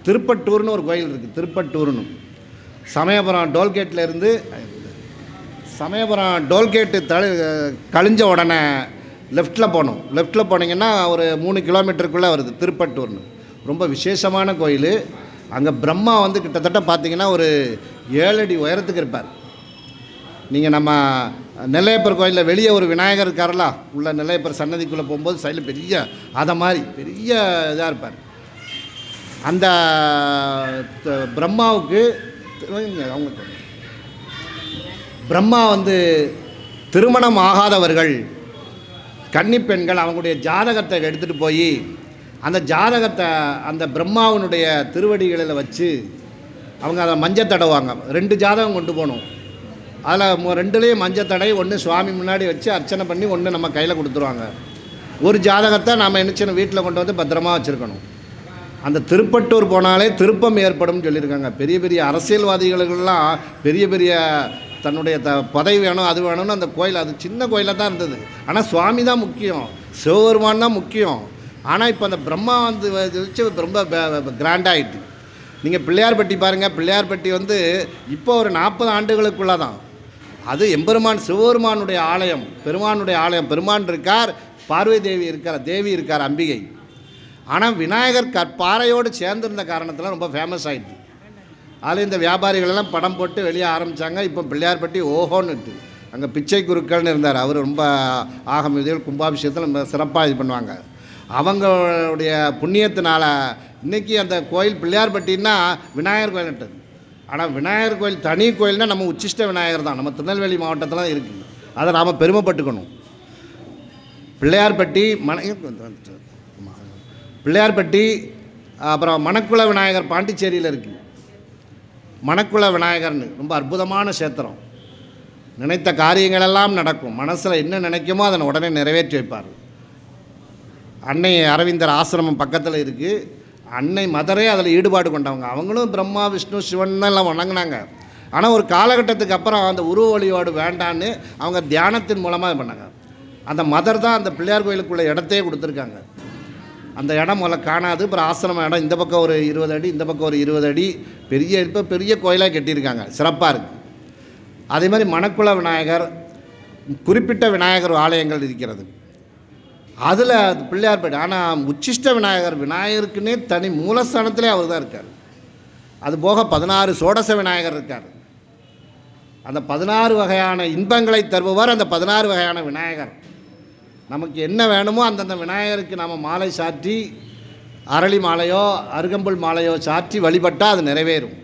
திருப்பட்டூர்னு ஒரு கோயில் இருக்குது. திருப்பட்டூர்னு சமயபுரம் டோல்கேட்டில் இருந்து சமயபுரம் டோல்கேட்டு கழிஞ்ச உடனே லெஃப்ட்டில் போகணும். லெஃப்ட்டில் போனீங்கன்னா ஒரு 3 கிலோமீட்டருக்குள்ளே வருது திருப்பட்டூர்னு. ரொம்ப விசேஷமான கோயில். அங்கே பிரம்மா வந்து கிட்டத்தட்ட பார்த்திங்கன்னா ஒரு 7 அடி உயரத்துக்கு இருப்பார். நீங்கள் நம்ம நெல்லையப்பர் கோயிலில் வெளியே ஒரு விநாயகர் இருக்காரலா, உள்ள நெல்லையப்பர் சன்னதிக்குள்ளே போகும்போது சைடில் பெரிய அதை மாதிரி பெரிய இதாக இருப்பார். அந்த பிரம்மாவுக்கு அவங்க பிரம்மா வந்து திருமணம் ஆகாதவர்கள், கன்னிப்பெண்கள், அவங்களுடைய ஜாதகத்தை எடுத்துகிட்டு போய் அந்த ஜாதகத்தை அந்த பிரம்மாவனுடைய திருவடிகளில் வச்சு அவங்க அதை மஞ்சள் தடவாங்க. 2 ஜாதகம் கொண்டு போகணும். அதில் 2லேயும் மஞ்சள் தடை, ஒன்று சுவாமி முன்னாடி வச்சு அர்ச்சனை பண்ணி, ஒன்று நம்ம கையில் கொடுத்துருவாங்க. ஒரு ஜாதகத்தை நாம் என்ன செய்யணும், வீட்டில் கொண்டு வந்து பத்திரமா வச்சுருக்கணும். அந்த திருப்பட்டூர் போனாலே திருப்பம் ஏற்படும் சொல்லியிருக்காங்க. பெரிய பெரிய அரசியல்வாதிகளுக்கெல்லாம் பெரிய பெரிய தன்னுடைய பதவி வேணும், அது வேணும்னு அந்த கோயில், அது சின்ன கோயிலாக தான் இருந்தது. ஆனால் சுவாமி தான் முக்கியம், சிவபெருமான் தான் முக்கியம். ஆனால் இப்போ அந்த பிரம்மா வந்து வச்சு ரொம்ப கிராண்டாகிட்டு. நீங்கள் பிள்ளையார்பட்டி பாருங்கள், பிள்ளையார்பட்டி வந்து இப்போ ஒரு 40 ஆண்டுகளுக்குள்ளே தான் அது எம்பெருமான் சிவபெருமானுடைய ஆலயம், பெருமானுடைய ஆலயம். பெருமான் இருக்கார், பார்வதி தேவி இருக்கார், தேவி இருக்கார், அம்பிகை. ஆனால் விநாயகர் கற்பாறையோடு சேர்ந்திருந்த காரணத்தில் ரொம்ப ஃபேமஸ் ஆகிட்டு. அதில் இந்த வியாபாரிகளெல்லாம் படம் போட்டு வெளியே ஆரம்பித்தாங்க. இப்போ பிள்ளையார்பட்டி ஓஹோன்னுட்டு. அங்கே பிச்சை குருக்கள்னு இருந்தார், அவர் ரொம்ப ஆகம் விதிகள் கும்பாபிஷேகத்தில் ரொம்ப சிறப்பாக இது பண்ணுவாங்க. அவங்களுடைய புண்ணியத்தினால இன்றைக்கி அந்த கோயில் பிள்ளையார்பட்டின்னா விநாயகர் கோயில்ன்றது. ஆனால் விநாயகர் கோயில் தனி கோயில்னால் நம்ம உச்சிஷ்ட விநாயகர் தான், நம்ம திருநெல்வேலி மாவட்டத்தில் இருக்குது. அதை நாம் பெருமைப்பட்டுக்கணும். பிள்ளையார்பட்டி பிள்ளையார்பட்டி அப்புறம் மணக்குள விநாயகர் பாண்டிச்சேரியில் இருக்குது. மணக்குள விநாயகர்னு ரொம்ப அற்புதமான சேத்திரம். நினைத்த காரியங்களெல்லாம் நடக்கும். மனசில் என்ன நினைக்குமோ அதை உடனே நிறைவேற்றி வைப்பார். அன்னை அரவிந்தர் ஆசிரமம் பக்கத்தில் இருக்குது. அன்னை மதரே அதில் ஈடுபாடு கொண்டவங்க. அவங்களும் பிரம்மா விஷ்ணு சிவன் எல்லாம் வணங்கினாங்க. ஆனால் ஒரு காலகட்டத்துக்கு அப்புறம் அந்த உருவ வழிபாடு வேண்டான்னு அவங்க தியானத்தின் மூலமாக பண்ணாங்க. அந்த மதர் தான் அந்த பிள்ளையார் கோயிலுக்குள்ள இடத்தையே கொடுத்துருக்காங்க. அந்த இடம் முதல்ல காணாது. அப்புறம் ஆசிரம இடம் இந்த பக்கம் ஒரு 20 அடி, இந்த பக்கம் ஒரு 20 அடி, பெரிய இப்போ பெரிய கோயிலாக கட்டியிருக்காங்க, சிறப்பாக இருக்குது. அதே மாதிரி மணக்குள விநாயகர், குறிப்பிட்ட விநாயகர் ஆலயங்கள் இருக்கிறது. அதில் பிள்ளையார்பட்டி. ஆனால் உச்சிஷ்ட விநாயகர், விநாயகருக்குன்னே தனி மூலஸ்தானத்திலே அவர் தான் இருக்கார். அது போக 16 சோடச விநாயகர் இருக்கார். அந்த 16 வகையான இன்பங்களை தருபவர் அந்த 16 வகையான விநாயகர். நமக்கு என்ன வேணுமோ அந்தந்த விநாயகருக்கு நாம் மாலை சாற்றி, அரளி மாலையோ அருகம்புல் மாலையோ சாற்றி வழிபட்டால் அது நிறைவேறும்.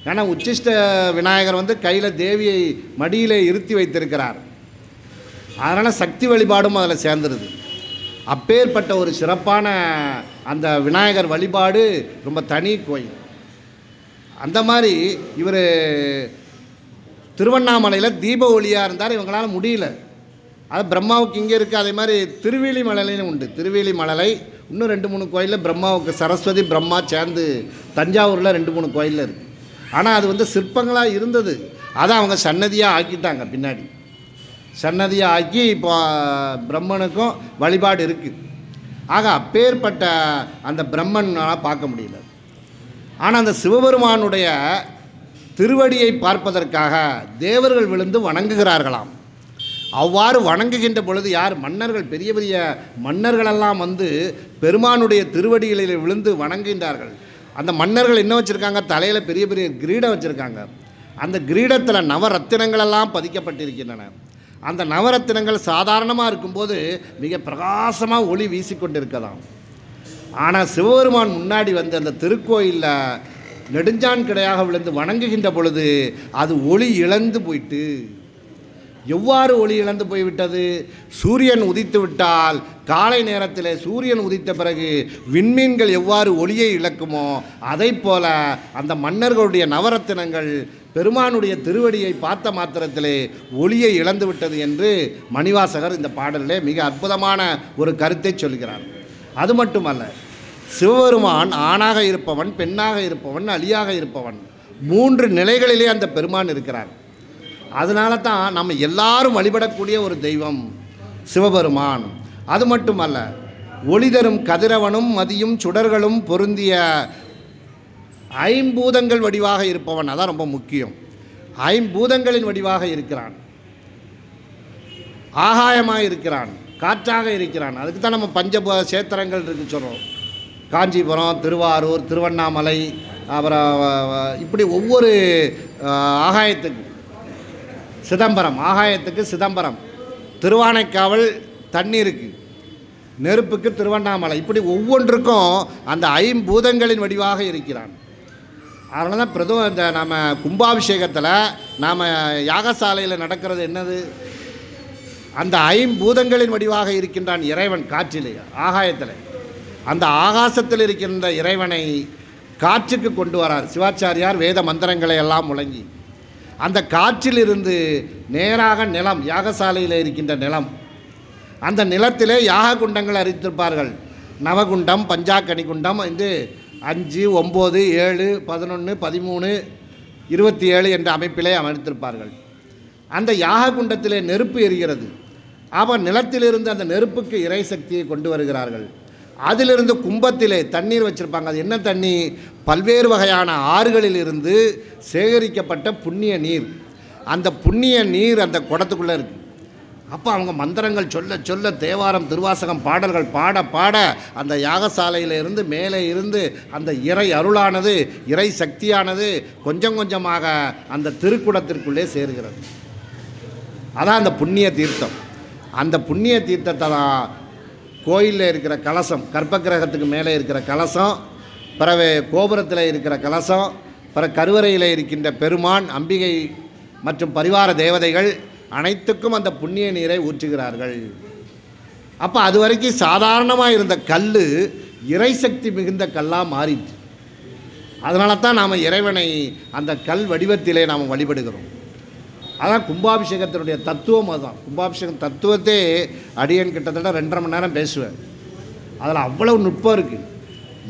ஏன்னா உச்சிஷ்ட விநாயகர் வந்து கையில் தேவியை மடியிலே இருத்தி வைத்திருக்கிறார். அதனால் சக்தி வழிபாடும் அதில் சேர்ந்துருது. அப்பேற்பட்ட ஒரு சிறப்பான அந்த விநாயகர் வழிபாடு ரொம்ப தனி கோயில். அந்த மாதிரி இவர் திருவண்ணாமலையில் தீப ஒளியாக இருந்தார். இவங்களால் முடியல. அது பிரம்மாவுக்கு இங்கே இருக்குது. அதே மாதிரி திருவேலி மலையிலையும் உண்டு. திருவேலி மலை இன்னும் 2-3 கோயிலில் பிரம்மாவுக்கு, சரஸ்வதி பிரம்மா சேர்ந்து தஞ்சாவூரில் 2-3 கோயிலில் இருக்குது. ஆனால் அது வந்து சிற்பங்களாக இருந்தது. அதை அவங்க சன்னதியாக ஆக்கிட்டாங்க. பின்னாடி சன்னதியாக ஆக்கி இப்போ பிரம்மனுக்கும் வழிபாடு இருக்குது. ஆக அப்பேற்பட்ட அந்த பிரம்மனால் பார்க்க முடியல. ஆனால் அந்த சிவபெருமானுடைய திருவடியை பார்ப்பதற்காக தேவர்கள் விழுந்து வணங்குகிறார்களாம். அவ்வாறு வணங்குகின்ற பொழுது யார், மன்னர்கள், பெரிய பெரிய மன்னர்களெல்லாம் வந்து பெருமானுடைய திருவடிகளில் விழுந்து வணங்குகின்றார்கள். அந்த மன்னர்கள் என்ன வச்சுருக்காங்க, தலையில் பெரிய பெரிய கிரீடம் வச்சுருக்காங்க. அந்த கிரீடத்தில் நவரத்தினங்களெல்லாம் பதிக்கப்பட்டிருக்கின்றன. அந்த நவரத்தினங்கள் சாதாரணமாக இருக்கும்போது மிக பிரகாசமாக ஒளி வீசிக்கொண்டிருக்கலாம். ஆனால் சிவபெருமான் முன்னாடி வந்து அந்த திருக்கோயிலில் நெடுஞ்சான் கிடையாக விழுந்து வணங்குகின்ற பொழுது அது ஒளி இழந்து போயிட்டு. எவ்வாறு ஒளி இழந்து போய்விட்டது? சூரியன் உதித்து விட்டால் காலை நேரத்தில் சூரியன் உதித்த பிறகு விண்மீன்கள் எவ்வாறு ஒளியை இழக்குமோ அதை போல அந்த மன்னர்களுடைய நவரத்தினங்கள் பெருமானுடைய திருவடியை பார்த்த மாத்திரத்திலே ஒளியை இழந்து விட்டது என்று மணிவாசகர் இந்த பாடலிலே மிக அற்புதமான ஒரு கருத்தை சொல்கிறார். அது மட்டுமல்ல, சிவபெருமான் ஆணாக இருப்பவன், பெண்ணாக இருப்பவன், அலியாக இருப்பவன், 3 நிலைகளிலே அந்த பெருமான் இருக்கிறார். அதனால தான் நம்ம எல்லாரும் வழிபடக்கூடிய ஒரு தெய்வம் சிவபெருமான். அது மட்டுமல்ல, ஒளி தரும் கதிரவனும் மதியும் சுடர்களும் பொருந்திய 5 பூதங்கள் வடிவாக இருப்பவன். அதான் ரொம்ப முக்கியம். 5 பூதங்களின் வடிவாக இருக்கிறான். ஆகாயமாக இருக்கிறான், காற்றாக இருக்கிறான். அதுக்கு தான் நம்ம பஞ்சபூத சேத்திரங்கள் இருக்கு சொல்கிறோம். காஞ்சிபுரம், திருவாரூர், திருவண்ணாமலை, அப்புறம் இப்படி ஒவ்வொரு ஆகாயத்துக்கு, சிதம்பரம் ஆகாயத்துக்கு சிதம்பரம், திருவானைக்காவல் தண்ணீருக்கு, நெருப்புக்கு திருவண்ணாமலை, இப்படி ஒவ்வொன்றுக்கும் அந்த 5 பூதங்களின் வடிவாக இருக்கிறான். அதனால தான் இந்த நம்ம கும்பாபிஷேகத்தில் நாம் யாகசாலையில் நடக்கிறது என்னது, அந்த 5 பூதங்களின் வடிவாக இருக்கின்றான் இறைவன் காற்றிலே, ஆகாயத்தில். அந்த ஆகாசத்தில் இருக்கின்ற இறைவனை காற்றுக்கு கொண்டு வரார் சிவாச்சாரியார். வேத மந்திரங்களை எல்லாம் முழங்கி அந்த காற்றிலிருந்து நேராக நிலம், யாகசாலையில் இருக்கின்ற நிலம், அந்த நிலத்திலே யாக குண்டங்கள் அறிவித்திருப்பார்கள். நவகுண்டம், பஞ்சாக்கனி குண்டம் என்று 5, 9, 7, 11, 13, 27 என்ற அமைப்பிலே அமைத்திருப்பார்கள். அந்த யாக குண்டத்திலே நெருப்பு எரிகிறது. அவன் நிலத்திலிருந்து அந்த நெருப்புக்கு இறை சக்தியை கொண்டு வருகிறார்கள். அதிலிருந்து கும்பத்திலே தண்ணீர் வச்சுருப்பாங்க. அது என்ன தண்ணி? பல்வேறு வகையான ஆறுகளில் இருந்து சேகரிக்கப்பட்ட புண்ணிய நீர். அந்த புண்ணிய நீர் அந்த குடத்துக்குள்ளே இருக்குது. அப்போ அவங்க மந்திரங்கள் சொல்ல சொல்ல, தேவாரம் திருவாசகம் பாடல்கள் பாட பாட அந்த யாகசாலையிலிருந்து மேலே இருந்து அந்த இறை அருளானது, இறை சக்தியானது கொஞ்சம் கொஞ்சமாக அந்த திருக்குடத்திற்குள்ளே சேருகிறது. அதான் அந்த புண்ணிய தீர்த்தம். அந்த புண்ணிய தீர்த்தத்தை தான் கோயிலில் இருக்கிற கலசம், கர்ப்பகிரகத்துக்கு மேலே இருக்கிற கலசம், பிறகு கோபுரத்தில் இருக்கிற கலசம், பிறகு கருவறையில் இருக்கின்ற பெருமான், அம்பிகை மற்றும் பரிவார தேவதைகள் அனைத்துக்கும் அந்த புண்ணிய நீரை ஊற்றுகிறார்கள். அப்போ அது வரைக்கும் சாதாரணமாக இருந்த கல் இறைசக்தி மிகுந்த கல்லாக மாறிடுச்சு. அதனால தான் நாம் இறைவனை அந்த கல் வடிவத்திலே நாம் வழிபடுகிறோம். அதான் கும்பாபிஷேகத்தினுடைய தத்துவம். அதுதான் கும்பாபிஷேகம் தத்துவத்தை அடியன் கிட்டத்தட்ட 2.5 மணி நேரம் பேசுவேன். அதில் அவ்வளவு நுட்பம் இருக்குது.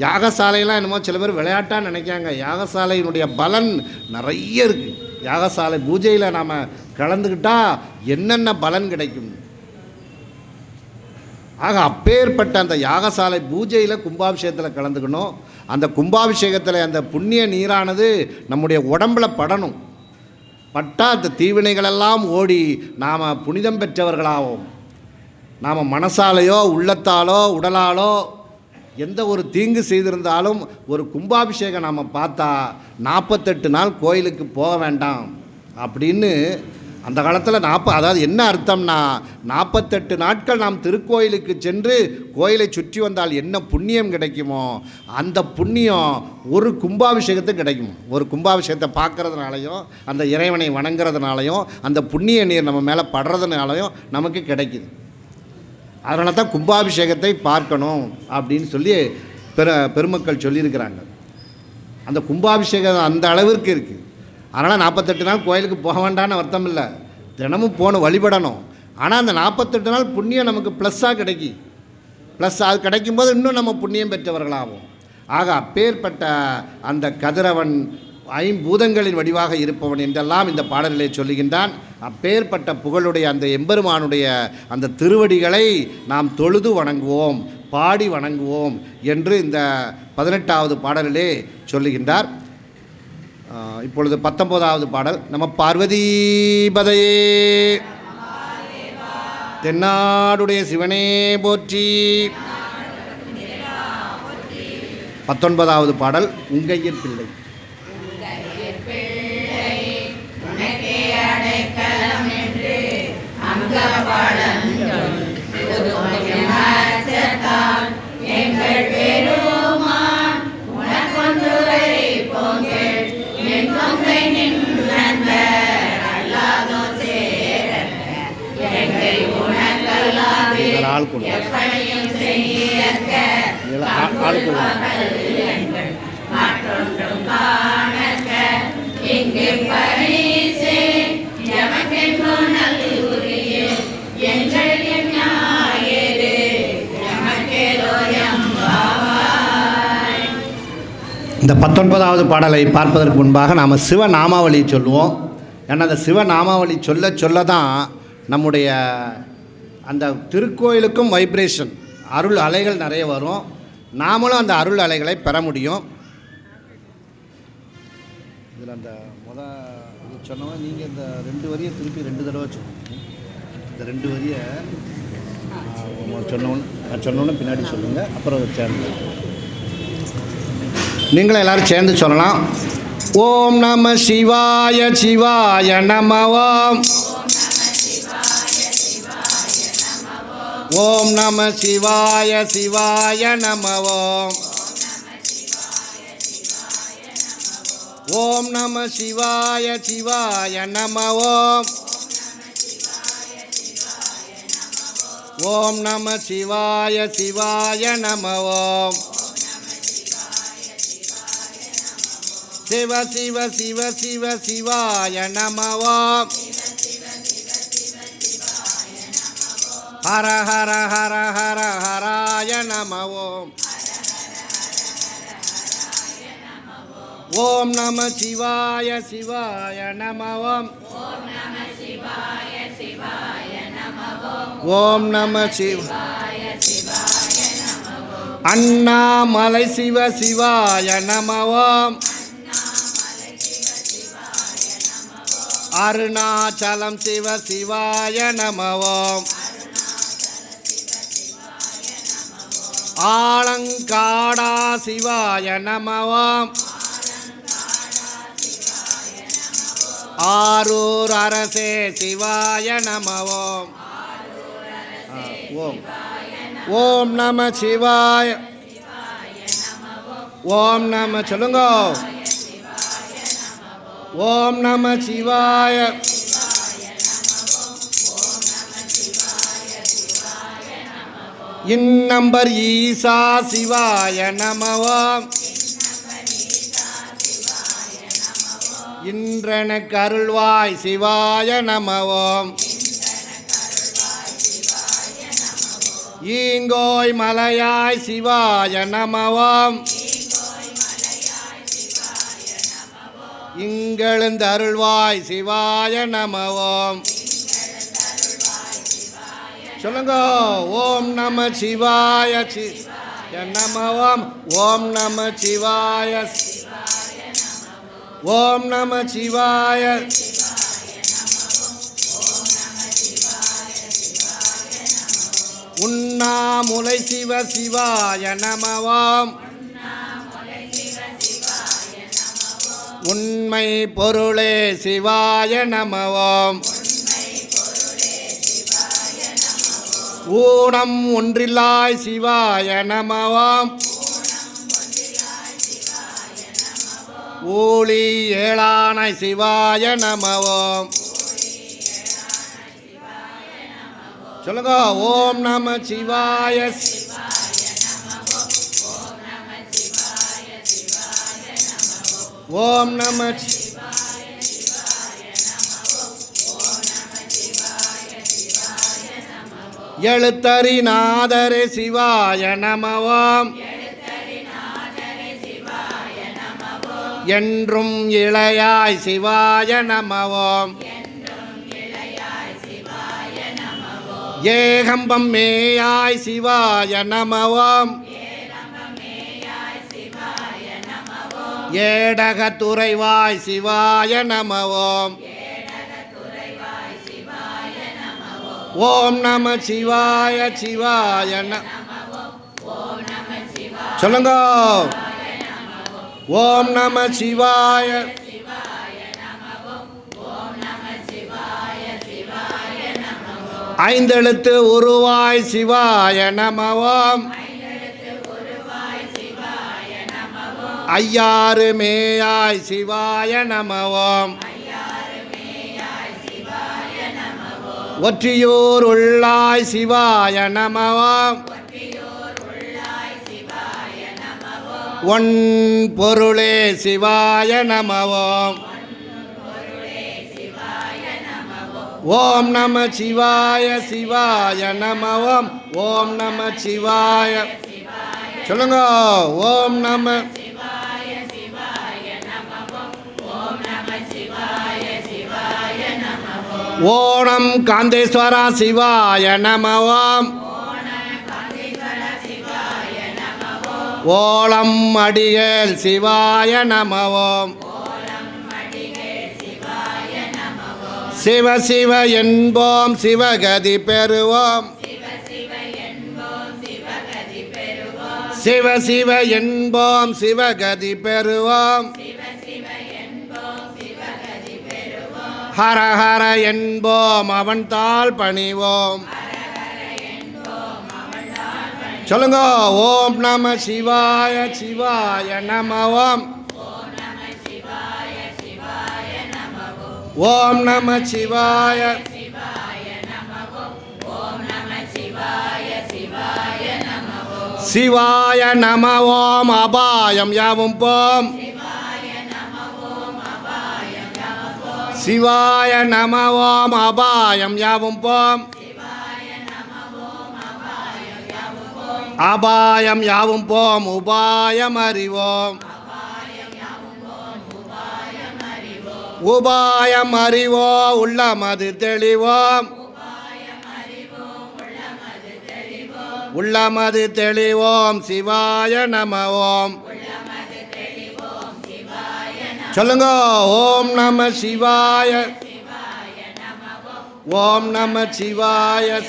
யாகசாலையெல்லாம் என்னமோ சில பேர் விளையாட்டாக நினைக்காங்க. யாகசாலையினுடைய பலன் நிறைய இருக்குது. யாகசாலை பூஜையில் நாம் கலந்துக்கிட்டால் என்னென்ன பலன் கிடைக்கும். ஆக அப்பேற்பட்ட அந்த யாகசாலை பூஜையில் கும்பாபிஷேகத்தில் கலந்துக்கணும். அந்த கும்பாபிஷேகத்தில் அந்த புண்ணிய நீரானது நம்முடைய உடம்பில் படணும். பட்டால் அந்த தீவினைகளெல்லாம் ஓடி நாம் புனிதம் பெற்றவர்களாகும். நாம் மனசாலேயோ உள்ளத்தாலோ உடலாலோ எந்த ஒரு தீங்கு செய்திருந்தாலும் ஒரு கும்பாபிஷேகம் நாம் பார்த்தா 48 நாள் கோயிலுக்கு போக வேண்டாம் அப்படின்னு அந்த காலத்தில் அதாவது என்ன அர்த்தம்னா 48 நாட்கள் நாம் திருக்கோயிலுக்கு சென்று கோயிலை சுற்றி வந்தால் என்ன புண்ணியம் கிடைக்குமோ அந்த புண்ணியம் ஒரு கும்பாபிஷேகத்துக்கு கிடைக்கும். ஒரு கும்பாபிஷேகத்தை பார்க்கறதுனாலையும் அந்த இறைவனை வணங்குறதுனாலையும் அந்த புண்ணிய நீர் நம்ம மேலே படுறதுனாலையும் நமக்கு கிடைக்குது. அதனால தான் கும்பாபிஷேகத்தை பார்க்கணும் அப்படின்னு சொல்லி பெருமக்கள் சொல்லியிருக்கிறாங்க. அந்த கும்பாபிஷேகம் அந்த அளவிற்கு இருக்குது. அதனால் 48 நாள் கோயிலுக்கு போக வேண்டான்னு அர்த்தம் இல்லை, தினமும் போகணும், வழிபடணும். ஆனால் அந்த 48 நாள் புண்ணியம் நமக்கு ப்ளஸ்ஸாக கிடைக்கி. ப்ளஸ் அது கிடைக்கும்போது இன்னும் நம்ம புண்ணியம் பெற்றவர்களாகும். ஆக அப்பேற்பட்ட அந்த கதிரவன் ஐம்பூதங்களின் வடிவாக இருப்பவன் என்றெல்லாம் இந்த பாடலிலே சொல்லுகின்றான். அப்பேற்பட்ட புகழுடைய அந்த எம்பெருமானுடைய அந்த திருவடிகளை நாம் தொழுது வணங்குவோம், பாடி வணங்குவோம் என்று இந்த 18வது பாடலிலே சொல்லுகின்றார். இப்பொழுது 19வது பாடல். நம்ம பார்வதீபதையே தென்னாடுடைய சிவனே போற்றி. 19வது பாடல். உங்கையர் பிள்ளை. இந்த 19வது பாடலை பார்ப்பதற்கு முன்பாக நாம் சிவநாமாவளி சொல்லுவோம். ஏன்னா அந்த சிவநாமாவளி சொல்ல சொல்ல தான் நம்முடைய அந்த திருக்கோயிலுக்கும் வைப்ரேஷன், அருள் அலைகள் நிறைய வரும். நாமளும் அந்த அருள் அலைகளை பெற முடியும். இதில் அந்த இது சொன்னவங்க நீங்கள் இந்த 2 வரியை திருப்பி 2 தடவை சொல்லுங்கள். இந்த 2 வரியை சொன்னோன்னு பின்னாடி சொல்லுங்கள். அப்புறம் சேர்ந்து நீங்களும் எல்லோரும் சேர்ந்து சொல்லலாம். ஓம் நம சிவாய சிவாய நம ஓம். ஓம் நம சிவாய சிவாய நம ஓம். ஓம் நம சிவாய சிவாய நம ஓம். ஓம் நம சிவாய சிவாய நம ஓம் சிவ சிவ சிவ சிவ சிவாய நம ஓம் ஹர ஹர ஹர ஹர ஹராய நம ஓம் ஓம் நம சிவாய சிவாய நம ஓம் ஓம் நம சிவாய அண்ணாமலை சிவ சிவாய நம ஓம் அருணாச்சலம் சிவ சிவாய நம ஓம் ஆலங்காடா சிவாய நம ஓம் ஆரூர் அரசே சிவாய நம ஓம் ஓம் ஓம் நம சிவாய ஓம் நம சொல்லுங்க ஓம் நம சிவாய இன்னம்பர் ஈசா சிவாய நம ஓம் இன்றெனக்கு அருள்வாய் சிவாய நம ஓம் ஈங்கோய் மலையாய் சிவாய நம ஓம் இங்கெழுந்து அருள்வாய் சிவாய நம ஓம் சொல்லுங்க ஓம் நம சிவாய நம ஓம் ஓம் நம சிவாய ஓம் நம சிவாய உண்ணாமுலை சிவ சிவாய நம ஓம் உண்மை பொருளே சிவாய நம ஓம் ஊனம் ஒன்றில்லாய் சிவாய நம ஓம் ஊழி ஏழானை சிவாய நம ஓம் சொல்லுங்க ஓம் நம சிவாய ஓம் நம எழுத்தறிநாதரே சிவாய நம ஓம் என்றும் இளையாய் சிவாய நம ஓம் ஏகம்பம் மேயாய் சிவாய நம ஓம் ஏடகத்துறைவாய் சிவாய நம ஓம் ஓம் நம சிவாய சிவாய சொல்லுங்க ஓம் நம சிவாய ஐந்தெழுத்து உருவாய் சிவாய நம ஓம் ஐயாறு மேயாய் சிவாய நம ஓம் ஒற்றியூர் உள்ளாய் சிவாய நம ஓம் ஒன் பொருளே சிவாய நம ஓம் ஓம் நம சிவாய சிவாய நம ஓம் ஓம் நம சிவாய சொல்லுங்க ஓம் நம ஓணம் காந்தேஸ்வரா சிவாய நம ஓம் ஓலம் அடிகள் சிவாய நம ஓம் சிவ சிவ என்போம் சிவகதி பெறுவோம் சிவ சிவ என்போம் சிவகதி பெறுவோம் ஹர ஹர என்போம் அவன் தாள் பணிவோம் சொல்லுங்க ஓம் நம சிவாய சிவாய நம ஓம் ஓம் நம சிவாய சிவாய நம ஓம் அபாயம் யாவும் போம். சிவாய நம ஓம் அபாயம் யாவும் போம். அபாயம் யாவும் போம் உபாயம் அறிவோம். உபாயம் அறிவோ உள்ளமது தெளிவோம். உள்ளமது தெளிவோம் சிவாய நம ஓம். சொல்லுங்க. ஓம் நம சிவாய. ஓம் நம சிவாய.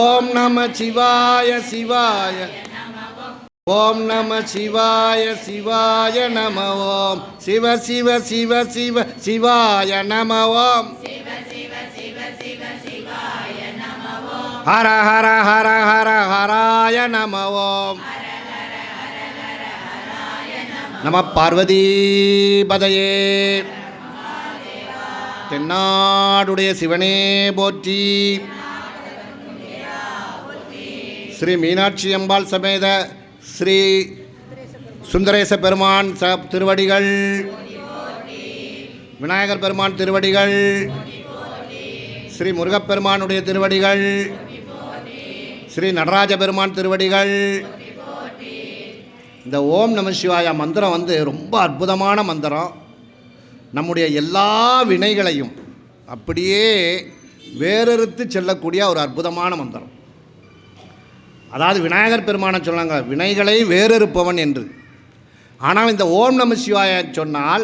ஓம் நம சிவாய சிவாய. ஓம் நம சிவாய சிவாய நம ஓம். சிவ சிவ சிவ சிவ சிவாய நம ஓம். ஹர ஹர ஹர ஹர ஹராய நம ஓம். நம பார்வதி பதையே. தென்னாடுடைய சிவனே போற்றி. ஸ்ரீ மீனாட்சி அம்பாள் சமேத ஸ்ரீ சுந்தரேச பெருமான் திருவடிகள், விநாயகர் பெருமான் திருவடிகள், ஸ்ரீ முருகப்பெருமானுடைய திருவடிகள், ஸ்ரீ நடராஜ பெருமான் திருவடிகள். இந்த ஓம் நம சிவாய மந்திரம் ரொம்ப அற்புதமான மந்திரம். நம்முடைய எல்லா வினைகளையும் அப்படியே வேறறுத்து செல்லக்கூடிய ஒரு அற்புதமான மந்திரம். அதாவது விநாயகர் பெருமானை சொன்னாங்க வினைகளை வேறறுப்பவன் என்று. ஆனால் இந்த ஓம் நம சிவாய சொன்னால்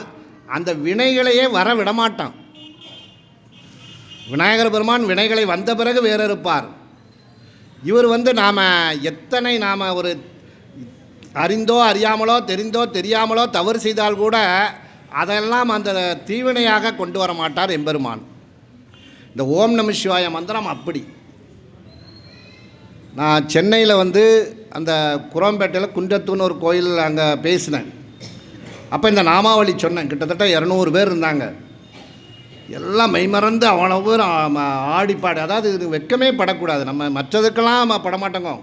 அந்த வினைகளையே வர விடமாட்டான். விநாயகர் பெருமான் வினைகளை வந்த பிறகு வேறறுப்பார். இவர் நாம் எத்தனை நாம் ஒரு அறிந்தோ அறியாமலோ தெரிந்தோ தெரியாமலோ தவறு செய்தால் கூட அதெல்லாம் அந்த தீவினையாக கொண்டு வர மாட்டார் எம்பெருமான். இந்த ஓம் நம சிவாய மந்திரம் அப்படி. நான் சென்னையில் அந்த குரோம்பேட்டையில் குன்றத்தூன்னு ஒரு கோயில் அங்கே பேசினேன். அப்போ இந்த நாமாவளி சொன்னேன். கிட்டத்தட்ட 200 பேர் இருந்தாங்க. எல்லாம் மெய்மறந்து அவ்வளோ பேர் ஆடிப்பாடு. அதாவது இது வெட்கமே படக்கூடாது. நம்ம மற்றதுக்கெல்லாம் படமாட்டோங்க.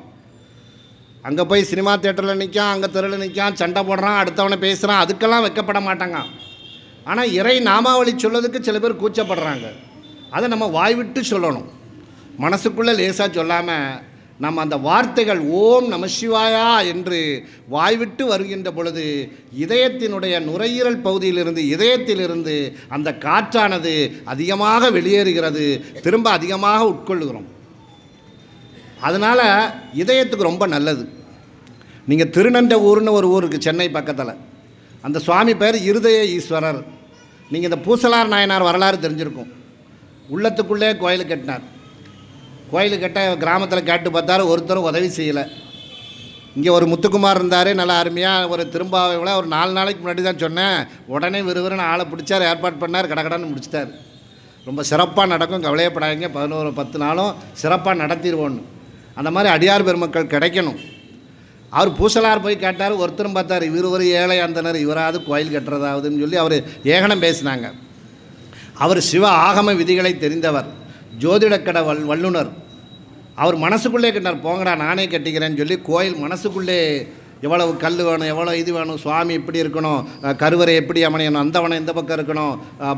அங்கே போய் சினிமா தேட்டரில் நிற்கான், அங்கே தெருவில் நிற்கான், சண்டை போடுறான், அடுத்தவனை பேசுகிறான், அதுக்கெல்லாம் வெட்கப்பட மாட்டாங்க. ஆனால் இறை நாமாவளி சொல்லதுக்கு சில பேர் கூச்சப்படுறாங்க. அதை நம்ம வாய்விட்டு சொல்லணும். மனசுக்குள்ளே லேசாக சொல்லாமல் நம்ம அந்த வார்த்தைகள் ஓம் நம சிவாயா என்று வாய்விட்டு வருகின்ற பொழுது இதயத்தினுடைய நுரையீரல் பகுதியிலிருந்து இதயத்திலிருந்து அந்த காற்றானது அதிகமாக வெளியேறுகிறது, திரும்ப அதிகமாக உட்கொள்கிறோம். அதனால் இதயத்துக்கு ரொம்ப நல்லது. நீங்கள் திருநண்ட ஊர்னு ஒரு ஊருக்கு சென்னை பக்கத்தில், அந்த சுவாமி பேர் இருதய ஈஸ்வரர். நீங்கள் இந்த பூசலார் நாயனார் வரலாறு தெரிஞ்சிருக்கும். உள்ளத்துக்குள்ளே கோயில் கட்டினார். கோயில் கட்ட கிராமத்தில் கேட்டு பார்த்தாரு, ஒருத்தரும் உதவி செய்யலை. இங்கே ஒரு முத்துக்குமார் இருந்தார், நல்லா அருமையாக ஒரு திரும்பாவையில் ஒரு 4 நாளைக்கு முன்னாடி தான் சொன்னேன். உடனே விறுவிறுன்னு ஆளை பிடிச்சார், ஏற்பாடு பண்ணார், கடகடன்னு முடிச்சிட்டார். ரொம்ப சிறப்பாக நடக்கும், கவலையப்படாதீங்க, 11-10 நாளும் சிறப்பாக நடத்திடுவோன்னு. அந்த மாதிரி அடியார் பெருமக்கள் கிடைக்கணும். அவர் பூசலார் போய் கேட்டார், ஒருத்தரும் பார்த்தார், இவர் ஒரு ஏழை அந்தனர், இவராவது கோயில் கட்டுறதாவதுன்னு சொல்லி அவர் ஏகனம் பேசினாங்க. அவர் சிவ ஆகம விதிகளை தெரிந்தவர், ஜோதிடக்கட வல்லுனர். அவர் மனசுக்குள்ளே கட்டினார், போங்கடா நானே கட்டிக்கிறேன்னு சொல்லி கோயில் மனசுக்குள்ளே எவ்வளவு கல் வேணும், எவ்வளோ இது வேணும், சுவாமி இப்படி இருக்கணும், கருவறை எப்படி அமையணும், அந்தவனை இந்த பக்கம் இருக்கணும்,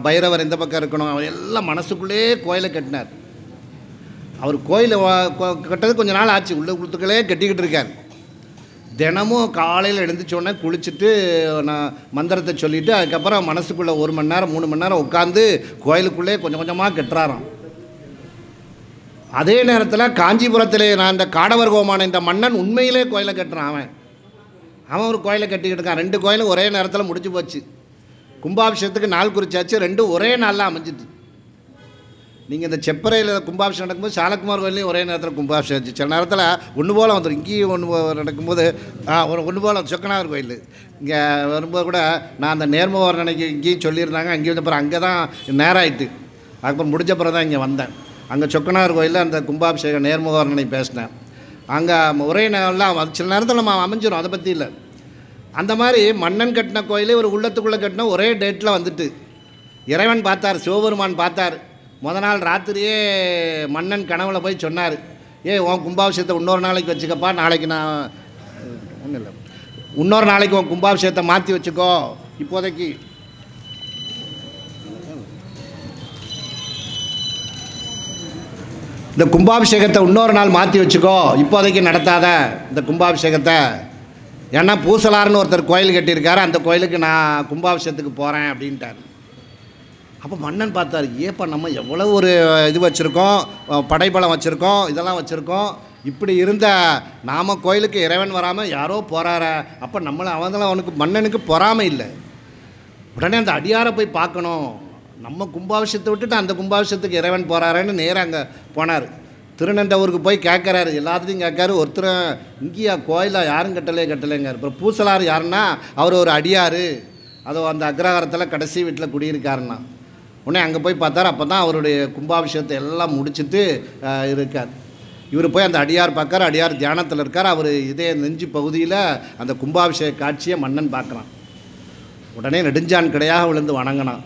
பைரவர் இந்த பக்கம் இருக்கணும், அவர் எல்லாம் மனசுக்குள்ளே கோயிலை கட்டினார். அவர் கோயிலை கட்டது கொஞ்ச நாள் ஆச்சு, உள்ளுக்குள்ளே கட்டிக்கிட்டு இருக்கார். தினமும் காலையில் எழுந்திரிச்சோடனே குளிச்சுட்டு நான் மந்திரத்தை சொல்லிவிட்டு அதுக்கப்புறம் மனசுக்குள்ளே 1 மணி நேரம் 3 மணி நேரம் உட்காந்து கோயிலுக்குள்ளே கொஞ்சம் கொஞ்சமாக கட்டுறாராம். அதே நேரத்தில் காஞ்சிபுரத்திலே நான் இந்த காடவர் கோமான் என்ற மன்னன் உண்மையிலே கோயிலை கட்டுறான். அவன் ஒரு கோயிலை கட்டிக்கிட்டு இருக்கான். 2 கோயிலும் ஒரே நேரத்தில் முடிச்சு போச்சு. கும்பாபிஷேகத்துக்கு நாள் குறிச்சாச்சு, 2 ஒரே நாளில் அமைஞ்சிட்டு. நீங்கள் இந்த செப்பறையில் கும்பாபிஷேகம் நடக்கும்போது சாலக்குமார் கோயிலையும் ஒரே நேரத்தில் கும்பாபிஷேகம். சில நேரத்தில் ஒன்று போல் வந்துடும். இங்கேயும் ஒன்று நடக்கும்போது ஒன்று போல் சொக்கநாதர் கோயில் இங்கே வரும்போது கூட நான் அந்த நேர்மவர்ணனைக்கு இங்கேயும் சொல்லியிருந்தாங்க. அங்கேயும் வந்து அப்புறம் அங்கே தான் நேரம் ஆகிட்டு, அதுக்கப்புறம் முடிஞ்ச பிறகு தான் இங்கே வந்தேன். அங்கே சொக்கநாதர் கோயிலில் அந்த கும்பாபிஷேகம் நேர்முகவர்ணனை பேசினேன். அங்கே ஒரே நேரம்லாம் சில நேரத்தில் நம்ம அமைஞ்சிடும், அதை பற்றி இல்லை. அந்த மாதிரி மன்னன் கட்டின கோயிலே ஒரு உள்ளத்துக்குள்ளே கட்டின ஒரே டேட்டில் வந்துட்டு இறைவன் பார்த்தார், சிவபெருமான் பார்த்தார். நாள் ராத்திரியே மன்னன் கனவுல போய் சொன்னார், உன் கும்பாபிஷேகத்தை இன்னொரு நாளைக்கு வச்சுக்கப்பா, நாளைக்கு நான் ஒன்றும் இல்லை, இன்னொரு நாளைக்கு உன் கும்பாபிஷேகத்தை மாற்றி வச்சுக்கோ, இப்போதைக்கு இந்த கும்பாபிஷேகத்தை இன்னொரு நாள் மாற்றி வச்சுக்கோ, இப்போதைக்கு நடத்தாத இந்த கும்பாபிஷேகத்தை. ஏன்னா பூசலார்னு ஒருத்தர் கோயில் கட்டியிருக்காரு, அந்த கோயிலுக்கு நான் கும்பாபிஷேகத்துக்கு போகிறேன் அப்படின்ட்டார். அப்போ மன்னன் பார்த்தார், ஏப்பா நம்ம எவ்வளோ ஒரு இது வச்சுருக்கோம், படைபலம் வச்சுருக்கோம், இதெல்லாம் வச்சுருக்கோம், இப்படி இருந்த நாம் கோயிலுக்கு இறைவன் வராமல் யாரோ போகிறார, அப்போ அவங்களாம் அவனுக்கு மன்னனுக்கு பொறாமை இல்லை. உடனே அந்த அடியாரை போய் பார்க்கணும், நம்ம கும்பாபிஷேகத்தை விட்டுட்டு அந்த கும்பாபிஷேகத்துக்கு இறைவன் போகிறாருன்னு நேராக அங்கே போனார். திருநண்டவருக்கு போய் கேட்குறாரு, எல்லாத்தையும் கேட்காரு. ஒருத்தர் இங்கேயா கோயிலாக யாரும் கட்டலைங்கார். அப்புறம் பூசலார் யாருன்னா அவர் ஒரு அடியார், அதோ அந்த அக்ரஹாரத்தில் கடைசி வீட்டில் குடியிருக்காருன்னா. உடனே அங்கே போய் பார்த்தார். அப்போ தான் அவருடைய கும்பாபிஷேகத்தை எல்லாம் முடிச்சுட்டு இருக்கார். இவர் போய் அந்த அடியார் பார்க்கார். அடியார் தியானத்தில் இருக்கார். அவர் இதே நெஞ்சு பகுதியில் அந்த கும்பாபிஷேக காட்சியை மன்னன் பார்க்குறான். உடனே நெடுஞ்சான் கிடையாக விழுந்து வணங்கினான்.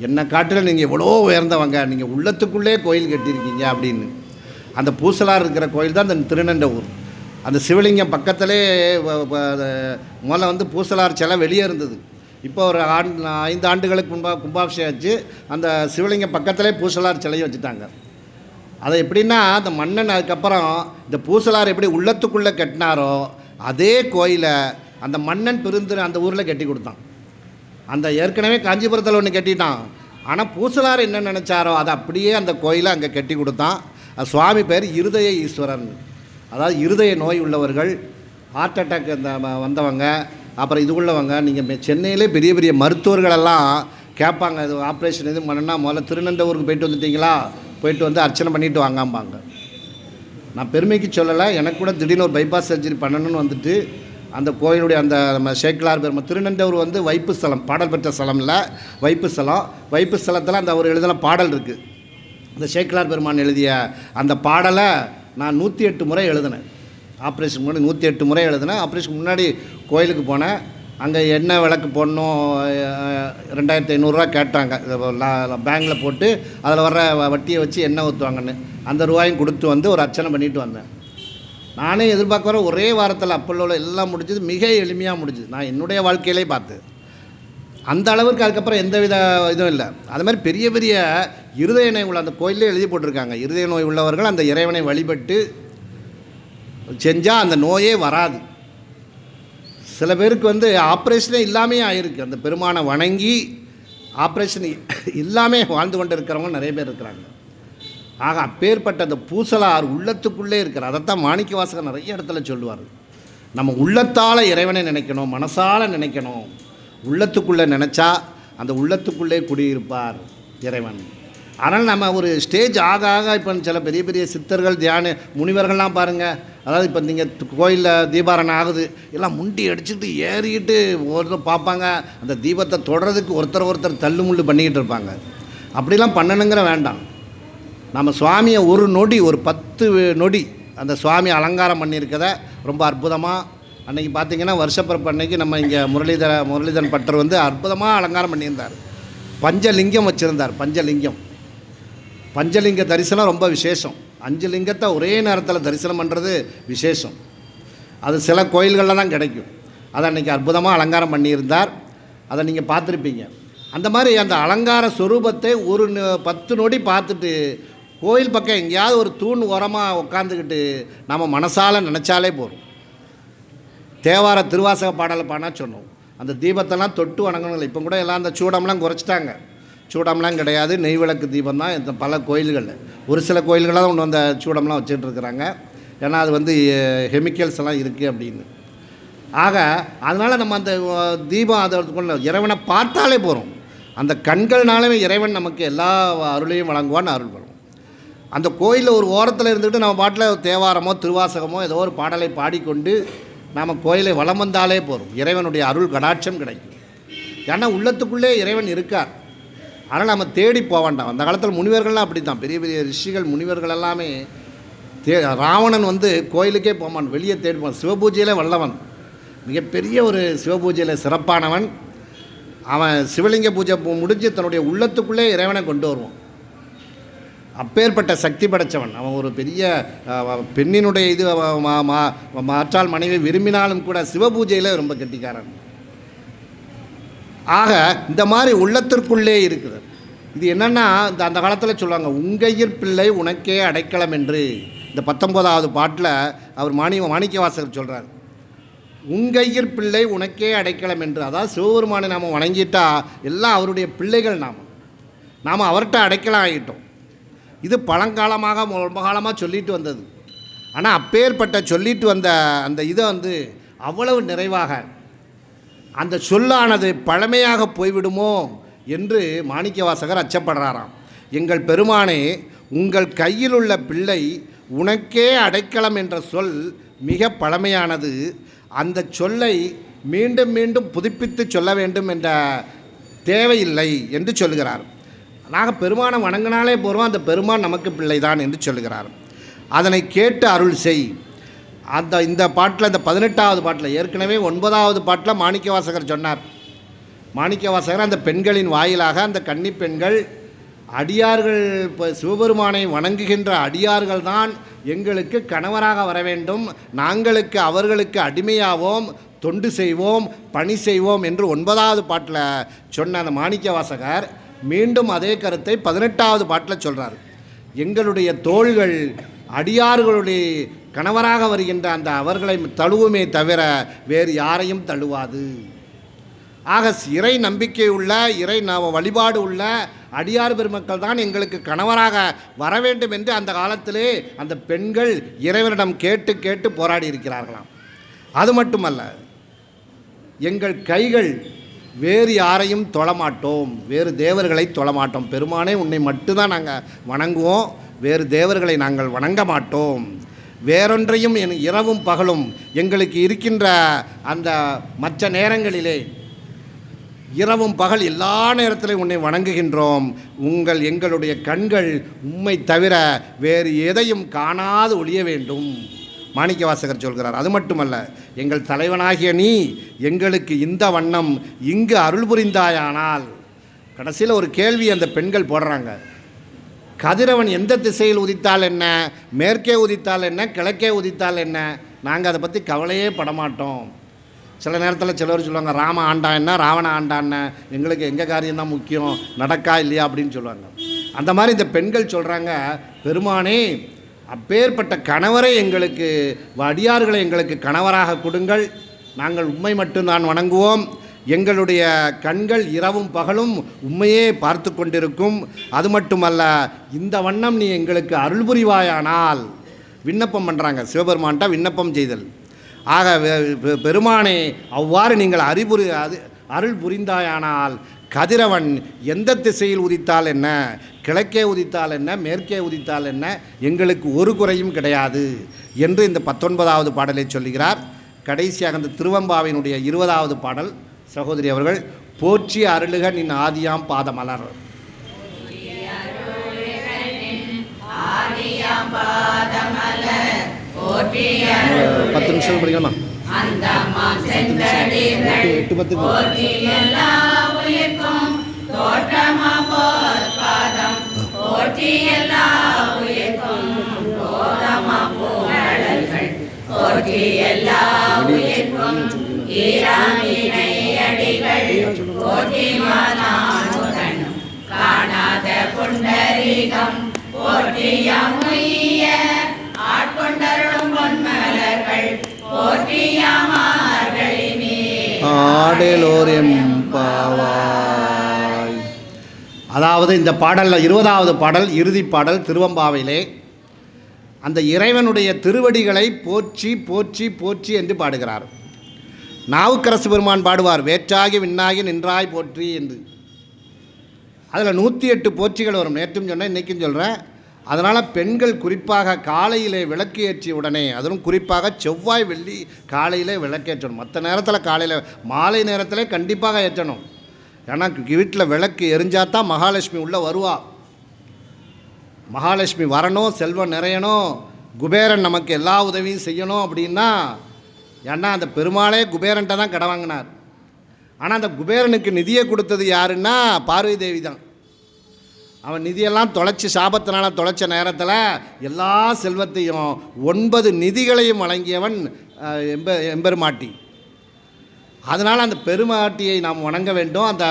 என்னை காட்டில் நீங்கள் எவ்வளோ உயர்ந்தவங்க, நீங்கள் உள்ளத்துக்குள்ளே கோயில் கட்டியிருக்கீங்க அப்படின்னு. அந்த பூசலார் இருக்கிற கோயில் தான் அந்த திருநண்டவூர். அந்த சிவலிங்கம் பக்கத்திலே முதல்ல வந்து பூசலார் சிலை வெளியே இருந்தது. இப்போ ஒரு 5 ஆண்டுகளுக்கு முன்பாக கும்பாபிஷேகம் ஆச்சு. அந்த சிவலிங்கம் பக்கத்திலே பூசலார் சிலையை வச்சுட்டாங்க. அதை எப்படின்னா, அந்த மன்னன் அதுக்கப்புறம் இந்த பூசலார் எப்படி உள்ளத்துக்குள்ளே கட்டினாரோ அதே கோயிலை அந்த மன்னன் பிரிந்து அந்த ஊரில் கட்டி கொடுத்தான். அந்த ஏற்கனவே காஞ்சிபுரத்தில் ஒன்று கட்டிட்டான். ஆனால் பூசலார் என்ன நினச்சாரோ அதை அப்படியே அந்த கோயிலை அங்கே கட்டி கொடுத்தான். அது சுவாமி பேர் இருதய ஈஸ்வரன். அதாவது இருதய நோய் உள்ளவர்கள், ஹார்ட் அட்டாக் இந்த வந்தவங்க, அப்புறம் இது உள்ளவங்க, நீங்கள் சென்னையிலே பெரிய பெரிய மருத்துவர்களெல்லாம் கேட்பாங்க, இது ஆப்ரேஷன் எதுவும் பண்ணணும்னா முதல்ல திருநண்டவூருக்கு போயிட்டு வந்துட்டிங்களா, போயிட்டு வந்து அர்ச்சனை பண்ணிவிட்டு வாங்காம்பாங்க. நான் பெருமைக்கு சொல்லலை, எனக்கு கூட திடீர்னு ஒரு பைபாஸ் சர்ஜரி பண்ணணும்னு வந்துட்டு அந்த கோயிலுடைய அந்த நம்ம சேக்கிலார் பெருமை திருநண்டவர் வந்து வைப்பு ஸ்தலம், பாடல் பெற்ற ஸ்தலம் இல்லை, வைப்பு ஸ்தலம். வைப்பு ஸ்தலத்தில் அந்த அவர் எழுதின பாடல் இருக்குது. அந்த சேக்கிலார் பெருமான் எழுதிய அந்த பாடலை நான் 108 முறை எழுதினேன். ஆப்ரேஷன் முன்னாடி 108 முறை எழுதினேன். ஆப்ரேஷன் முன்னாடி கோயிலுக்கு போனேன். அங்கே என்ன விளக்கு போடணும், 2500 கேட்டாங்க. பேங்கில் போட்டு அதில் வர்ற வட்டியை வச்சு எண்ணெய் ஊற்றுவாங்கன்னு அந்த ரூபாயும் கொடுத்து வந்து ஒரு அர்ச்சனை பண்ணிட்டு வந்தேன். நானே எதிர்பார்க்குற ஒரே வாரத்தில் அப்பல்லோவில் எல்லாம் முடிஞ்சது, மிக எளிமையாக முடிஞ்சுது. நான் என்னுடைய வாழ்க்கையிலே பார்த்து அந்த அளவுக்கு அதுக்கப்புறம் எந்த வித இதுவும் இல்லை. அது மாதிரி பெரிய பெரிய இருதய நோய் உள்ள அந்த கோயிலே எழுதி போட்டிருக்காங்க, இருதய நோய் உள்ளவர்கள் அந்த இறைவனை வழிபட்டு செஞ்சால் அந்த நோயே வராது. சில பேருக்கு வந்து ஆப்ரேஷனே இல்லாமே ஆகிருக்கு, அந்த பெருமானை வணங்கி ஆப்ரேஷன் இல்லாமே வாழ்ந்து கொண்டு இருக்கிறவங்க நிறைய பேர் இருக்கிறாங்க. ஆக அப்பேற்பட்ட அந்த பூசலார் உள்ளத்துக்குள்ளே இருக்கிறார். அதைத்தான் மாணிக்கவாசகர் நிறைய இடத்துல சொல்லுவார். நம்ம உள்ளத்தால் இறைவனை நினைக்கணும், மனசால் நினைக்கணும். உள்ளத்துக்குள்ளே நினச்சா அந்த உள்ளத்துக்குள்ளே குடியிருப்பார் இறைவன். ஆனால் நம்ம ஒரு ஸ்டேஜ் ஆக ஆக இப்போ சில பெரிய பெரிய சித்தர்கள், தியான முனிவர்கள்லாம் பாருங்கள், அதாவது இப்போ நீங்கள் கோயிலில் தீபாரணை ஆகுது, எல்லாம் முண்டி அடிச்சுட்டு ஏறிக்கிட்டு ஒருத்தர் பார்ப்பாங்க, அந்த தீபத்தை தொடர்றதுக்கு ஒருத்தர் தள்ளுமுள்ளு பண்ணிக்கிட்டு இருப்பாங்க. அப்படிலாம் பண்ணணுங்கிற வேண்டாம். நம்ம சுவாமியை ஒரு நொடி, ஒரு 10 நொடி அந்த சுவாமி அலங்காரம் பண்ணியிருக்கத ரொம்ப அற்புதமாக அன்றைக்கி பார்த்திங்கன்னா வருஷப்பிறப்பு அன்னைக்கு நம்ம இங்கே முரளிதரன் பட்டர் வந்து அற்புதமாக அலங்காரம் பண்ணியிருந்தார். பஞ்சலிங்கம் வச்சுருந்தார். பஞ்சலிங்க தரிசனம் ரொம்ப விசேஷம். 5 லிங்கத்தை ஒரே நேரத்தில் தரிசனம் பண்ணுறது விசேஷம். அது சில கோயில்களில் தான் கிடைக்கும். அதை அன்றைக்கி அற்புதமாக அலங்காரம் பண்ணியிருந்தார். அதை நீங்கள் பார்த்துருப்பீங்க. அந்த மாதிரி அந்த அலங்கார ஸ்வரூபத்தை ஒரு 10 நொடி பார்த்துட்டு கோயில் பக்கம் எங்கேயாவது ஒரு தூண் ஓரமாக உட்காந்துக்கிட்டு நம்ம மனசால் நினச்சாலே போதும். தேவார திருவாசக பாடலை பாடினா சொன்னோம், அந்த தீபத்தெல்லாம் தொட்டு வணங்கணும். இப்போ கூட எல்லாம் அந்த சூடம்லாம் குறைச்சிட்டாங்க. சூடம்லாம் கிடையாது, நெய் விளக்கு தீபம் தான் இந்த பல கோயில்களில். ஒரு சில கோயில்களில் தான் ஒன்று அந்த சூடம்லாம் வச்சுட்ருக்குறாங்க. ஏன்னா அது வந்து கெமிக்கல்ஸ் எல்லாம் இருக்குது அப்படின்னு. ஆக அதனால் நம்ம அந்த தீபம் அதை இறைவனை பார்த்தாலே போகிறோம். அந்த கண்கள்னாலே இறைவன் நமக்கு எல்லா அருளையும் வழங்குவான்னு அருள் வரும். அந்த கோயிலில் ஒரு ஓரத்தில் இருந்துக்கிட்டு நம்ம பாட்டில் தேவாரமோ திருவாசகமோ ஏதோ ஒரு பாடலை பாடிக்கொண்டு நாம் கோயிலை வலம் வந்தாலே போகிறோம். இறைவனுடைய அருள் கடாட்சம் கிடைக்கும். ஏன்னா உள்ளத்துக்குள்ளே இறைவன் இருக்கார். ஆனால் நம்ம தேடி போக வேண்டாம். அந்த காலத்தில் முனிவர்கள்லாம் அப்படி தான், பெரிய பெரிய ரிஷிகள் முனிவர்கள் எல்லாமே ராவணன் வந்து கோயிலுக்கே போவான், வெளியே தேடிப்பான். சிவபூஜையிலே வல்லவன், மிகப்பெரிய ஒரு சிவபூஜையில் சிறப்பானவன். அவன் சிவலிங்க பூஜை முடிஞ்சு தன்னுடைய உள்ளத்துக்குள்ளே இறைவனை கொண்டு வருவான். அப்பேற்பட்ட சக்தி படைத்தவன் அவன். ஒரு பெரிய பெண்ணினுடைய இது மாற்றால் மனைவி விரும்பினாலும் கூட சிவபூஜையில் ரொம்ப கெட்டிக்காரன். ஆக இந்த மாதிரி உள்ளத்திற்குள்ளே இருக்குது. இது என்னென்னா அந்த காலத்தில் சொல்லுவாங்க, உங்கையிற் பிள்ளை உனக்கே அடைக்கலம் என்று. இந்த 19வது பாட்டில் அவர் மாணிக்கவாசகர் சொல்கிறார், உங்கையிற் பிள்ளை உனக்கே அடைக்கலம் என்று. அதாவது சிவபெருமானை நாம் வணங்கிட்டா எல்லாம் அவருடைய பிள்ளைகள். நாம் அவர்கிட்ட அடைக்கலம் ஆகிட்டோம். இது பழங்காலமாக ரொம்ப காலமாக சொல்லிட்டு வந்தது. ஆனால் அப்பேற்பட்ட சொல்லிட்டு வந்த அந்த இதை அவ்வளவு நிறைவாக அந்த சொல்லானது பழமையாக போய்விடுமோ என்று மாணிக்கவாசகர் அச்சப்படுறாராம். எங்கள் பெருமானே, உங்கள் கையில் உள்ள பிள்ளை உனக்கே அடைக்கலம் என்ற சொல் மிக பழமையானது. அந்த சொல்லை மீண்டும் மீண்டும் புதுப்பித்து சொல்ல வேண்டும் என்ற தேவையில்லை என்று சொல்கிறார். நாங்கள் பெருமானை வணங்கினாலே போகிறோம், அந்த பெருமான் நமக்கு பிள்ளைதான் என்று சொல்கிறார். அதனை கேட்டு அருள் செய். இந்த பாட்டில், இந்த 18வது பாட்டில், ஏற்கனவே 9வது பாட்டில் மாணிக்கவாசகர் சொன்னார். மாணிக்கவாசகர் அந்த பெண்களின் வாயிலாக, அந்த கன்னி பெண்கள் அடியார்கள், இப்போ சிவபெருமானை வணங்குகின்ற அடியார்கள் தான் எங்களுக்கு கணவராக வர வேண்டும், நாங்களுக்கு அவர்களுக்கு அடிமையாவோம், தொண்டு செய்வோம், பணி செய்வோம் என்று 9வது பாட்டில் சொன்ன அந்த மாணிக்கவாசகர் மீண்டும் அதே கருத்தை 18வது பாட்டில் சொல்கிறார். எங்களுடைய தோள்கள் அடியார்களுடைய கணவராக வருகின்ற அந்த அவர்களை தழுவுமே தவிர வேறு யாரையும் தழுவாது. ஆக இறை நம்பிக்கை உள்ள, இறை வழிபாடு உள்ள அடியார் பெருமக்கள் தான் எங்களுக்கு கணவராக வர வேண்டும் என்று அந்த காலத்திலே அந்த பெண்கள் இறைவனிடம் கேட்டு கேட்டு போராடி இருக்கிறார்களாம். அது மட்டுமல்ல, எங்கள் கைகள் வேறு யாரையும் தொழமாட்டோம், வேறு தேவர்களை தொழமாட்டோம், பெருமானே உன்னை மட்டும்தான் நாங்கள் வணங்குவோம், வேறு தேவர்களை நாங்கள் வணங்க மாட்டோம், வேறொன்றையும் இரவும் பகலும் எங்களுக்கு இருக்கின்ற அந்த மற்ற நேரங்களிலே இரவும் பகல் எல்லா நேரத்திலையும் உன்னை வணங்குகின்றோம், எங்களுடைய கண்கள் உம்மை தவிர வேறு எதையும் காணாது ஒழிய வேண்டும் மாணிக்கவாசகர் சொல்கிறார். அது மட்டுமல்ல, எங்கள் தலைவனாகிய நீ எங்களுக்கு இந்த வண்ணம் இங்கு அருள் புரிந்தாயானால். கடைசியில் ஒரு கேள்வி அந்த பெண்கள் போடுறாங்க, கதிரவன் எந்த திசையில் உதித்தால் என்ன, மேற்கே உதித்தால் என்ன, கிழக்கே உதித்தால் என்ன, நாங்கள் அதை பற்றி கவலையே படமாட்டோம். சில நேரத்தில் சிலர் சொல்லுவாங்க, ராம ஆண்டா என்ன, ராவண ஆண்டா என்ன, எங்களுக்கு எங்கள் காரியம்தான் முக்கியம், நடக்கா இல்லையா அப்படின்னு சொல்லுவாங்க. அந்த மாதிரி இந்த பெண்கள் சொல்கிறாங்க, பெருமானே அப்பேற்பட்ட கணவரை எங்களுக்கு, அடியார்களை எங்களுக்கு கணவராக கொடுங்கள், நாங்கள் உம்மை மட்டும்தான் வணங்குவோம், எங்களுடைய கண்கள் இரவும் பகலும் உண்மையே பார்த்து கொண்டிருக்கும், அது மட்டுமல்ல இந்த வண்ணம் நீ எங்களுக்கு அருள் புரிவாயானால். விண்ணப்பம் பண்ணுறாங்க, சிவபெருமான்கிட்ட விண்ணப்பம் செய்தல். ஆக பெருமானே, அவ்வாறு நீங்கள் அருள் புரிந்தாயானால் கதிரவன் எந்த திசையில் உதித்தால் என்ன, கிழக்கே உதித்தால் என்ன, மேற்கே உதித்தால் என்ன, எங்களுக்கு ஒரு குறையும் கிடையாது என்று இந்த 19வது பாடலை சொல்லுகிறார். கடைசியாக அந்த திருவம்பாவினுடைய 20வது பாடல் சகோதரி அவர்கள், போற்றி அருளுக நின் ஆதியாம் பாதமலர். 10 நிமிஷம் படிக்கலாமா? காணாத புண்டரீகம் போற்றியமுய்ய ஆட்கொண்டருளும் பொன்மலர்கள் போற்றியமார்களினே ஆடலோர் எம்பாவாய். அதாவது இந்த பாடலில் 20வது பாடல் இறுதி பாடல் திருவம்பாவிலே அந்த இறைவனுடைய திருவடிகளை போற்றி போற்றி போற்றி என்று பாடுகிறார். நாவுக்கரசு பெருமான் பாடுவார், வேற்றாகி விண்ணாகி நின்றாய் போற்றி என்று. அதில் 108 போற்றிகள் வரும். நேற்றும் சொன்னேன், இன்றைக்கும் சொல்கிறேன். அதனால் பெண்கள் குறிப்பாக காலையிலே விளக்கு ஏற்றிய உடனே, அதுவும் குறிப்பாக செவ்வாய் வெள்ளி காலையிலே விளக்கேற்றணும். மற்ற நேரத்தில் காலையில் மாலை நேரத்தில் கண்டிப்பாக ஏற்றணும். ஏன்னா வீட்டில் விளக்கு எரிஞ்சால் தான் மகாலட்சுமி உள்ளே வருவா. மகாலட்சுமி வரணும், செல்வம் நிறையணும், குபேரன் நமக்கு எல்லா உதவியும் செய்யணும் அப்படின்னா, ஏன்னா அந்த பெருமாளே குபேரன்ட்ட தான் கடை வாங்கினார். ஆனால் அந்த குபேரனுக்கு நிதியை கொடுத்தது யாருன்னா பார்வதி தேவி தான். அவன் நிதியெல்லாம் தொலைச்சி சாபத்தினால தொலைச்ச நேரத்தில் எல்லா செல்வத்தையும் 9 நிதிகளையும் வழங்கியவன் எம்பெருமாட்டி. அதனால் அந்த பெருமாட்டியை நாம் வணங்க வேண்டும். அந்த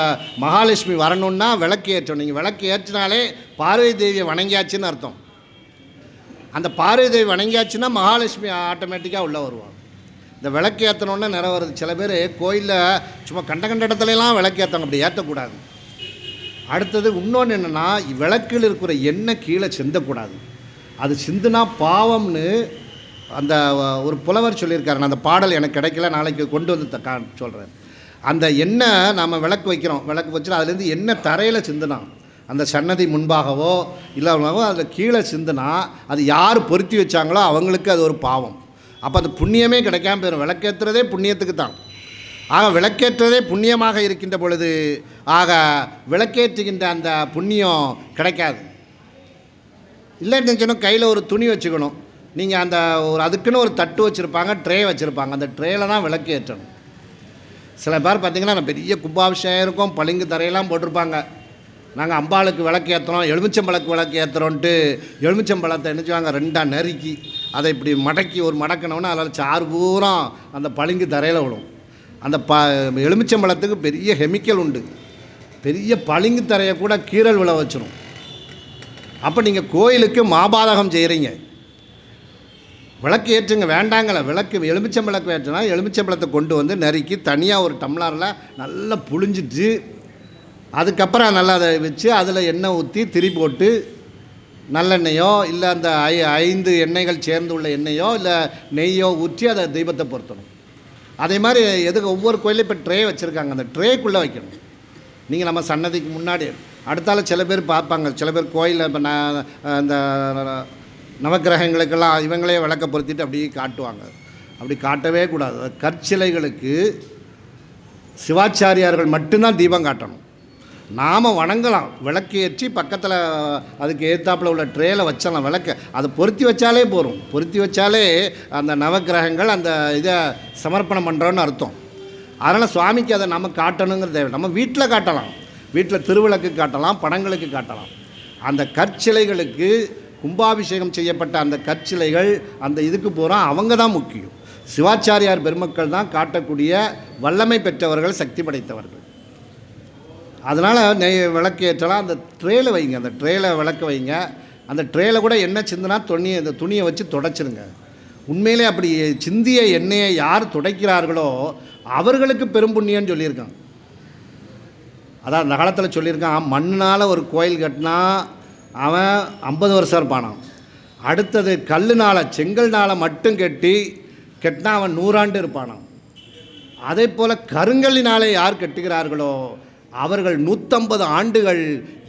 மகாலட்சுமி வரணுன்னா விளக்கு ஏற்றணும். நீங்கள் விளக்கு ஏற்றினாலே பார்வதி தேவியை வணங்கியாச்சுன்னு அர்த்தம். அந்த பார்வதி தேவி வணங்கியாச்சுன்னா மகாலட்சுமி ஆட்டோமேட்டிக்காக உள்ளே வருவான். இந்த விளக்கு ஏற்றணுன்னு நிறை வருது. சில பேர் கோயிலில் சும்மா கண்ட இடத்துலலாம் விளக்கு ஏற்றணும், அப்படி ஏற்றக்கூடாது. அடுத்தது இன்னொன்று என்னென்னா, விளக்கில் இருக்கிற எண்ணெய் கீழே சிந்தக்கூடாது. அது சிந்துனா பாவம்னு அந்த ஒரு புலவர் சொல்லியிருக்காரு. நான் அந்த பாடல் எனக்கு கிடைக்கல, நாளைக்கு கொண்டு வந்து சொல்கிறேன். அந்த எண்ணெய் நாம் விளக்கு வைக்கிறோம், விளக்கு வச்சுட்டு அதுலேருந்து எண்ணெய் தரையில் சிந்துனா, அந்த சன்னதி முன்பாகவோ இல்லாமவோ அதில் கீழே சிந்துனா அது யார் பொருத்தி வச்சாங்களோ அவங்களுக்கு அது ஒரு பாவம். அப்போ அது புண்ணியமே கிடைக்காம போயிடும். விளக்கேற்றுறதே புண்ணியத்துக்கு தான். ஆக விளக்கேற்றதே புண்ணியமாக இருக்கின்ற பொழுது ஆக விளக்கேற்றுகின்ற அந்த புண்ணியம் கிடைக்காது. இல்லைன்னு சொன்னால் கையில் ஒரு துணி வச்சுக்கணும். நீங்கள் அந்த ஒரு அதுக்குன்னு ஒரு தட்டு வச்சுருப்பாங்க, ட்ரே வச்சுருப்பாங்க. அந்த ட்ரேயில் தான் விளக்கு ஏற்றணும். சில பேர் பார்த்திங்கன்னா பெரிய கும்பாபிஷேகம் இருக்கும், பளிங்கு தரையெல்லாம் போட்டிருப்பாங்க. நாங்கள் அம்பாளுக்கு விளக்கு ஏற்றுறோம், எலுமிச்சம்பழக்கு விளக்கு ஏற்றுறோன்ட்டு எலுமிச்சம்பழத்தை நினச்சுவாங்க 2ஆக நறுக்கி அதை இப்படி மடக்கி ஒரு மடக்கினோன்னா அதில் சாறு பூரா அந்த பளிங்கு தரையில் விடும். அந்த எலுமிச்சம்பழத்துக்கு பெரிய கெமிக்கல் உண்டு. பெரிய பளிங்கு தரையை கூட கீறல் விழ வச்சிடும். அப்போ நீங்கள் கோயிலுக்கு மாபாதகம் செய்கிறீங்க. விளக்கு ஏற்றுங்க, வேண்டாங்களே. விளக்கு எலுமிச்சம்பழக்கு ஏற்றுனா எலுமிச்சம்பழத்தை கொண்டு வந்து நறுக்கி தனியாக ஒரு டம்ளரில் நல்லா புழிஞ்சிட்டு அதுக்கப்புறம் நல்லா அதை வச்சு அதில் எண்ணெய் ஊற்றி திரி போட்டு நல்லெண்ணெயோ இல்லை அந்த 5 எண்ணெய்கள் சேர்ந்து உள்ள எண்ணெயோ இல்லை நெய்யோ ஊற்றி அதை தெய்வத்தை பொருத்தணும். அதே மாதிரி எதுக்கு ஒவ்வொரு கோயிலும் இப்போ ட்ரே வச்சுருக்காங்க, அந்த ட்ரேக்குள்ளே வைக்கணும். நீங்கள் நம்ம சன்னதிக்கு முன்னாடி அடுத்தால சில பேர் பார்ப்பாங்க. சில பேர் கோயிலில் இப்போ இந்த நவக்கிரகங்களுக்கெல்லாம் இவங்களே விளக்க பொருத்திட்டு அப்படியே காட்டுவாங்க. அப்படி காட்டவே கூடாது. கற்சிலைகளுக்கு சிவாச்சாரியார்கள் மட்டும்தான் தீபம் காட்டணும். நாம் வணங்கலாம், விளக்கு ஏற்றி பக்கத்தில் அதுக்கு ஏற்றாப்பில் உள்ள ட்ரேயில் வச்சலாம் விளக்கு. அதை பொருத்தி வச்சாலே போகும். பொருத்தி வச்சாலே அந்த நவக்கிரகங்கள் அந்த இதை சமர்ப்பணம் பண்ணுறோன்னு அர்த்தம். அதனால் சுவாமிக்கு அதை நம்ம காட்டணுங்கிற தேவை. நம்ம வீட்டில் காட்டலாம், வீட்டில் திருவிளக்கு காட்டலாம், படங்களுக்கு காட்டலாம். அந்த கற்சிலைகளுக்கு கும்பாபிஷேகம் செய்யப்பட்ட அந்த கற்சிலைகள் அந்த இதுக்கு போகிறோம், அவங்க தான் முக்கியம். சிவாச்சாரியார் பெருமக்கள் தான் காட்டக்கூடிய வல்லமை பெற்றவர்கள், சக்தி படைத்தவர்கள். அதனால் விளக்கு ஏற்றலாம். அந்த ட்ரேயில் வைங்க, அந்த ட்ரேயில் விளக்கு வைங்க. அந்த ட்ரேயில் கூட எண்ணெய் சிந்தினா அந்த துணியை வச்சு துடைச்சிருங்க. உண்மையிலே அப்படி சிந்திய எண்ணெயை யார் துடைக்கிறார்களோ அவர்களுக்கு பெரும் புண்ணியம்னு சொல்லியிருக்கான். அதான் அந்த காலத்தில் சொல்லியிருக்கான், மண்ணால் ஒரு கோயில் கட்டினா அவன் 50 வருஷம் இருப்பானான். அடுத்தது கல்லுனால் செங்கல்னால் மட்டும் கட்டினா அவன் 100 ஆண்டு இருப்பானான். அதே போல் கருங்கல்லினாலே யார் கட்டுகிறார்களோ அவர்கள் 150 ஆண்டுகள்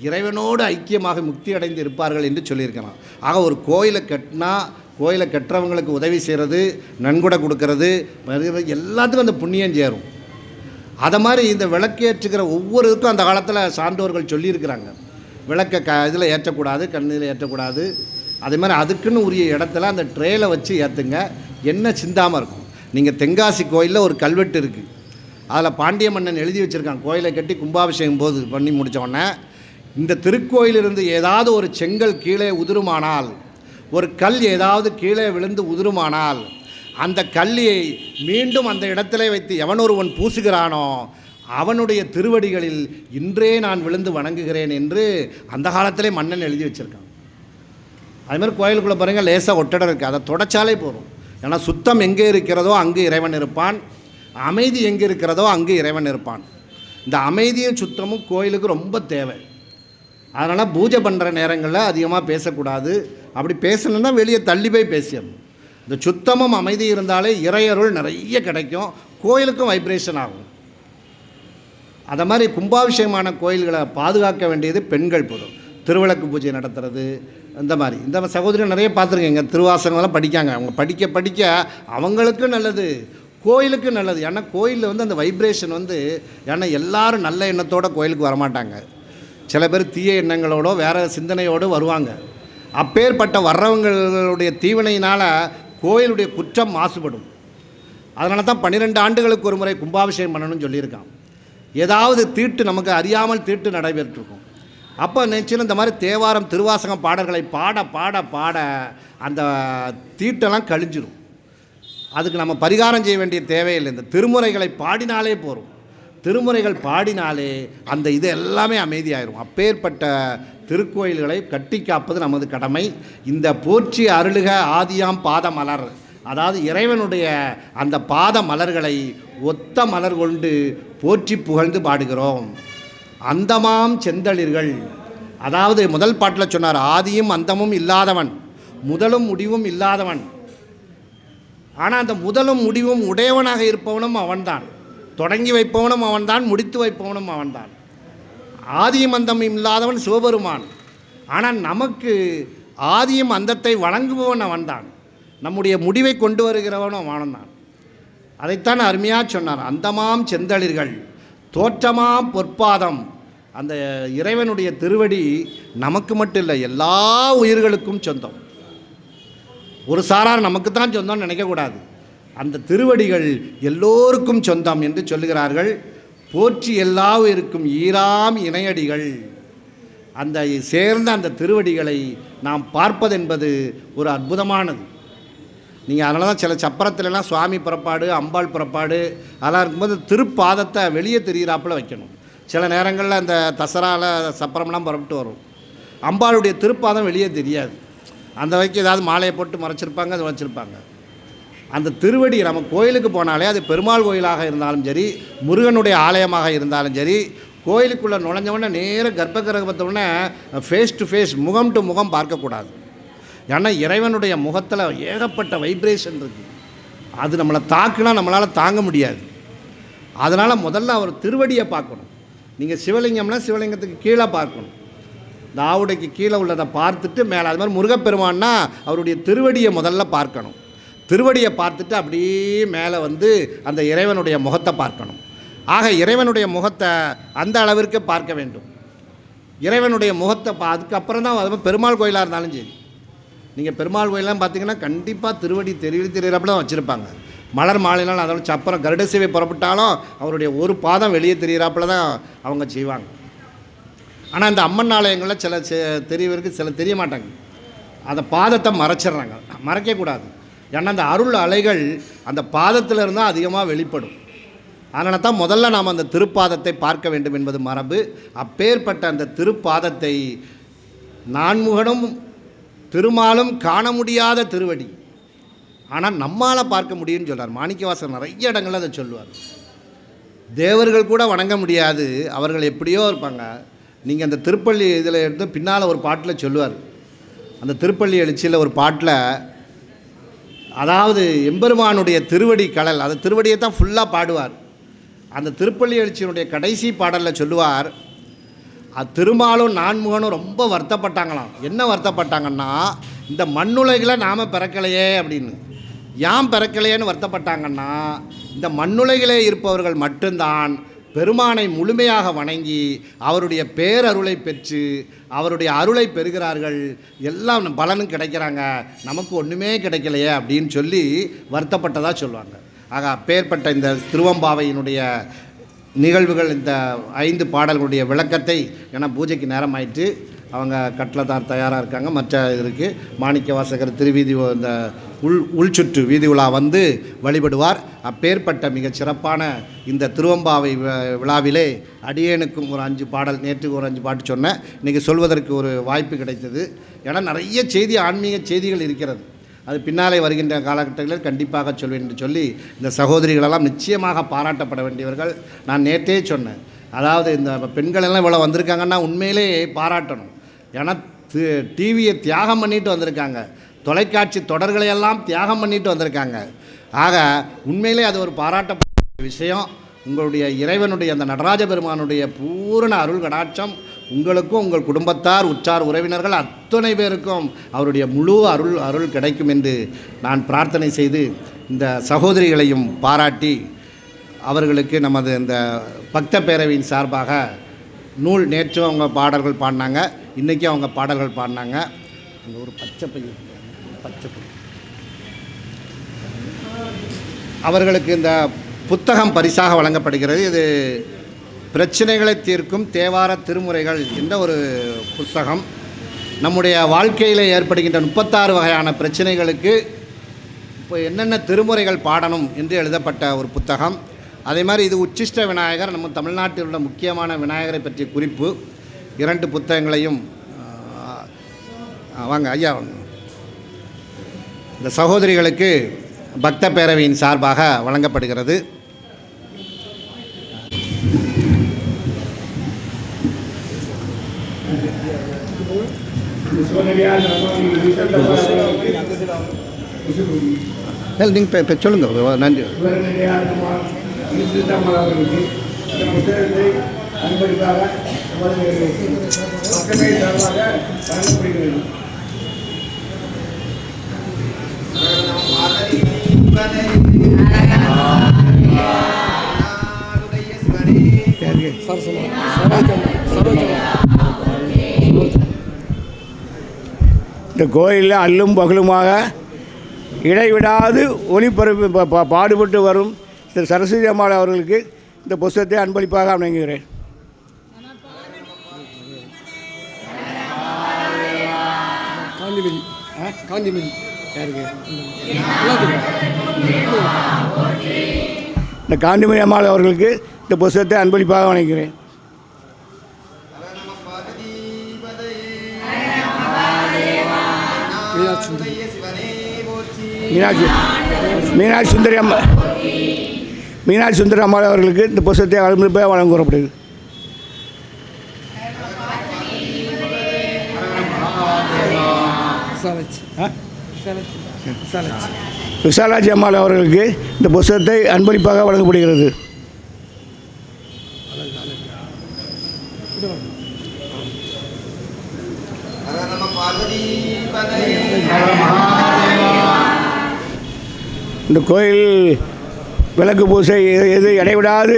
இறைவனோடு ஐக்கியமாக முக்தி அடைந்து இருப்பார்கள் என்று சொல்லியிருக்கிறான். ஆக ஒரு கோயிலை கட்டினா கோயிலை கட்டுறவங்களுக்கு உதவி செய்கிறது, நன்கொடை கொடுக்கறது, எல்லாத்துக்கும் அந்த புண்ணியம் சேரும். அதை மாதிரி இந்த விளக்கேற்றுக்கிற ஒவ்வொருக்கும் அந்த காலத்தில் சான்றோர்கள் சொல்லியிருக்கிறாங்க. விளக்கை இதில் ஏற்றக்கூடாது, கண்ணில் ஏற்றக்கூடாது. அதே மாதிரி அதுக்குன்னு உரிய இடத்துல அந்த ட்ரேயில் வச்சு ஏற்றுங்க, எண்ணெய் சிந்தாமல் இருக்கும். நீங்கள் தென்காசி கோயிலில் ஒரு கல்வெட்டு இருக்குது. அதில் பாண்டிய மன்னன் எழுதி வச்சுருக்கான். கோயிலை கட்டி கும்பாபிஷேகம் போது பண்ணி முடித்தோடனே, இந்த திருக்கோயிலிருந்து ஏதாவது ஒரு செங்கல் கீழே உதிருமானால், ஒரு கல் ஏதாவது கீழே விழுந்து உதிருமானால், அந்த கல்லியை மீண்டும் அந்த இடத்துல வைத்து எவனொருவன் பூசுகிறானோ அவனுடைய திருவடிகளில் இன்றே நான் விழுந்து வணங்குகிறேன் என்று அந்த காலத்திலே மன்னன் எழுதி வச்சுருக்கான். அதுமாதிரி கோயிலுக்குள்ளே பாருங்கள், லேசாக ஒட்டடம் இருக்குது, அதை தொடச்சாலே போதும். ஏன்னா சுத்தம் எங்கே இருக்கிறதோ அங்கே இறைவன் இருப்பான், அமைதி எங்கே இருக்கிறதோ அங்கே இறைவன் இருப்பான். இந்த அமைதியும் சுத்தமும் கோயிலுக்கு ரொம்ப தேவை. அதனால் பூஜை பண்ணுற நேரங்களில் அதிகமாக பேசக்கூடாது. அப்படி பேசணுன்னா வெளியே தள்ளி போய் பேசிடணும். இந்த சுத்தமும் அமைதி இருந்தாலே இறையருள் நிறைய கிடைக்கும், கோயிலுக்கும் வைப்ரேஷன் ஆகும். அதை மாதிரி கும்பாபிஷேகமான கோயில்களை பாதுகாக்க வேண்டியது பெண்கள் பொது. திருவிளக்கு பூஜை நடத்துறது, இந்த மாதிரி இந்த சகோதரி நிறைய பார்த்துருக்கேங்க. திருவாசகங்கள்லாம் படிக்காங்க. அவங்க படிக்க அவங்களுக்கும் நல்லது, கோயிலுக்கு நல்லது. ஏன்னா கோயிலில் அந்த வைப்ரேஷன் ஏன்னா எல்லோரும் நல்ல எண்ணத்தோடு கோயிலுக்கு வரமாட்டாங்க. சில பேர் தீய எண்ணங்களோட வேறு சிந்தனையோடு வருவாங்க. அப்பேற்பட்ட வர்றவங்களுடைய தீவினையினால் கோயிலுடைய குற்றம் மாசுபடும். அதனால தான் 12 ஆண்டுகளுக்கு ஒரு முறை கும்பாபிஷேகம் பண்ணணும்னு சொல்லியிருக்கான். ஏதாவது தீட்டு நமக்கு அறியாமல் தீட்டு நடைபெற்றிருக்கும். அப்போ நினச்சின்னு இந்த மாதிரி தேவாரம் திருவாசகம் பாடல்களை பாட பாட பாட அந்த தீட்டெல்லாம் கழிஞ்சிடும். அதுக்கு நம்ம பரிகாரம் செய்ய வேண்டிய தேவையில்லை. இந்த திருமுறைகளை பாடினாலே போகும். திருமுறைகள் பாடினாலே அந்த இது எல்லாமே அமைதியாயிரும். அப்பேற்பட்ட திருக்கோயில்களை கட்டி காப்பது நமது கடமை. இந்த போற்றி அருளுக ஆதியாம் பாத மலர், அதாவது இறைவனுடைய அந்த பாத மலர்களை ஒத்த மலர் கொண்டு போற்றி புகழ்ந்து பாடுகிறோம். அந்தமாம் செந்தளிர்கள், அதாவது முதல் பாட்டில் சொன்னார், ஆதியும் அந்தமும் இல்லாதவன், முதலும் முடிவும் இல்லாதவன். ஆனால் அந்த முதலும் முடிவும் உடையவனாக இருப்பவனும் அவன்தான், தொடங்கி வைப்பவனும் அவன்தான், முடித்து வைப்பவனும் அவன்தான். ஆதியும் அந்தமும் இல்லாதவன் சிவபெருமான். ஆனால் நமக்கு ஆதியும் அந்தத்தை வழங்குபவன் அவன்தான், நம்முடைய முடிவை கொண்டு வருகிறவனும் அவன்தான். அதைத்தான் அருமையாக சொன்னார். அந்தமாம் செந்தளிர்கள் தோற்றமாம் பொற்பாதம். அந்த இறைவனுடைய திருவடி நமக்கு மட்டும் இல்லை, எல்லா உயிர்களுக்கும் சொந்தம். ஒரு சாரார் நமக்கு தான் சொந்தம்னு நினைக்கக்கூடாது. அந்த திருவடிகள் எல்லோருக்கும் சொந்தம் என்று சொல்லுகிறார்கள். போற்றி எல்லா உயிருக்கும் ஈராம் இணையடிகள். அந்த சேர்ந்த அந்த திருவடிகளை நாம் பார்ப்பதென்பது ஒரு அற்புதமானது. நீங்கள் அதனால தான் சில சப்பரத்துலலாம் சுவாமி புறப்பாடு, அம்பாள் புறப்பாடு அதெல்லாம் இருக்கும்போது திருப்பாதத்தை வெளியே தெரிகிறாப்பில் வைக்கணும். சில நேரங்களில் அந்த தசராவில் சப்பரம்லாம் புறப்பட்டு வரும், அம்பாளுடைய திருப்பாதம் வெளியே தெரியாது. அந்த வரைக்கும் ஏதாவது மாலையை போட்டு மறைச்சிருப்பாங்க, அது வச்சுருப்பாங்க. அந்த திருவடி நம்ம கோயிலுக்கு போனாலே, அது பெருமாள் கோயிலாக இருந்தாலும் சரி, முருகனுடைய ஆலயமாக இருந்தாலும் சரி, கோயிலுக்குள்ளே நுழைஞ்சவொடனே நேர கர்ப்பகிரகத்தோடனே ஃபேஸ் டு ஃபேஸ், முகம் டு முகம் பார்க்கக்கூடாது. ஏன்னா இறைவனுடைய முகத்தில் ஏகப்பட்ட வைப்ரேஷன் இருக்குது. அது நம்மளை தாக்குனா நம்மளால் தாங்க முடியாது. அதனால் முதல்ல அவர் திருவடியை பார்க்கணும். நீங்கள் சிவலிங்கம்னா சிவலிங்கத்துக்கு கீழே பார்க்கணும், இந்த ஆவுடைக்கு கீழே உள்ளதை பார்த்துட்டு மேலே. அது மாதிரி முருகப்பெருமான்னா அவருடைய திருவடியை முதல்ல பார்க்கணும். திருவடியை பார்த்துட்டு அப்படியே மேலே வந்து அந்த இறைவனுடைய முகத்தை பார்க்கணும். ஆக இறைவனுடைய முகத்தை அந்த அளவிற்கு பார்க்க வேண்டும். இறைவனுடைய முகத்தை அதுக்கப்புறம் தான் அது பெருமாள் கோயிலாக இருந்தாலும் சரி. நீங்கள் பெருமாள் கோயிலெலாம் பார்த்தீங்கன்னா கண்டிப்பாக திருவடி தெரிகிறப்பல தான் வச்சுருப்பாங்க. மலர் மாலைனால் அதோட சப்பரம் கருட சேவை புறப்பட்டாலும் அவருடைய ஒரு பாதம் வெளியே தெரிகிறாப்பில் தான் அவங்க செய்வாங்க. ஆனால் இந்த அம்மன் ஆலயங்களில் சில தெரியவருக்கு சில தெரிய மாட்டாங்க, அந்த பாதத்தை மறைச்சிட்றாங்க. மறைக்கக்கூடாது. ஏன்னா அந்த அருள் அலைகள் அந்த பாதத்தில் இருந்தால் அதிகமாக வெளிப்படும். அதனால தான் முதல்ல நாம் அந்த திருப்பாதத்தை பார்க்க வேண்டும் என்பது மரபு. அப்பேற்பட்ட அந்த திருப்பாதத்தை நான்முகனும் திருமாலும் காண முடியாத திருவடி, ஆனால் நம்மால் பார்க்க முடியும்னு சொல்கிறார் மாணிக்கவாசகர். நிறைய இடங்களில் அதை சொல்லுவார். தேவர்கள் கூட வணங்க முடியாது, அவர்கள் எப்படியோ இருப்பாங்க. நீங்கள் அந்த திருப்பள்ளி இதில் இருந்து பின்னால் ஒரு பாட்டில் சொல்லுவார். அந்த திருப்பள்ளி எழுச்சியில் ஒரு பாட்டில், அதாவது எம்பெருமானுடைய திருவடி கடல், அந்த திருவடியை தான் ஃபுல்லாக பாடுவார். அந்த திருப்பள்ளி எழுச்சியினுடைய கடைசி பாடலில் சொல்லுவார், திருமாலும் நான்முகனும் ரொம்ப வருத்தப்பட்டாங்களாம். என்ன வருத்தப்பட்டாங்கன்னா, இந்த மண்ணுலகில் நாம் பிறக்கலையே அப்படின்னு. ஏன் பிறக்கலையேன்னு வருத்தப்பட்டாங்கன்னா, இந்த மண்ணுலகிலே இருப்பவர்கள் மட்டும்தான் பெருமானை முழுமையாக வணங்கி அவருடைய பேரருளை பெற்று அவருடைய அருளை பெறுகிறார்கள், எல்லாம் பலனும் கிடைக்கிறாங்க, நமக்கு ஒன்றுமே கிடைக்கலையே அப்படின்னு சொல்லி வருத்தப்பட்டதாக சொல்லுவாங்க. ஆக அப்பேற்பட்ட இந்த திருவம்பாவையினுடைய நிகழ்வுகள், இந்த 5 பாடல்களுடைய விளக்கத்தை, ஏன்னா பூஜைக்கு நேரம் ஆயிட்டு அவங்க கட்டளத்தார் தயாராக இருக்காங்க, மற்ற இருக்குது. மாணிக்கவாசகர் திருவீதி இந்த உள்சுற்று வீதி உலா வந்து வழிபடுவார். அப்பேற்பட்ட மிகச் சிறப்பான இந்த திருவம்பாவை விழாவிலே அடியேனுக்கும் ஒரு 5 பாடல், நேற்று ஒரு 5 பாட்டு சொன்னேன், இன்றைக்கி சொல்வதற்கு ஒரு வாய்ப்பு கிடைத்தது. ஏன்னா நிறைய செய்தி, ஆன்மீக செய்திகள் இருக்கிறது, அது பின்னாலே வருகின்ற காலகட்டங்களில் கண்டிப்பாக சொல்வேன் என்று சொல்லி இந்த சகோதரிகளெல்லாம் நிச்சயமாக பாராட்டப்பட வேண்டியவர்கள். நான் நேற்றே சொன்னேன், அதாவது இந்த பெண்களெல்லாம் இவ்வளோ வந்திருக்காங்கன்னா உண்மையிலே பாராட்டணும். ஏன்னா டிவியை தியாகம் பண்ணிட்டு வந்திருக்காங்க, தொலைக்காட்சி தொடர்களையெல்லாம் தியாகம் பண்ணிட்டு வந்திருக்காங்க. ஆக உண்மையிலே அது ஒரு பாராட்டப்பட்ட விஷயம். உங்களுடைய இறைவனுடைய அந்த நடராஜ பெருமானுடைய பூரண அருள் கடாட்சம் உங்களுக்கும் உங்கள் குடும்பத்தார், உற்றார், உறவினர்கள் அத்தனை பேருக்கும் அவருடைய முழு அருள் கிடைக்கும் என்று நான் பிரார்த்தனை செய்து, இந்த சகோதரிகளையும் பாராட்டி அவர்களுக்கு நமது இந்த பக்த பேரவையின் சார்பாக நூல், நேற்று அவங்க பாடல்கள் பாடினாங்க, இன்றைக்கும் அவங்க பாடல்கள் பாடினாங்க. அந்த ஒரு பச்சை பையன் அவர்களுக்கு இந்த புத்தகம் பரிசாக வழங்கப்படுகிறது. இது பிரச்சனைகளை தீர்க்கும் தேவார திருமுறைகள் என்ற ஒரு புத்தகம். நம்முடைய வாழ்க்கையில் ஏற்படுகின்ற 36 வகையான பிரச்சனைகளுக்கு இப்போ என்னென்ன திருமுறைகள் பாடணும் என்று எழுதப்பட்ட ஒரு புத்தகம். அதே மாதிரி இது உச்சிஷ்ட விநாயகர், நம்ம தமிழ்நாட்டில் உள்ள முக்கியமான விநாயகரை பற்றிய குறிப்பு. 2 புத்தகங்களையும் வாங்க ஐயா, இந்த சகோதரிகளுக்கு பக்த பேரவையின் சார்பாக வழங்கப்படுகிறது. நீங்கள் சொல்லுங்க. நன்றி. இந்த கோயிலில் அல்லும் பகலுமாக இடைவிடாது ஒளிபரப்பு பாடுபட்டு வரும் திரு சரஸ்வதி அம்மாள் அவர்களுக்கு இந்த புத்தகத்தை அன்பளிப்பாக வழங்குகிறேன். இந்த காந்திமதி அம்மாள் அவர்களுக்கு இந்த புத்தகத்தை அன்பளிப்பாக வழங்குகிறேன். மீனாட்சி சுந்தரி அம்மாள் அவர்களுக்கு இந்த புத்தகத்தை அன்பளிப்பாக வழங்கப்படுகிறது. விசாலாட்சி அம்மாள் அவர்களுக்கு இந்த புத்தகத்தை அன்பளிப்பாக வழங்கப்படுகிறது. இந்த கோயில் விளக்கு பூசை எது இடைவிடாது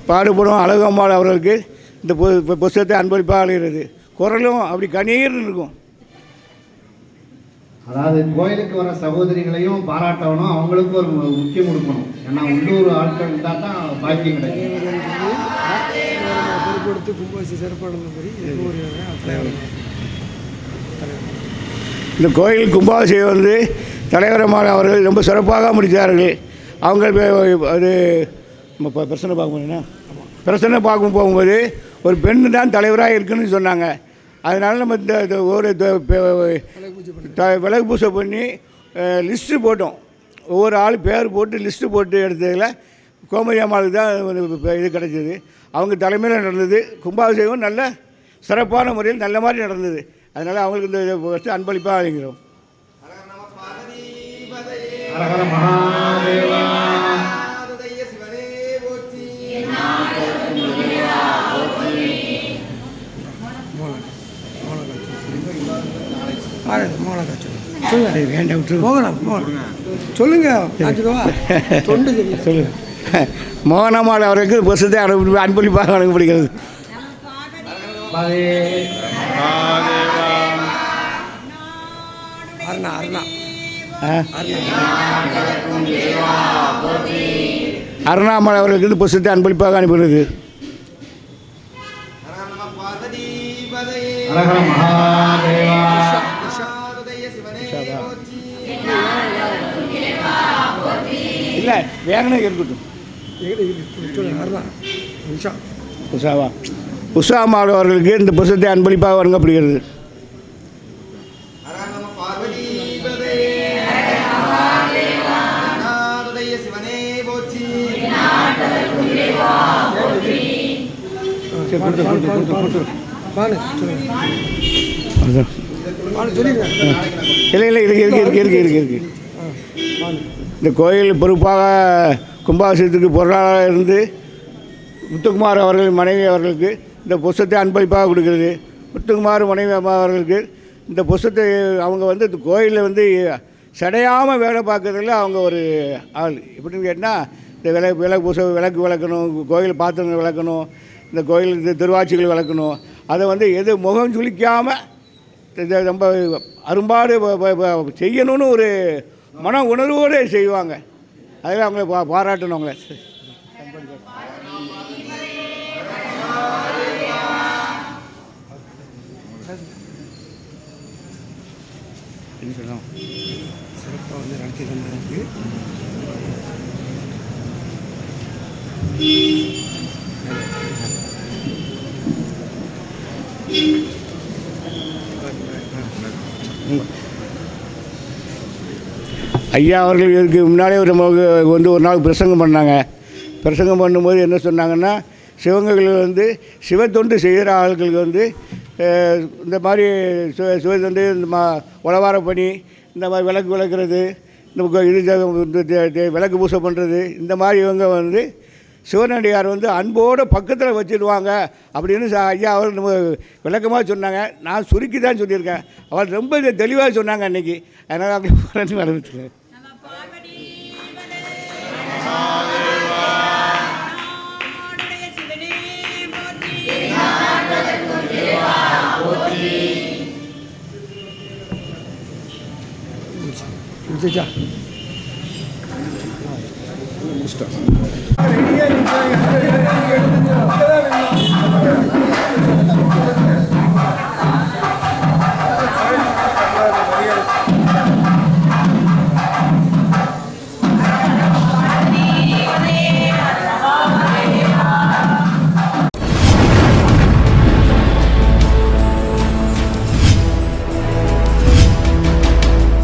பாடுபடும் அழகம்மாள் அவர்களுக்கு இந்த புத்தகத்தை அன்பளிப்பாக அழைகிறது. குரலும் அப்படி கணீர்னு இருக்கும். அதாவது கோயிலுக்கு வர சகோதரிகளையும் பாராட்டணும், அவங்களுக்கும் ஒரு முக்கியம் கொடுக்கணும். ஏன்னா உள்ளூர் ஆட்கள் இருந்தால் தான் பாக்கியம் கிடைக்கும். இந்த கோயில் கும்பாபிஷேகம் வந்து தலைவரமான அவர்கள் ரொம்ப சிறப்பாக முடித்தார்கள். அவங்க அது நம்ம பிரச்சனை பார்க்க பிரச்சனை பார்க்க போகும்போது ஒரு பெண்ணு தான் தலைவராக இருக்குன்னு சொன்னாங்க. அதனால் நம்ம இந்த ஒரு விளக்கு பூஜை பண்ணி லிஸ்ட்டு போட்டோம். ஒவ்வொரு ஆள் பேர் போட்டு லிஸ்ட்டு போட்டு எடுத்ததில் கோமதி அம்மாளுக்கு தான் இது கிடச்சிது. அவங்க தலைமையில் நடந்தது. கும்பாபிஷேகம் நல்ல சிறப்பான முறையில் நல்ல மாதிரி நடந்தது. அதனால் அவங்களுக்கு இந்த ஃபஸ்ட்டு அன்பளிப்பாக அழைக்கிறோம். சொல்லுங்க. மோகனம்மாள் அவருக்கு புத்தகத்தை அன்பளிப்பாக வழங்கப்படுகிறது. அருணாமலை அவர்களுக்கு இந்த புத்தகத்தை அன்பளிப்பாக அனுப்புகிறது. இல்லை வேகனே இருக்கட்டும். உஷாவா உஷாமாள் அவர்களுக்கு இந்த புத்தகத்தை அன்பளிப்பாக வழங்கப்படுகிறது. இல்லை இருக்கு. இந்த கோயில் பொறுப்பாக கும்பாபிஷேகத்துக்கு பொருளாளராக இருந்து முத்துக்குமார் அவர்கள் மனைவி அவர்களுக்கு இந்த புத்தகத்தை அன்பளிப்பாக கொடுக்கிறது. முத்துக்குமார் மனைவி அம்மா அவர்களுக்கு இந்த புத்தகத்தை அவங்க வந்து இந்த கோயிலில் வந்து சடையாமல் வேலை பார்க்கறதுல அவங்க ஒரு ஆள். எப்படின்னு கேட்டால் இந்த விளக்கு பூசை விளக்கு விளக்கணும், கோயில் பாத்திரங்கள் விளக்கணும், இந்த கோயில் திருவாட்சிகள் விளக்கணும். அதை வந்து எது முகம் சுளிக்காமல் ரொம்ப அரும்பாடு செய்யணும்னு ஒரு மன உணர்வோடு செய்வாங்க. அதில் அவங்கள பாராட்டணும். அவங்கள சொல்கிறோம் சிறப்பாக வந்து நடத்தி தந்ததுக்கு ஐயா அவர்கள் இதுக்கு முன்னாலே நமக்கு வந்து ஒரு நாள் பிரசங்கம் பண்ணாங்க. பிரசங்கம் பண்ணும்போது என்ன சொன்னாங்கன்னா, சிவங்களில் வந்து சிவத்தொண்டு செய்கிற ஆட்களுக்கு வந்து இந்த மாதிரி சிவத்தொண்டு இந்த உழவார பணி, இந்த மாதிரி விளக்கு விளக்குறது, இது விளக்கு பூசை பண்ணுறது, இந்த மாதிரி இவங்க வந்து சிவனடியார் வந்து அன்போடு பக்கத்தில் வச்சுடுவாங்க அப்படின்னு ஐயா அவர் நம்ம விளக்கமாக சொன்னாங்க. நான் சுருக்கி தான் சொல்லியிருக்கேன். அவர் ரொம்ப தெளிவாக சொன்னாங்க அன்றைக்கி. அதனால் அவங்களுக்கு வரவேற்றுங்க.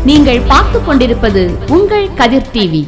நீங்கள் பார்த்துக் கொண்டிருப்பது உங்கள் கதிர் டிவி.